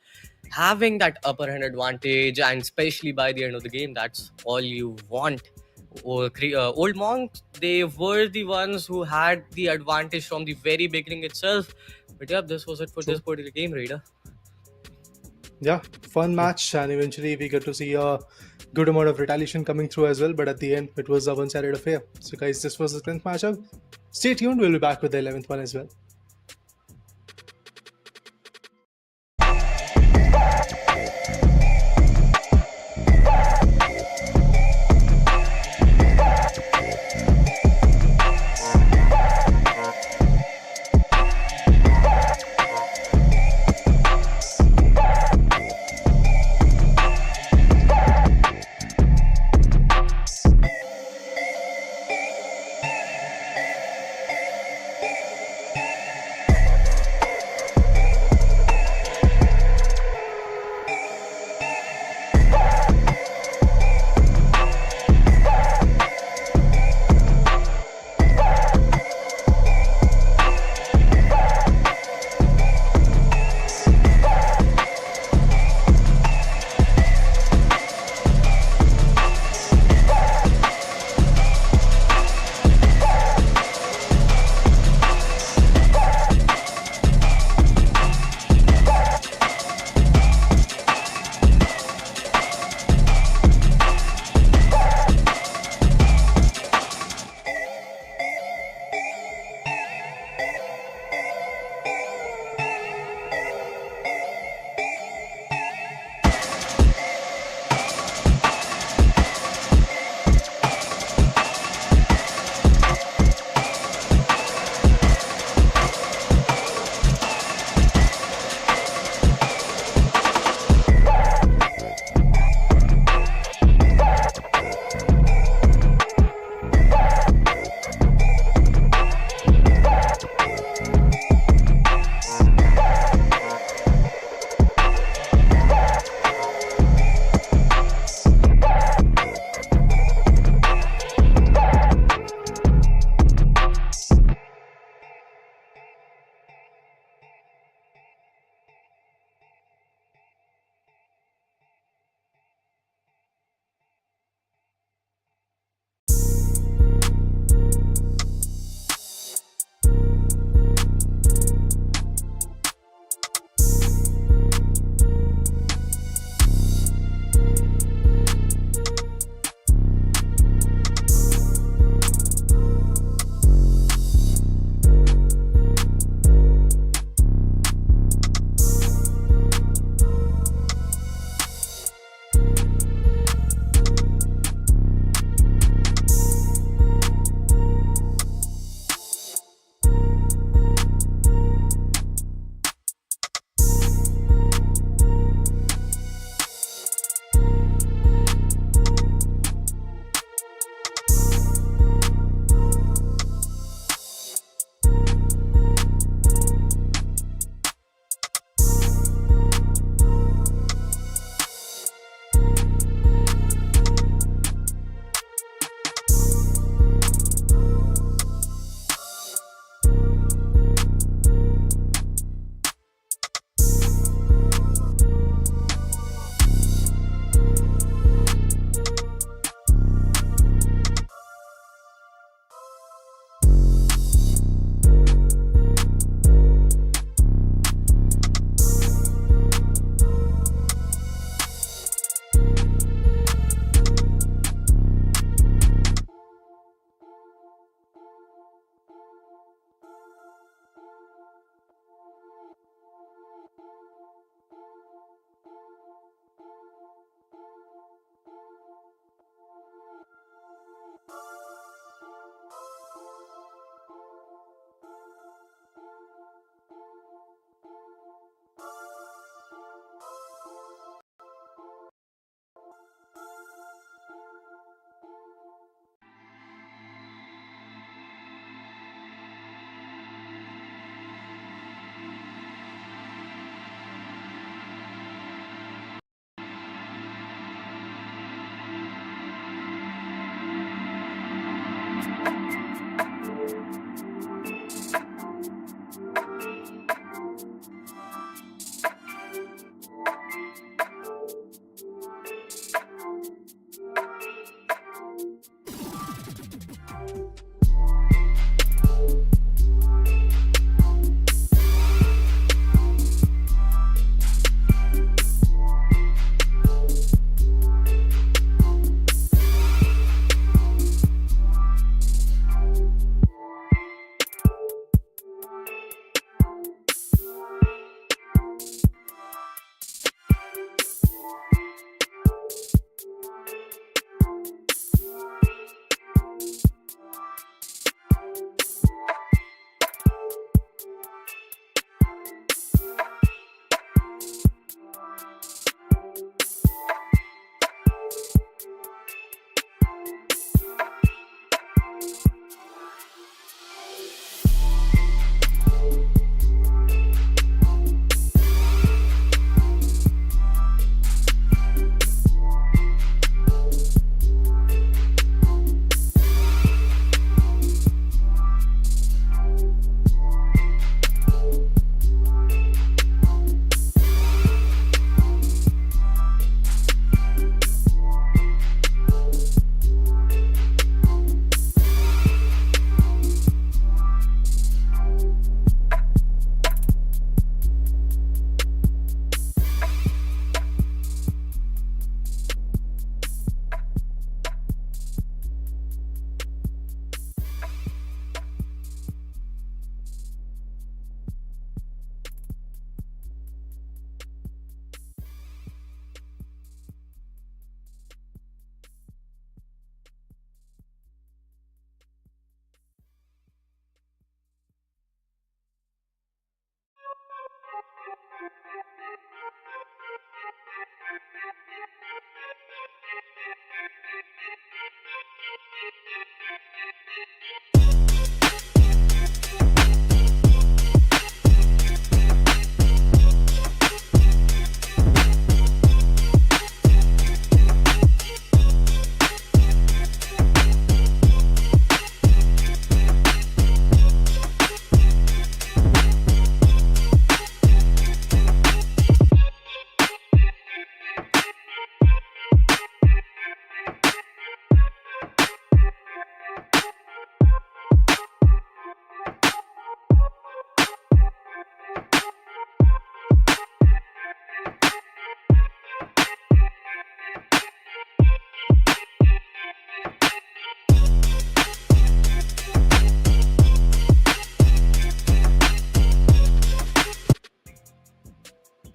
having that upper hand advantage, and especially by the end of the game, that's all you want. old monks, they were the ones who had the advantage from the very beginning itself. But yeah, this was it for True. this particular game, Raider. Yeah, fun match, and eventually we get to see a good amount of retaliation coming through as well. But at the end, it was a one-sided affair. So, guys, this was the 10th matchup. Stay tuned. We'll be back with the 11th one as well.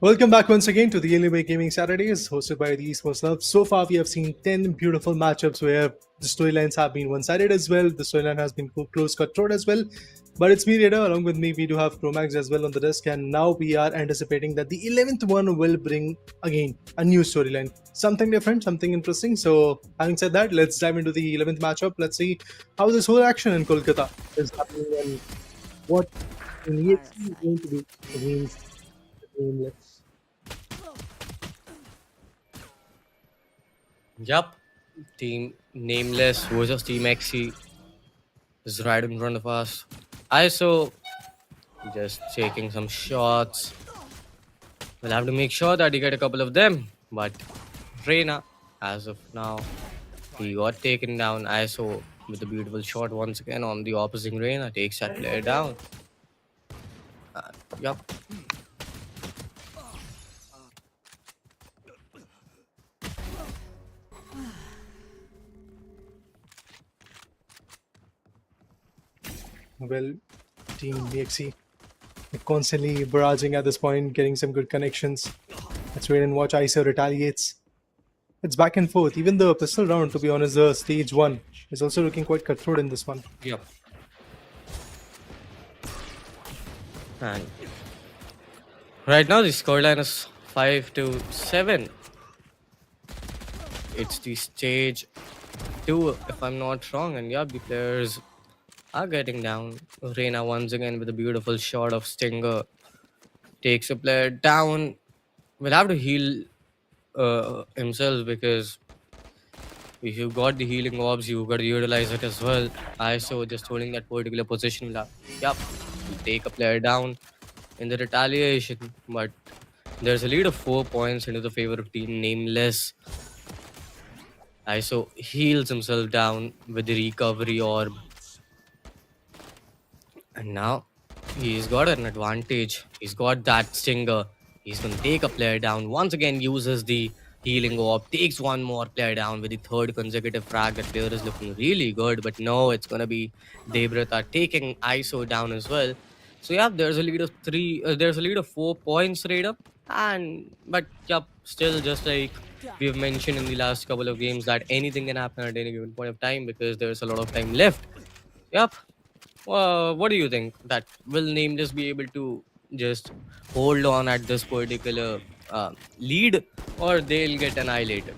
Welcome back once again to the Alienware Gaming Saturdays, hosted by the Esports Club. So far, we have seen 10 beautiful matchups where the storylines have been one-sided as well. The storyline has been close cutthroat as well. But it's me, Raider. Along with me, we do have Chromax as well on the desk. And now we are anticipating that the 11th one will bring, again, a new storyline. Something different, something interesting. So, having said that, let's dive into the 11th matchup. Let's see how this whole action in Kolkata is happening and what EXE is going to be against Nameless. Yup. Team Nameless versus Team Maxi is right in front of us. ISO just taking some shots. We'll have to make sure that you get a couple of them. But Reina, as of now, he got taken down. ISO with a beautiful shot once again on the opposing Reina takes that player down. Yup. Well, Team DXC constantly barraging at this point, getting some good connections. Let's wait and watch. ISO retaliates. It's back and forth. Even the pistol round, to be honest, the stage 1 is also looking quite cutthroat in this one. Yep. And right now the scoreline is 5-7. It's the stage 2, if I'm not wrong, and yeah, the players are getting down. Reina once again with a beautiful shot of Stinger takes a player down. We'll have to heal himself because if you got the healing orbs, you got to utilize it as well. ISO just holding that particular position. Yep, you take a player down in the retaliation, but there's a lead of 4 points into the favor of Team Nameless. ISO heals himself down with the recovery orb. And now he's got an advantage. He's got that Stinger. He's going to take a player down. Once again, uses the healing orb. Takes one more player down with the third consecutive frag. That player is looking really good. But no, it's going to be Debrata taking ISO down as well. So yeah, there's a lead of 4 points, Raider. But yeah, still just like we've mentioned in the last couple of games that anything can happen at any given point of time because there's a lot of time left. Yep. What do you think? That will Nameless be able to just hold on at this particular lead, or they'll get annihilated?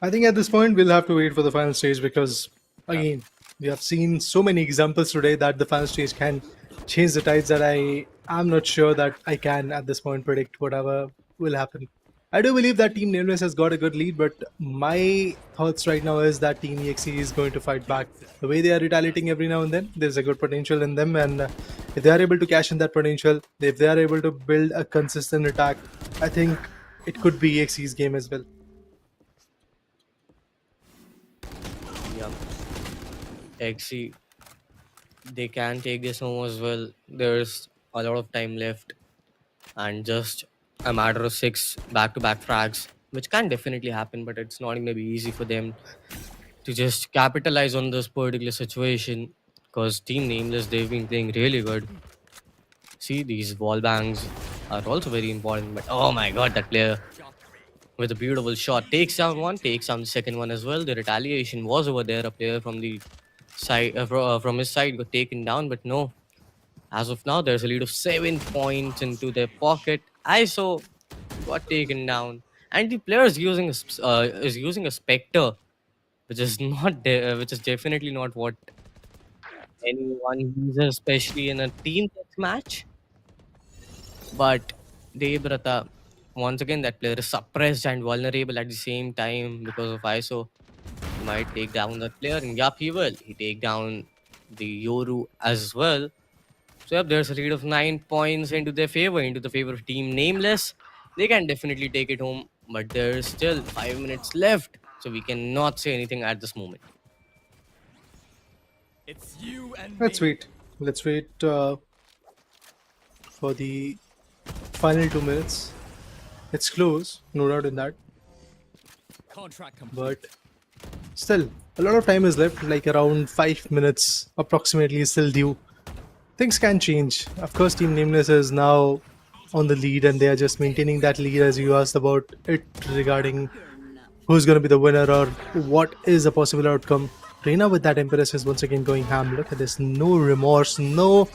I think at this point, we'll have to wait for the final stage because, again, we have seen so many examples today that the final stage can change the tides that I am not sure that I can at this point predict whatever will happen. I do believe that Team Nameless has got a good lead, but my thoughts right now is that Team EXE is going to fight back. The way they are retaliating every now and then, there's a good potential in them, and if they are able to cash in that potential, if they are able to build a consistent attack, I think it could be EXE's game as well. Yeah. XC, they can take this home as well. There's a lot of time left, and just a matter of 6 back-to-back frags, which can definitely happen, but it's not going to be easy for them to just capitalize on this particular situation because Team Nameless, they've been playing really good. See, these wall bangs are also very important, but oh my god, that player with a beautiful shot takes down one, takes down the second one as well. The retaliation was over there. A player from the side, from his side got taken down, but no. As of now, there's a lead of 7 points into their pocket. ISO got taken down, and the player is using a Spectre, which is which is definitely not what anyone uses, especially in a team match. But Debrata, once again, that player is suppressed and vulnerable at the same time because of ISO. He might take down that player, and yup, he will. He take down the Yoru as well. So yep, there's a lead of 9 points into the favor of Team Nameless. They can definitely take it home, but there's still 5 minutes left, so we cannot say anything at this moment. It's you and Let's me. wait. Let's wait for the final 2 minutes. It's close, no doubt in that. Contract complete. But still, a lot of time is left, like around 5 minutes approximately is still due. Things can change. Of course, Team Nameless is now on the lead, and they are just maintaining that lead. As you asked about it regarding who's going to be the winner or what is a possible outcome. Reina with that Empress is once again going ham. Look at this. No remorse, no,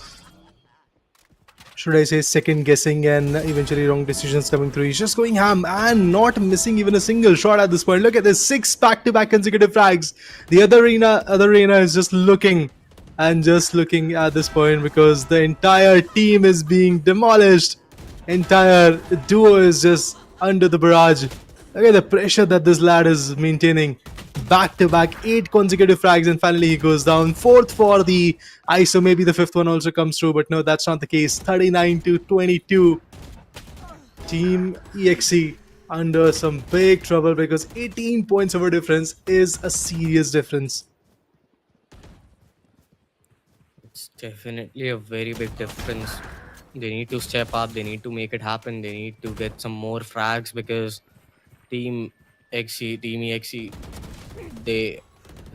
should I say, second guessing and eventually wrong decisions coming through. He's just going ham and not missing even a single shot at this point. Look at this, 6 back-to-back consecutive frags. The other Reina is just looking and just looking at this point because the entire team is being demolished. Entire duo is just under the barrage. Look at the pressure that this lad is maintaining. Back to back, 8 consecutive frags, and finally he goes down. 4th for the ISO. Maybe the 5th one also comes through, but no, that's not the case. 39-22. Team EXE under some big trouble because 18 points of a difference is a serious difference. It's definitely a very big difference. They need to step up. They need to make it happen. They need to get some more frags because Team EXE, they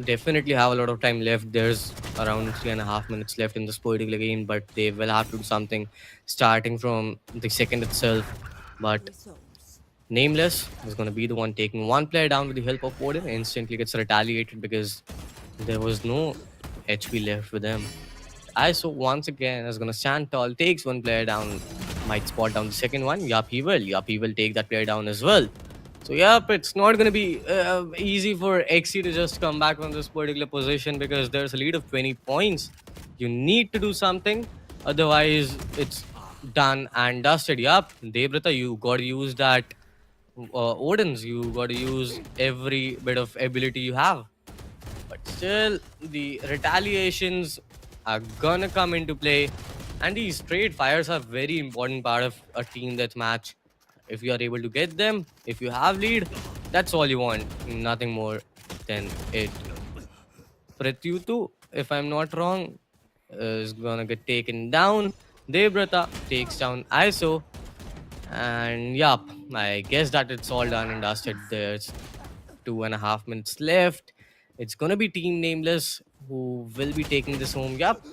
definitely have a lot of time left. There's around 3.5 minutes left in this particular game, but they will have to do something starting from the second itself. But Nameless is going to be the one taking one player down with the help of Odin. Instantly gets retaliated because there was no HP left with them. ISO once again is gonna stand tall, takes one player down, might spot down the second one. Yup, he will. Yup, he will take that player down as well. So yup, it's not gonna be easy for XC to just come back from this particular position because there's a lead of 20 points. You need to do something, otherwise it's done and dusted. Yup, Debrata, you gotta use that Odins. You gotta use every bit of ability you have. But still, the retaliations are gonna come into play, and these trade fires are very important part of a team that's match. If you are able to get them, if you have lead, that's all you want, nothing more than it. Pratyutu, if I'm not wrong, is gonna get taken down. Debrata takes down ISO, and yup, I guess that it's all done and dusted. There's 2.5 minutes left. It's gonna be Team Nameless who will be taking this home. Yup.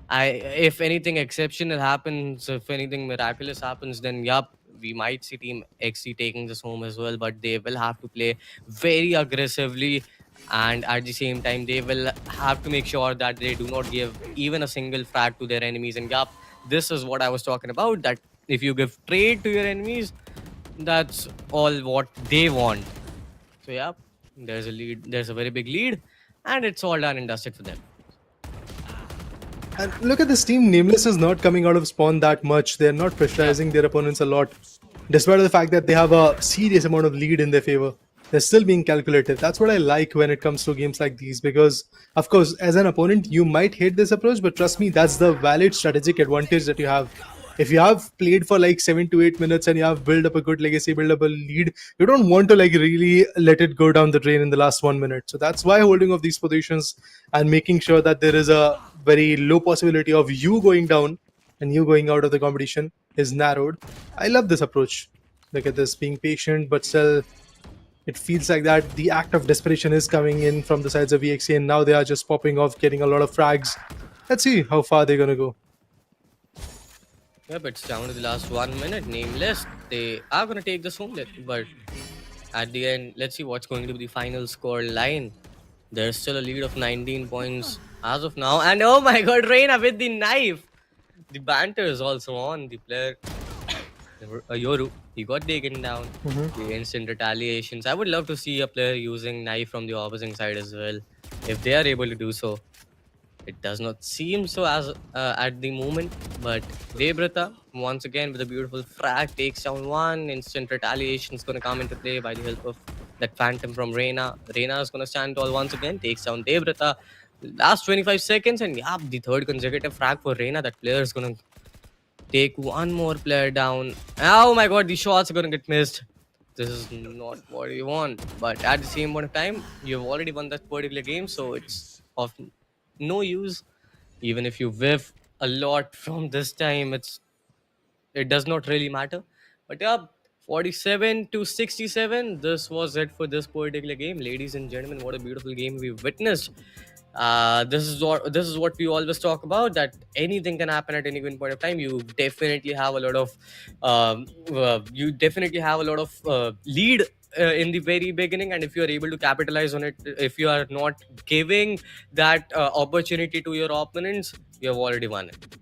If anything exceptional happens, if anything miraculous happens, then yup, we might see Team XC taking this home as well. But they will have to play very aggressively, and at the same time, they will have to make sure that they do not give even a single frag to their enemies. And yup, this is what I was talking about. That if you give trade to your enemies, that's all what they want. So yeah, there's a lead. There's a very big lead, and it's all done and dusted for them. And look at this team. Nameless is not coming out of spawn that much. They're not pressurizing their opponents a lot, despite the fact that they have a serious amount of lead in their favor. They're still being calculated. That's what I like when it comes to games like these, because of course, as an opponent, you might hate this approach, but trust me, that's the valid strategic advantage that you have. If you have played for like 7 to 8 minutes and you have built up a good legacy, build up a lead, you don't want to like really let it go down the drain in the last 1 minute. So that's why holding of these positions and making sure that there is a very low possibility of you going down and you going out of the competition is narrowed. I love this approach. Look at this, being patient, but still it feels like that the act of desperation is coming in from the sides of EXA, and now they are just popping off, getting a lot of frags. Let's see how far they're gonna go. Yep, it's down to the last 1 minute. Nameless, they are gonna take this home, but at the end, let's see what's going to be the final score line. There's still a lead of 19 points as of now, and oh my God, Reina with the knife. The banter is also on. The player Yoru, he got taken down. The instant retaliations. I would love to see a player using knife from the opposing side as well, if they are able to do so. It does not seem so as at the moment, but Debrata once again with a beautiful frag takes down one. Instant retaliation is going to come into play by the help of that phantom from Reina. Reina is going to stand tall once again, takes down Debrata. Last 25 seconds, and yeah, the third consecutive frag for Reina. That player is going to take one more player down. Oh my God, the shots are going to get missed. This is not what you want, but at the same point of time, you've already won that particular game, so it's of no use. Even if you whiff a lot from this time, it does not really matter. But yeah, 47-67. This was it for this particular game, ladies and gentlemen. What a beautiful game we witnessed. This is what we always talk about, that anything can happen at any given point of time. You definitely have a lot of lead in the very beginning, and if you are able to capitalize on it, if you are not giving that opportunity to your opponents, you have already won it.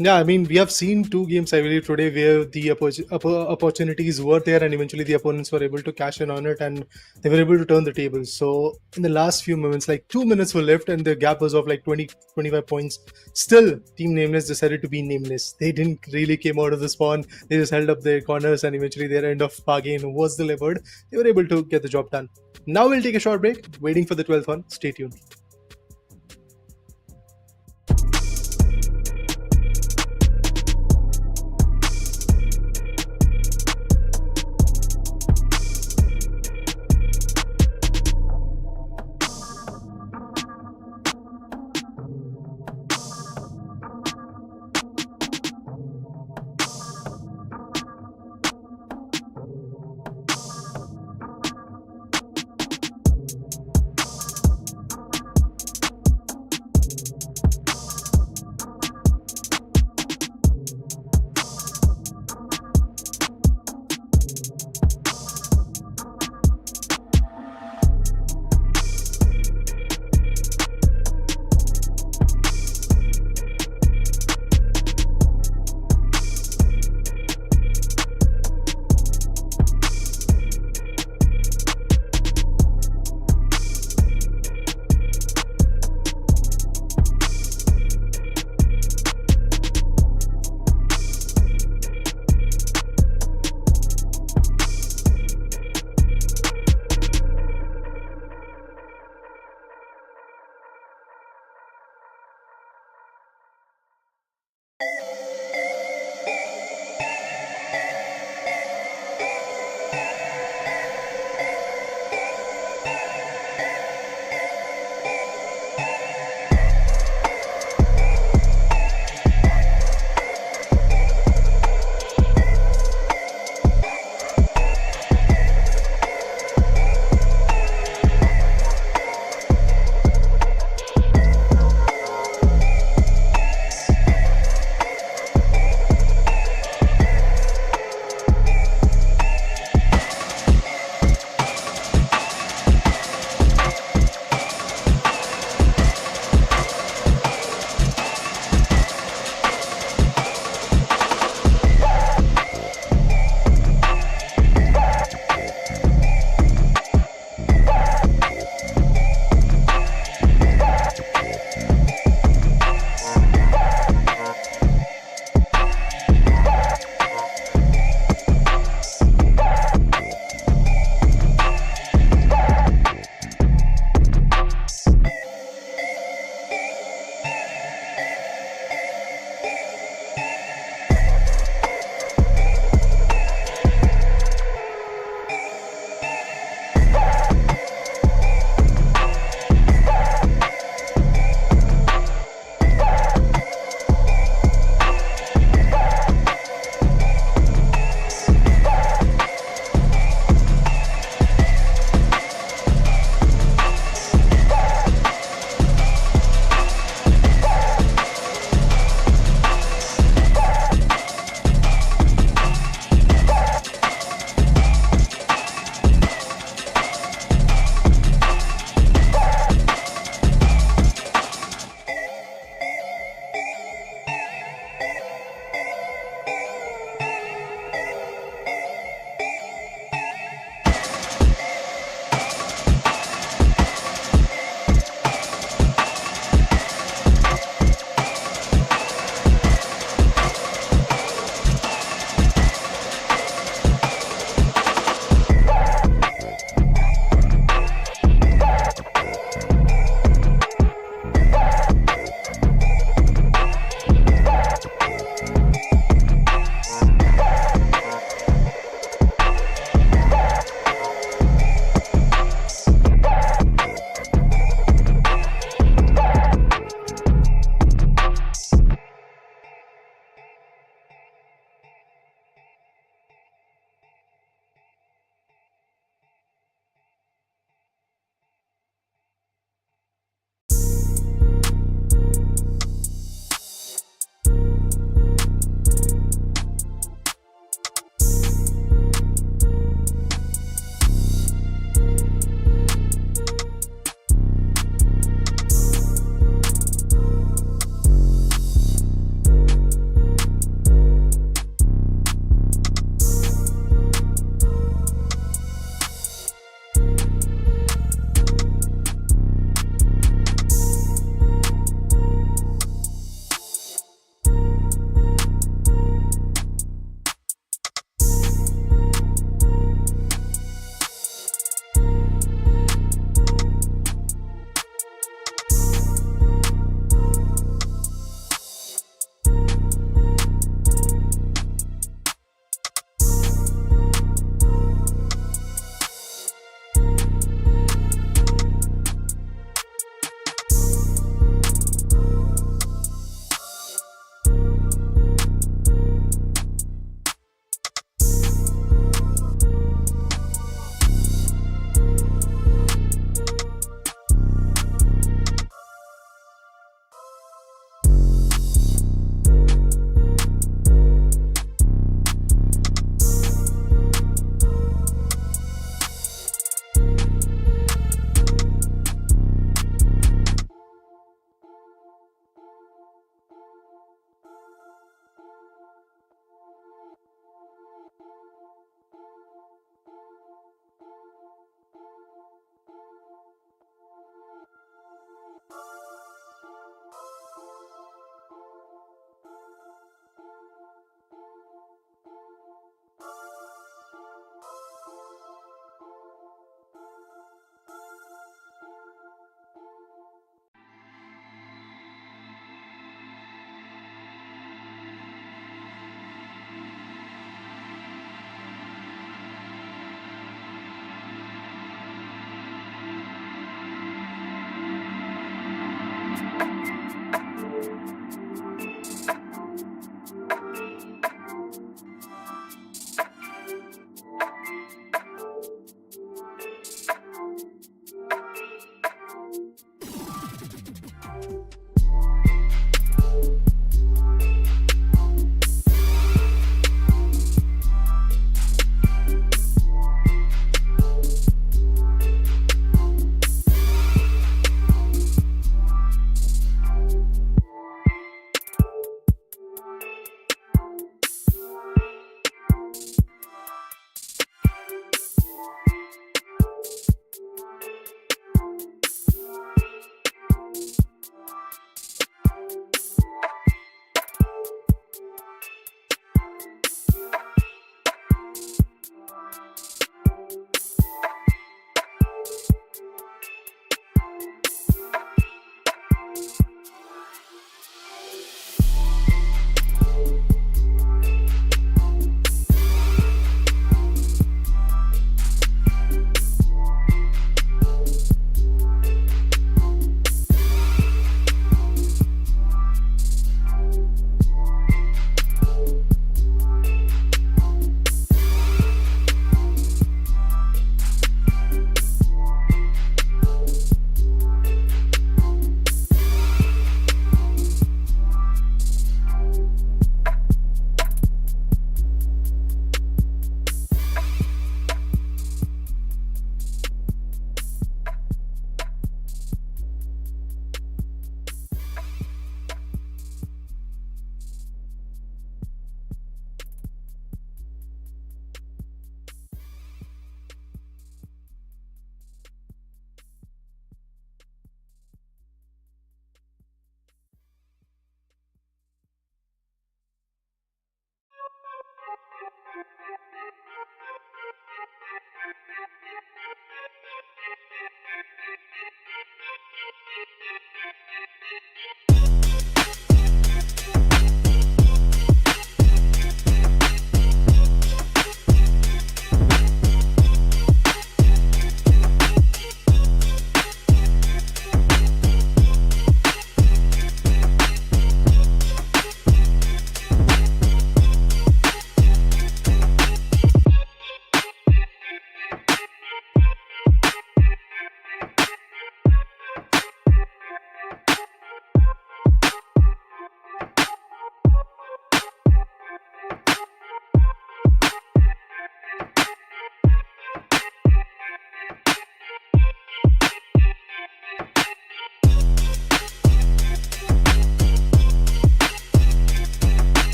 Yeah, I mean, we have seen two games, I believe, today where the opportunities were there and eventually the opponents were able to cash in on it and they were able to turn the tables. So, in the last few moments, like 2 minutes were left and the gap was of like 20, 25 points. Still, Team Nameless decided to be nameless. They didn't really came out of the spawn. They just held up their corners and eventually their end of bargain was delivered. They were able to get the job done. Now, we'll take a short break, waiting for the 12th one. Stay tuned.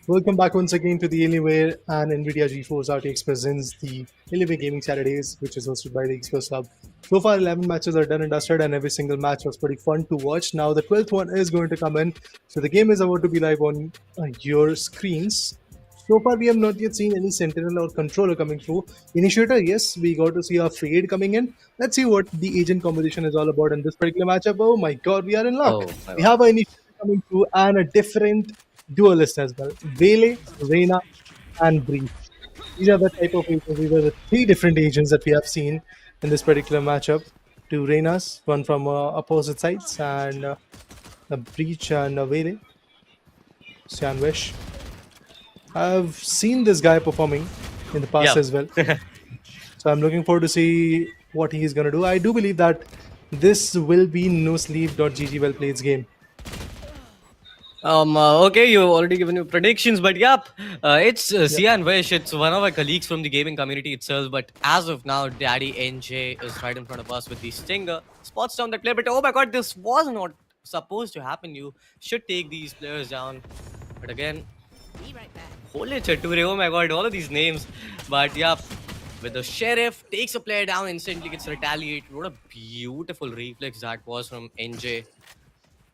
Welcome back once again to the Alienware and NVIDIA GeForce RTX presents the Alienware Gaming Saturdays, which is hosted by the Esports Club. So far, 11 matches are done and dusted, and every single match was pretty fun to watch. Now, the 12th one is going to come in, so the game is about to be live on your screens. So far, we have not yet seen any Sentinel or Controller coming through. Initiator, yes, we got to see a Fade coming in. Let's see what the agent combination is all about in this particular matchup. Oh my god, we are in luck. Oh, my We have an Initiator coming through and a different duelist as well. Vele, Reina, and Breach. These are the type of agents. These are the three different agents that we have seen in this particular matchup. Two Reinas, one from opposite sides, and a Breach and a Vele. Sandwich. I've seen this guy performing in the past Yeah. as well. So I'm looking forward to see what he's going to do. I do believe that this will be NoSleep.gg well played's game. Okay, you've already given your predictions, but yep, it's Sian Vish. It's one of our colleagues from the gaming community itself. But as of now, Daddy NJ is right in front of us with the Stinger. Spots down that player, but oh my god, this was not supposed to happen. You should take these players down. But again, Holy Chature, oh my god, all of these names. But yep, with the Sheriff, takes a player down, instantly gets retaliated. What a beautiful reflex that was from NJ.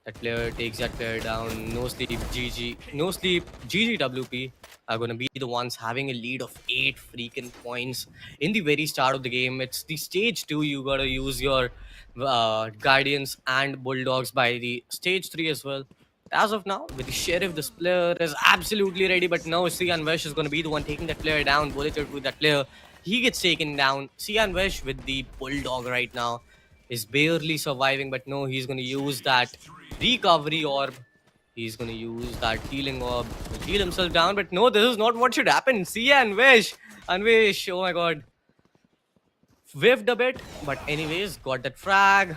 That player takes that player down. No sleep, GG. No sleep, GGWP are going to be the ones having a lead of 8 freaking points in the very start of the game. It's the stage 2. You got to use your Guardians and Bulldogs by the stage 3 as well. As of now, with the Sheriff, this player is absolutely ready. But now Sian Vesh is going to be the one taking that player down. Bulleted with that player. He gets taken down. Sian Vesh with the Bulldog right now is barely surviving. But no, he's going to use that recovery orb. He's going to use that healing orb to heal himself down. But no, this is not what should happen. Sian Vesh. Anvesh, oh my god. Whiffed a bit. But anyways, got that frag.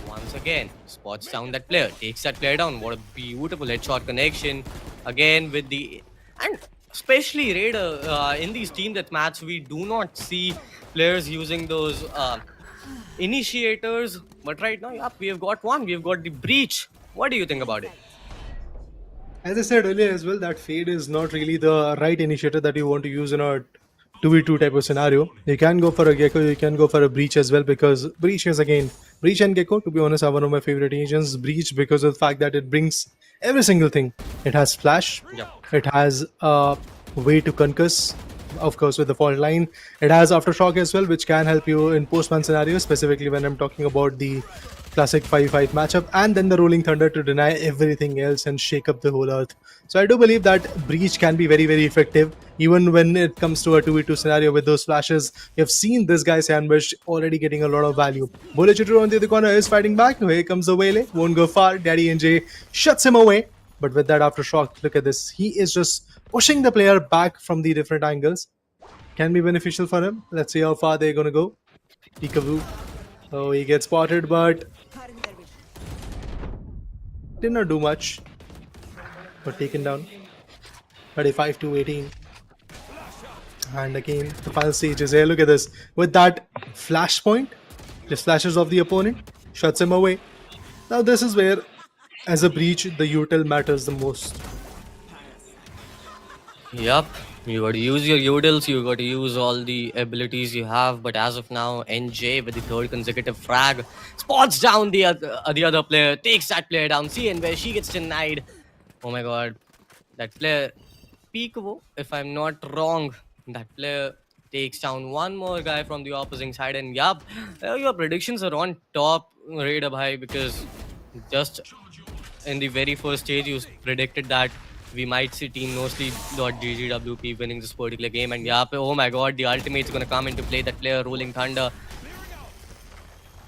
Once again, spots down that player, takes that player down. What a beautiful headshot connection. Again with the... And especially Raider, in these team deathmatch, we do not see players using those initiators. But right now, yep, we have got one. We have got the Breach. What do you think about it? As I said earlier as well, that Fade is not really the right initiator that you want to use in a 2v2 type of scenario. You can go for a Gecko, you can go for a Breach as well, because Breach is again, Breach and Gecko, to be honest, are one of my favorite agents. Breach because of the fact that it brings every single thing. It has Flash, Yeah. it has a way to concuss, of course, with the fault line. It has Aftershock as well, which can help you in postman scenarios, specifically when I'm talking about the classic 5-5 matchup, and then the Rolling Thunder to deny everything else and shake up the whole earth. So I do believe that Breach can be very, very effective, even when it comes to a 2v2 scenario with those flashes. You have seen this guy Sandwich already getting a lot of value. Bullechitter on the other corner is fighting back. Here comes the Wele, won't go far. Daddy NJ shuts him away. But with that Aftershock, look at this. He is just pushing the player back from the different angles. Can be beneficial for him. Let's see how far they're going to go. Peekaboo. Oh, he gets spotted, but did not do much. But taken down. 35 to 18. And again, the final stage is here. Look at this. With that flashpoint, just flashes off the opponent, shuts him away. Now this is where, as a Breach, the util matters the most. Yup. You got to use your udils, you got to use all the abilities you have. But as of now, NJ with the third consecutive frag spots down the other player, takes that player down. See, and where she gets denied. Oh my god, that player Peekabo, if I'm not wrong, that player takes down one more guy from the opposing side. And yup, your predictions are on top, Raider Bhai, because just in the very first stage, you predicted that we might see Team NoSleep.ggwp winning this particular game. And yup, oh my god, the ultimate's gonna come into play. That player Rolling Thunder,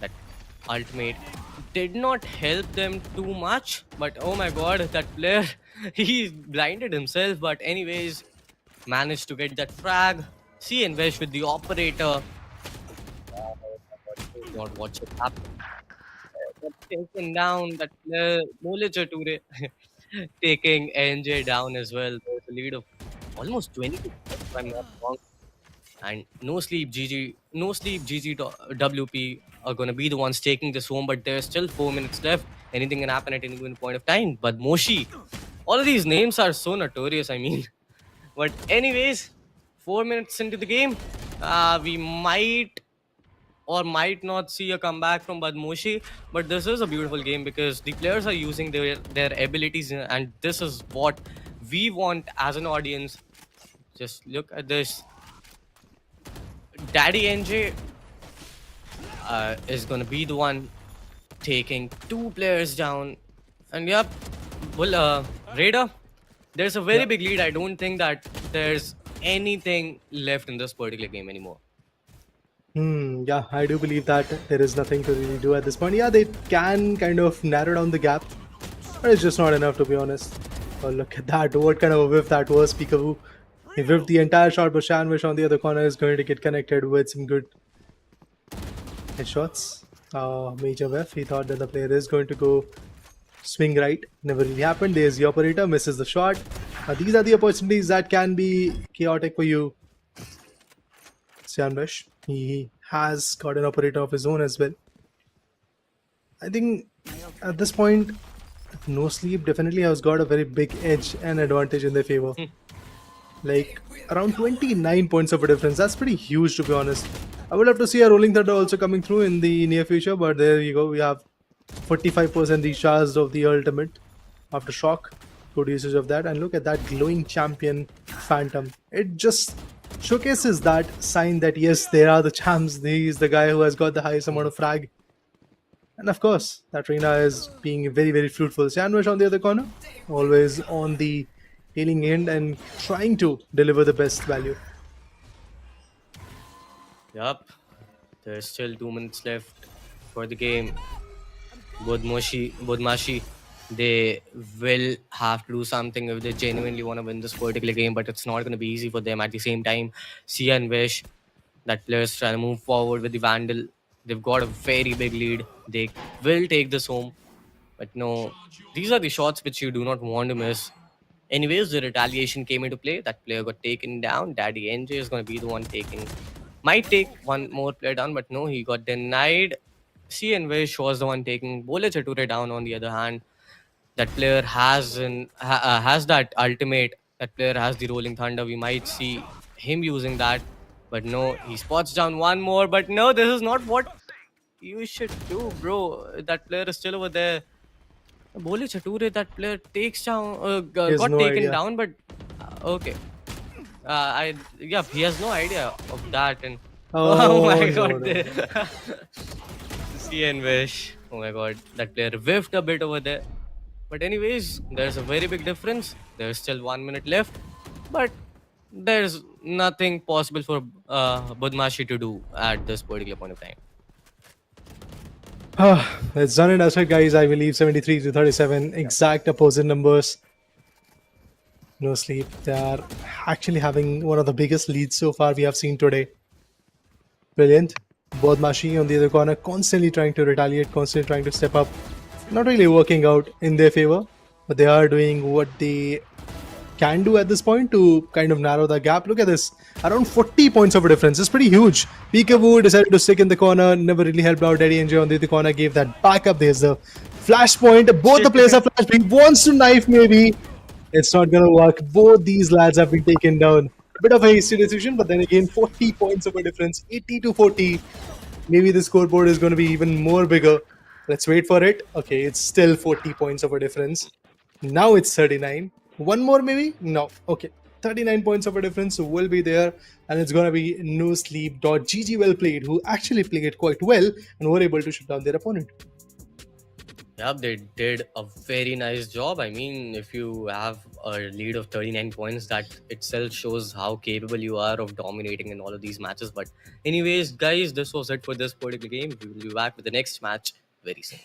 that ultimate did not help them too much. But oh my god, that player, he blinded himself. But anyways, managed to get that frag. See and Vesh with the operator. God, watch it happen. Taken down that player, Ture taking NJ down as well. There's a lead of almost 20 if I'm not wrong. And no sleep WP are gonna be the ones taking this home, but there's still 4 minutes left. Anything can happen at any given point of time. But Moshi, all of these names are so notorious, I mean. But anyways, 4 minutes into the game, we might or might not see a comeback from Badmoshi, but this is a beautiful game because the players are using their abilities, and this is what we want as an audience. Just look at this. Daddy NJ is gonna be the one taking two players down, and yep, well, Raider, there's a very big lead. I don't think that there's anything left in this particular game anymore. Yeah, I do believe that there is nothing to really do at this point. Yeah, they can kind of narrow down the gap, but it's just not enough, to be honest. Oh, look at that. What kind of a whiff that was, Peekaboo. He whiffed the entire shot, but Shanwish on the other corner is going to get connected with some good headshots. Major whiff. He thought that the player is going to go swing right. Never really happened. There's the operator, misses the shot. These are the opportunities that can be chaotic for you, Shanwish. He has got an operator of his own as well. I think at this point, No Sleep definitely has got a very big edge and advantage in their favor. Like around 29 points of a difference. That's pretty huge, to be honest. I would love to see a Rolling Thunder also coming through in the near future, but there you go. We have 45% recharged of the ultimate after shock. Good usage of that. And look at that glowing champion Phantom. It just showcases that sign that yes, there are the champs. He is the guy who has got the highest amount of frag. And of course, that Reina is being very, very fruitful. Sandwich on the other corner, always on the healing end and trying to deliver the best value. Yup, there's still 2 minutes left for the game. Bmashi, they will have to do something if they genuinely want to win this particular game, but it's not going to be easy for them. At the same time, Sia and Vish, that players trying to move forward with the Vandal. They've got a very big lead. They will take this home. But no, these are the shots which you do not want to miss. Anyways, the retaliation came into play. That player got taken down. Daddy NJ is going to be the one taking. Might take one more player down, but no, he got denied. C and Vish was the one taking Bole Chature down on the other hand. That player has that ultimate. That player has the Rolling Thunder. We might see him using that. But no, he spots down one more. But no, this is not what you should do, bro. That player is still over there. Bole Chature, that player takes down, got no taken idea. down, but okay. He has no idea of that. And oh my no, god, no. C and Vish. Oh my god, that player whiffed a bit over there. But anyways, there's a very big difference. There's still 1 minute left, but there's nothing possible for Bmashi to do at this particular point of time. It's done and dusted, guys. I believe 73 to 37, exact opposite numbers. No Sleep. They are actually having one of the biggest leads so far we have seen today. Brilliant. Bmashi on the other corner, constantly trying to retaliate, constantly trying to step up. Not really working out in their favor, but they are doing what they can do at this point to kind of narrow the gap. Look at this, around 40 points of a difference. It's pretty huge. Peekaboo decided to stick in the corner, never really helped out. Daddy NJ on the other corner gave that backup. There's the flashpoint. Both the players are flashed. He wants to knife maybe. It's not gonna work. Both these lads have been taken down. Bit of a hasty decision, but then again, 40 points of a difference, 80 to 40. Maybe the scoreboard is going to be even more bigger. Let's wait for it. Okay, it's still 40 points of a difference. Now it's 39. One more maybe? No. Okay. 39 points of a difference will be there, and it's gonna be no sleep.gg well played, who actually played quite well and were able to shut down their opponent. Yeah, they did a very nice job. I mean, if you have a lead of 39 points, that itself shows how capable you are of dominating in all of these matches. But anyways, guys, this was it for this particular game. We will be back with the next match very soon.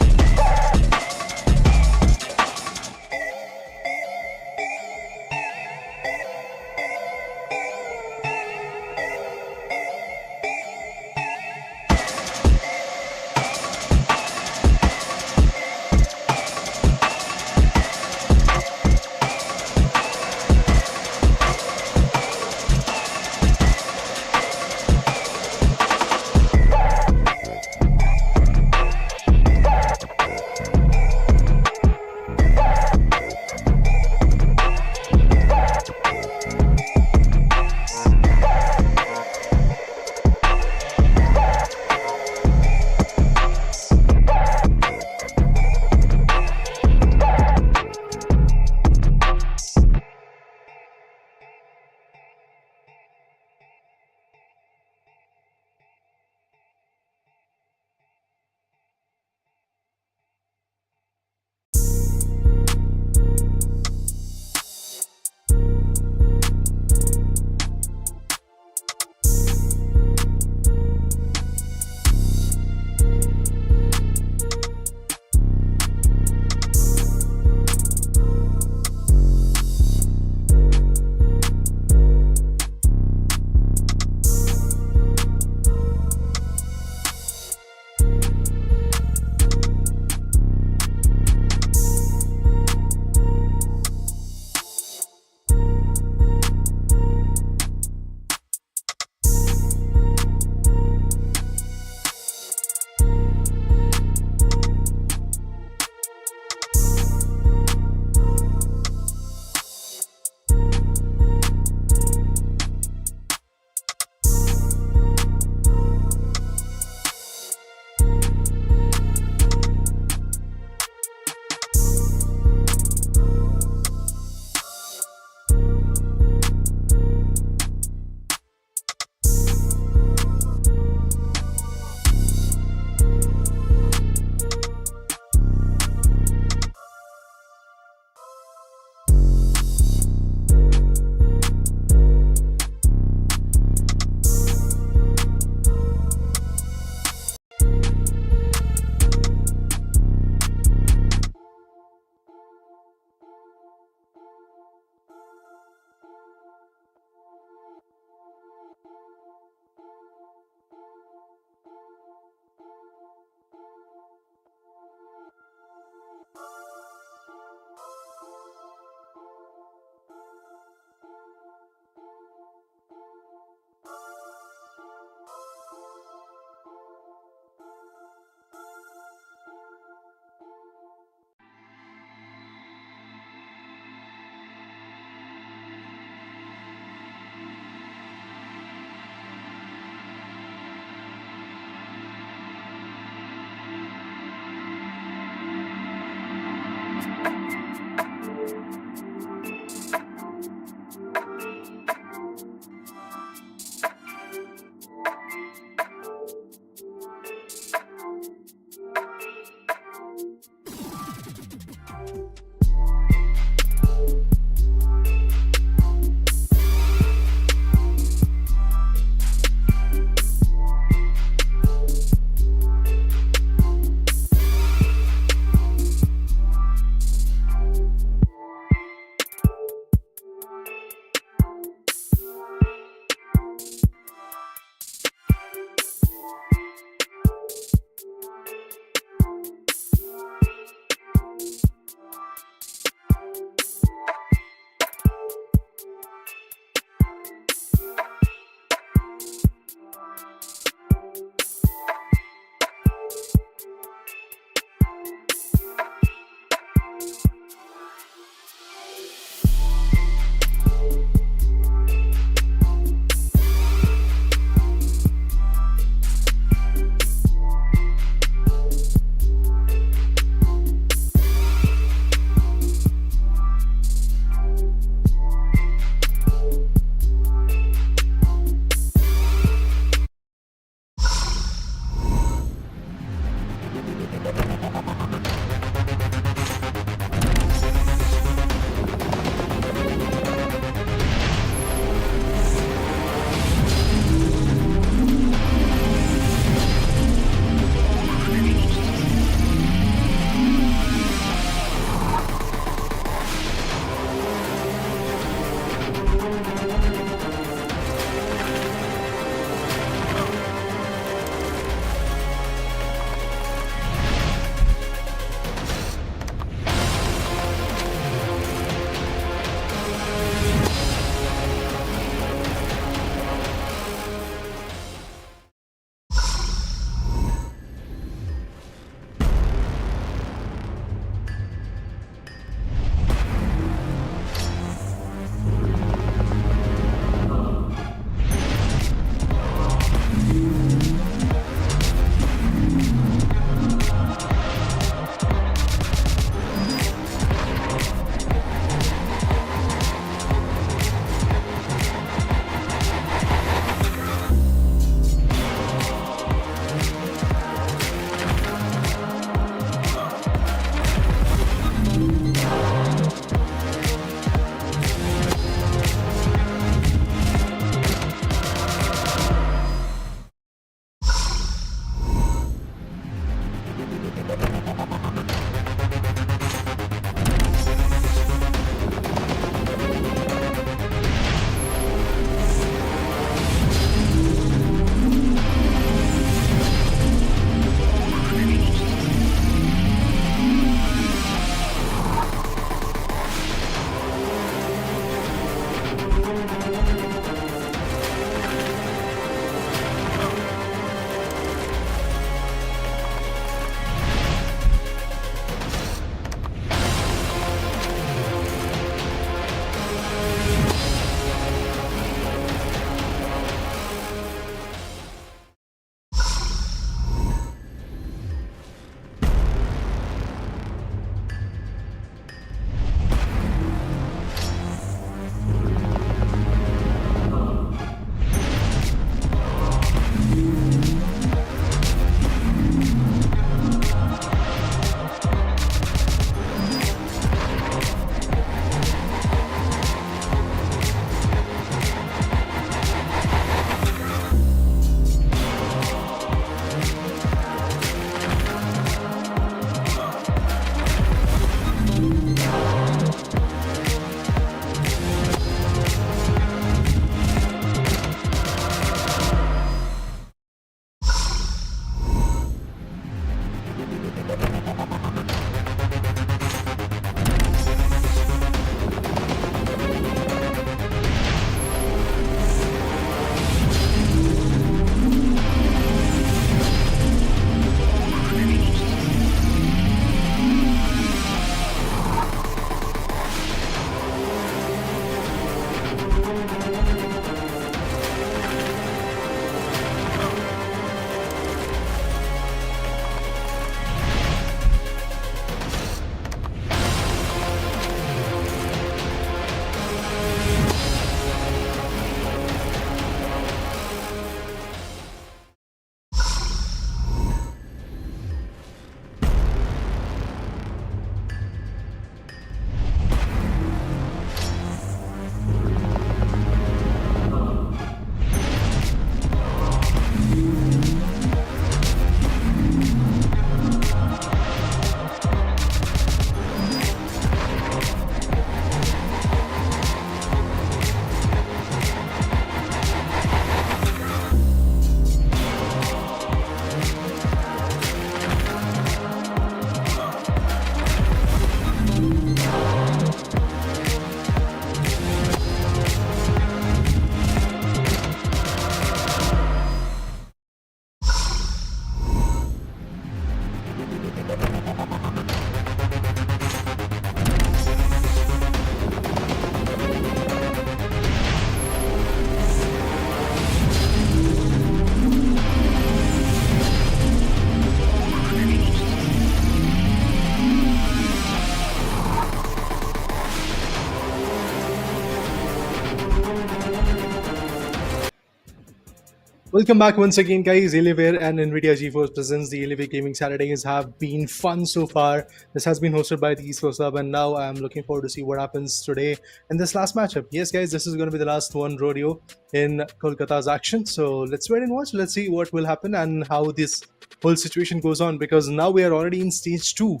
Welcome back once again, guys. Alienware and NVIDIA GeForce presents the Alienware Gaming Saturdays have been fun so far. This has been hosted by the Esports Club, and now I'm looking forward to see what happens today in this last matchup. Yes, guys, this is going to be the last one rodeo in Kolkata's action. So let's wait and watch. Let's see what will happen and how this whole situation goes on, because now we are already in stage 2.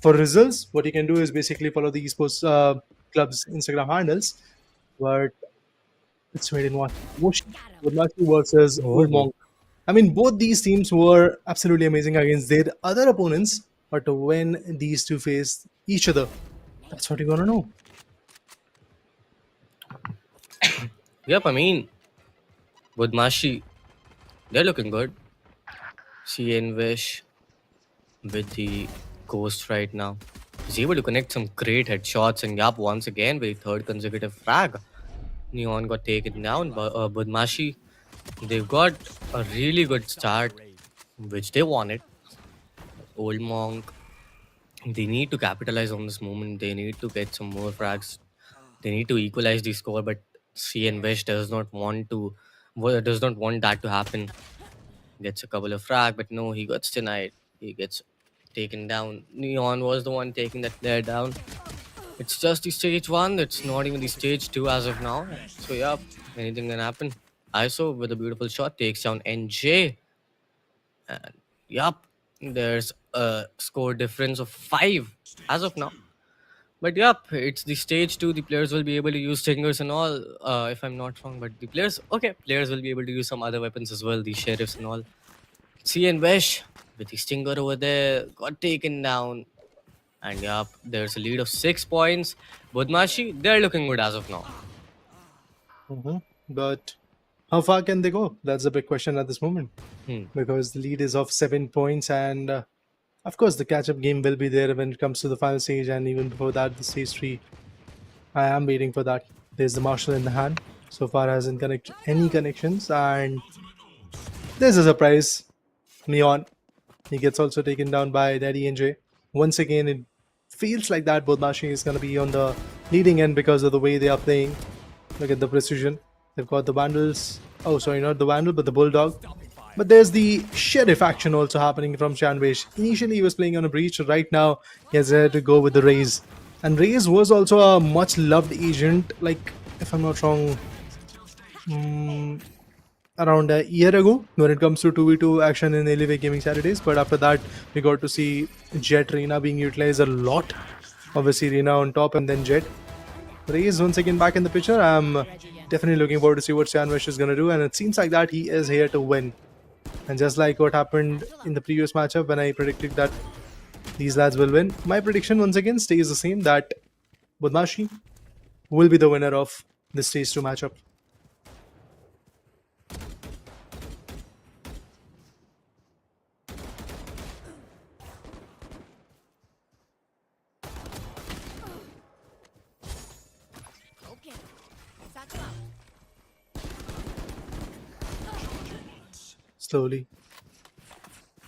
For results, what you can do is basically follow the Esports Club's Instagram handles. But let's wait and watch. Bmashi versus Old Monk. I mean, both these teams were absolutely amazing against their other opponents, but when these two face each other, that's what you're gonna know. Yep, I mean, Bmashi, they're looking good. See and Wish with the Ghost right now. He's able to connect some great headshots, and yup, once again, with third consecutive frag. Neon got taken down, but Bmashi, they've got a really good start, which they wanted. Old Monk, they need to capitalize on this moment. They need to get some more frags. They need to equalize the score, but CN Wish does not want that to happen. Gets a couple of frag, but no, he gets denied. He gets taken down. Neon was the one taking that player down. It's just the stage 1. It's not even the stage 2 as of now. So yeah, anything can happen. ISO with a beautiful shot takes down NJ. And yup, there's a score difference of 5 as of now. But yup, it's the stage 2. The players will be able to use stingers and all, if I'm not wrong. But the players will be able to use some other weapons as well, the sheriffs and all. CN Wish with the stinger over there got taken down. And yup, there's a lead of 6 points. Bmashi, they're looking good as of now. But how far can they go? That's the big question at this moment. Because the lead is of 7 points, and of course the catch-up game will be there when it comes to the final stage, and even before that, the stage 3. I am waiting for that. There's the Marshall in the hand. So far hasn't connected any connections, and there's a surprise. Neon. He gets also taken down by Daddy NJ. Once again, it feels like that Bmashi is going to be on the leading end because of the way they are playing. Look at the precision. They've got the Vandals. Oh, sorry, not the Vandal, but the Bulldog. But there's the Sheriff action also happening from Shanwish. Initially, he was playing on a Breach. Right now, he has to go with the Raze. And Raze was also a much loved agent, like, if I'm not wrong, around a year ago when it comes to 2v2 action in Alienware Gaming Saturdays. But after that, we got to see Jet Reina being utilized a lot. Obviously, Reina on top and then Jet. Raze once again back in the picture. I'm definitely looking forward to see what Shanwish is going to do, and it seems like that he is here to win. And just like what happened in the previous matchup when I predicted that these lads will win, my prediction once again stays the same, that Bmashi will be the winner of this stage 2 matchup. Slowly.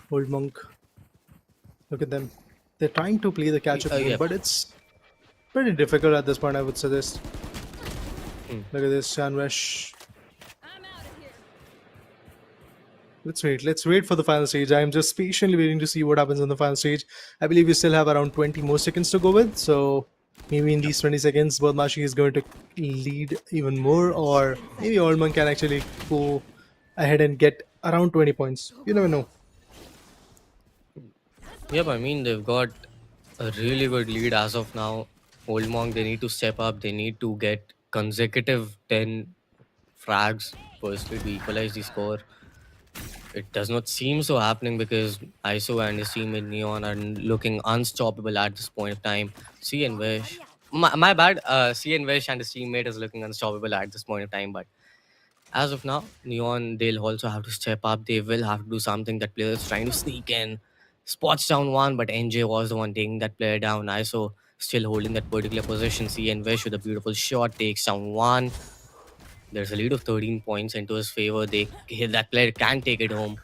Old Monk. Look at them. They're trying to play the catch-up game, yeah. but it's pretty difficult at this point, I would suggest. Look at this, Shanwish. Let's wait for the final stage. I am just patiently waiting to see what happens on the final stage. I believe we still have around 20 more seconds to go with, so maybe in these 20 seconds, Bmashi is going to lead even more, or maybe Old Monk can actually go ahead and get around 20 points. You never know. Yep, I mean, they've got a really good lead as of now. Old Monk, they need to step up. They need to get consecutive 10 frags firstly to equalize the score. It does not seem so happening because ISO and his teammate Neon are looking unstoppable at this point of time. CN Wish. My bad. CN Wish and his teammate is looking unstoppable at this point of time, but as of now, Neon, they'll also have to step up. They will have to do something. That player is trying to sneak in. Spots down one, but NJ was the one taking that player down. ISO still holding that particular position. CN Wish with a beautiful shot takes down one. There's a lead of 13 points into his favor. That player can take it home.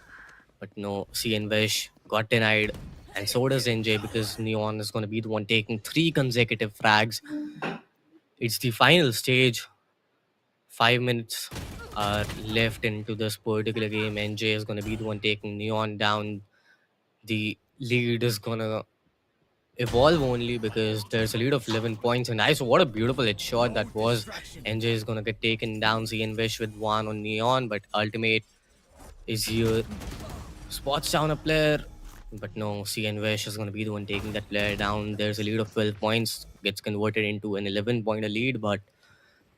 But no, CN Wish got denied. And so does NJ, because Neon is going to be the one taking 3 consecutive frags. It's the final stage. 5 minutes are left into this particular game. NJ is going to be the one taking Neon down. The lead is going to evolve only because there's a lead of 11 points. And I saw what a beautiful hit shot that was. NJ is going to get taken down. CN Wish with one on Neon, but Ultimate is here. Spots down a player. But no, CN Wish is going to be the one taking that player down. There's a lead of 12 points. Gets converted into an 11-pointer lead. But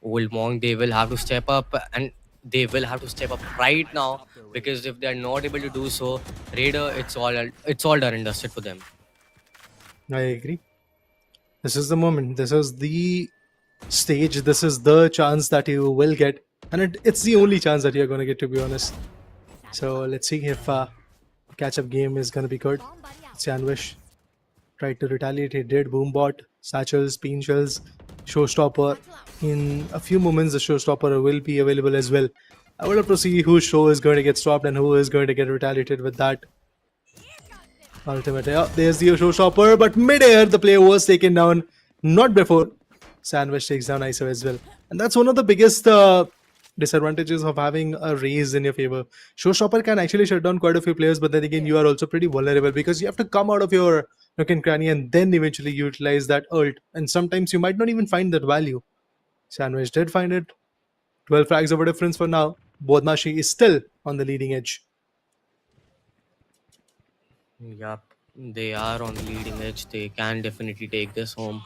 Old Monk, they will have to step up. And they will have to step up right now. Because if they're not able to do so, Raider, it's all done and dusted for them. I agree. This is the moment. This is the stage. This is the chance that you will get. And it's the only chance that you're going to get, to be honest. So let's see if catch-up game is going to be good. Sandwich tried to retaliate. He did. Boombot, Satchels, Peen Shells, Showstopper. In a few moments, the Showstopper will be available as well. I would love to see whose show is going to get stopped and who is going to get retaliated with that. Ultimate. Yeah, there's the Showstopper, but mid-air, the player was taken down. Not before. Sandwich takes down ISO as well. And that's one of the biggest disadvantages of having a raise in your favor. Showstopper can actually shut down quite a few players, but then again, you are also pretty vulnerable because you have to come out of your nook and cranny and then eventually utilize that ult. And sometimes you might not even find that value. Sandwich did find it. 12 frags over difference for now. Bmashi is still on the leading edge. Yup, they are on the leading edge. They can definitely take this home.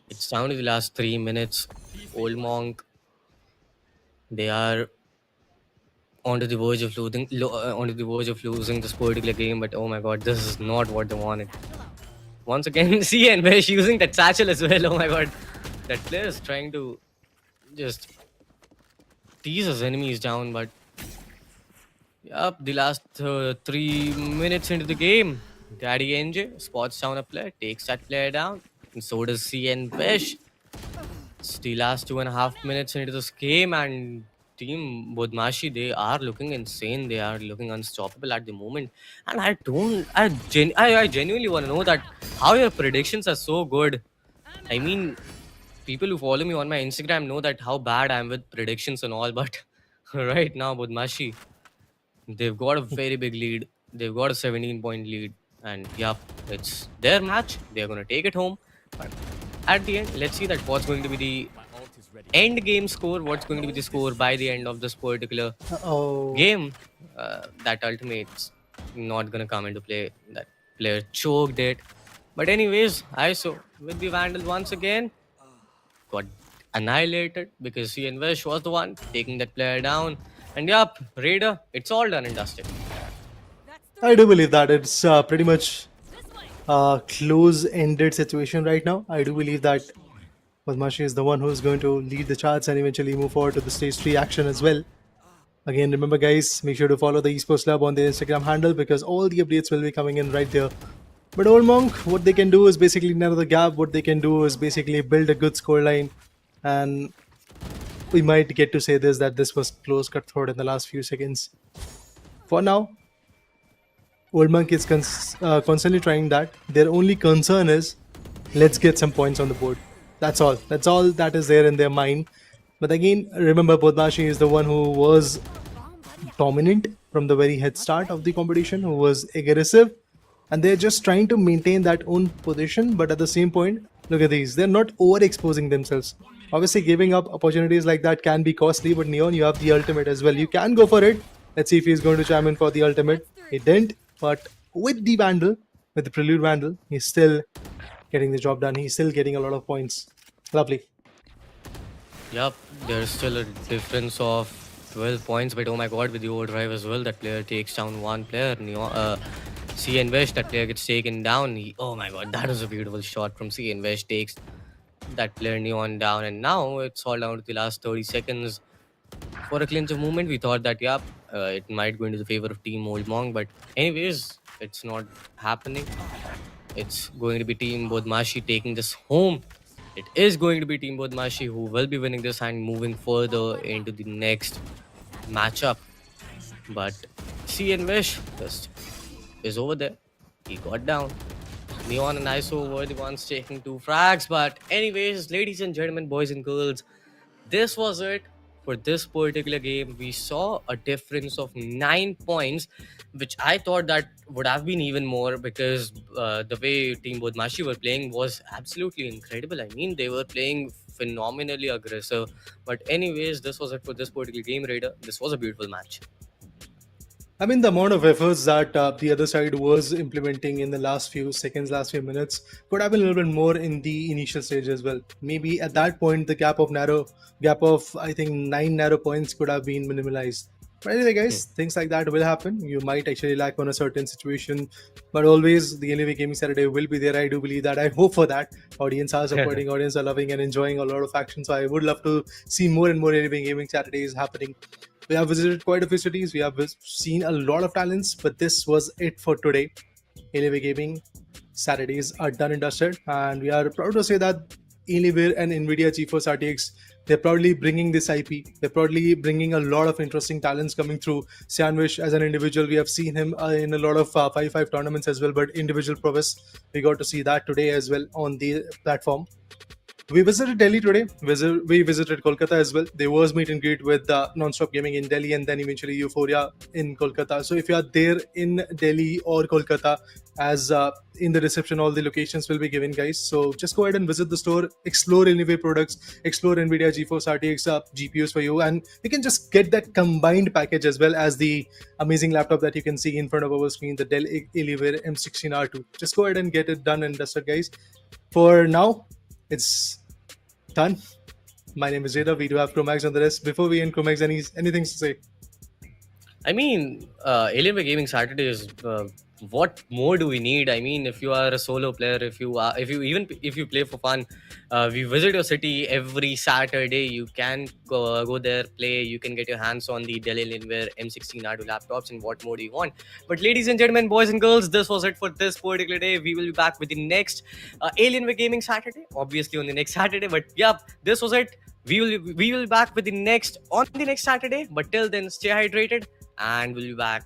It's down to the last 3 minutes. Old Monk, they are onto the verge of losing this particular game. But oh my god, this is not what they wanted. Once again, CN Wish using that satchel as well. Oh my god, that player is trying to just tease his enemies down. But yup, the last 3 minutes into the game, Daddy NJ spots down a player, takes that player down, and so does CN Wish. It's the last 2.5 minutes into this game, and Team Bmashi, they are looking insane. They are looking unstoppable at the moment. And I genuinely want to know that how your predictions are so good. I mean, people who follow me on my Instagram know that how bad I am with predictions and all, but right now, Bmashi, they've got a very big lead. They've got a 17-point lead. And yup, it's their match. They're going to take it home. But at the end, let's see that what's going to be the end game score. What's going to be the score by the end of this particular game. That ultimate's not going to come into play. That player choked it. But anyways, ISO with the Vandal once again got annihilated because CN Wish was the one taking that player down. And yup, Raider, it's all done and dusted. I do believe that it's pretty much a close-ended situation right now. I do believe that Bmashi is the one who's going to lead the charts and eventually move forward to the stage 3 action as well. Again, remember guys, make sure to follow the Esports Lab on their Instagram handle because all the updates will be coming in right there. But Old Monk, what they can do is basically narrow the gap. What they can do is basically build a good scoreline. And we might get to say this, that this was close cutthroat in the last few seconds. For now, Old Monk is constantly trying that. Their only concern is, let's get some points on the board. That's all. That's all that is there in their mind. But again, remember, Bmashi is the one who was dominant from the very head start of the competition, who was aggressive. And they're just trying to maintain that own position. But at the same point, look at these. They're not overexposing themselves. Obviously, giving up opportunities like that can be costly. But Neon, you have the ultimate as well. You can go for it. Let's see if he's going to chime in for the ultimate. He didn't. But with the Vandal, with the Prelude Vandal, he's still getting the job done. He's still getting a lot of points. Lovely. Yup, there's still a difference of 12 points. But oh my god, with the overdrive as well, that player takes down one player. CN Wish, that player gets taken down. Oh my god, that was a beautiful shot from CN Wish. Takes that player Neon down. And now it's all down to the last 30 seconds. For a clinch of movement, we thought that, it might go into the favor of Team Old Monk. But anyways, it's not happening. It's going to be Team Bmashi taking this home. It is going to be Team Bmashi who will be winning this and moving further into the next matchup. But CN Wish just is over there. He got down. Neon and ISO were the ones taking 2 frags. But anyways, ladies and gentlemen, boys and girls, this was it for this particular game, we saw a difference of 9 points, which I thought that would have been even more because the way Team Bmashi were playing was absolutely incredible. I mean, they were playing phenomenally aggressive. But anyways, this was it for this particular game, Raider. This was a beautiful match. I mean, the amount of efforts that the other side was implementing in the last few seconds, last few minutes, could have been a little bit more in the initial stage as well. Maybe at that point, the gap of I think 9 narrow points could have been minimalized. But anyway, guys, things like that will happen. You might actually lack on a certain situation, but always the Alienware Gaming Saturday will be there. I do believe that. I hope for that. Audience are supporting, audience are loving and enjoying a lot of action. So I would love to see more and more Alienware Gaming Saturdays happening. We have visited quite a few cities. We have seen a lot of talents, but this was it for today. Alienware Gaming Saturdays are done and dusted, and we are proud to say that Alienware and NVIDIA GeForce RTX, they're proudly bringing this IP. They're proudly bringing a lot of interesting talents coming through. Sandwich, as an individual, we have seen him in a lot of 5-5 tournaments as well, but individual prowess, we got to see that today as well on the platform. We visited Delhi today. We visited Kolkata as well. There was meet and greet with Nonstop Gaming in Delhi and then eventually Euphoria in Kolkata. So if you are there in Delhi or Kolkata, as in the description, all the locations will be given, guys. So just go ahead and visit the store, explore Alienware products, explore NVIDIA GeForce RTX GPUs for you, and you can just get that combined package as well as the amazing laptop that you can see in front of our screen, the Dell Alienware M16R2. Just go ahead and get it done and dusted, guys. For now, it's done. My name is Jada. We do have Chromax on the rest. Before we end, Chromax, anything to say? I mean, Alienware Gaming Saturday is what more do we need? I mean, if you are a solo player, if you play for fun, we visit your city every Saturday. You can go there, play. You can get your hands on the Dell Alienware M16R2 laptops and what more do you want? But ladies and gentlemen, boys and girls, this was it for this particular day. We will be back with the next Alienware Gaming Saturday, obviously on the next Saturday. But yeah, this was it. We will be back with the next on the next Saturday. But till then, stay hydrated, and we'll be back.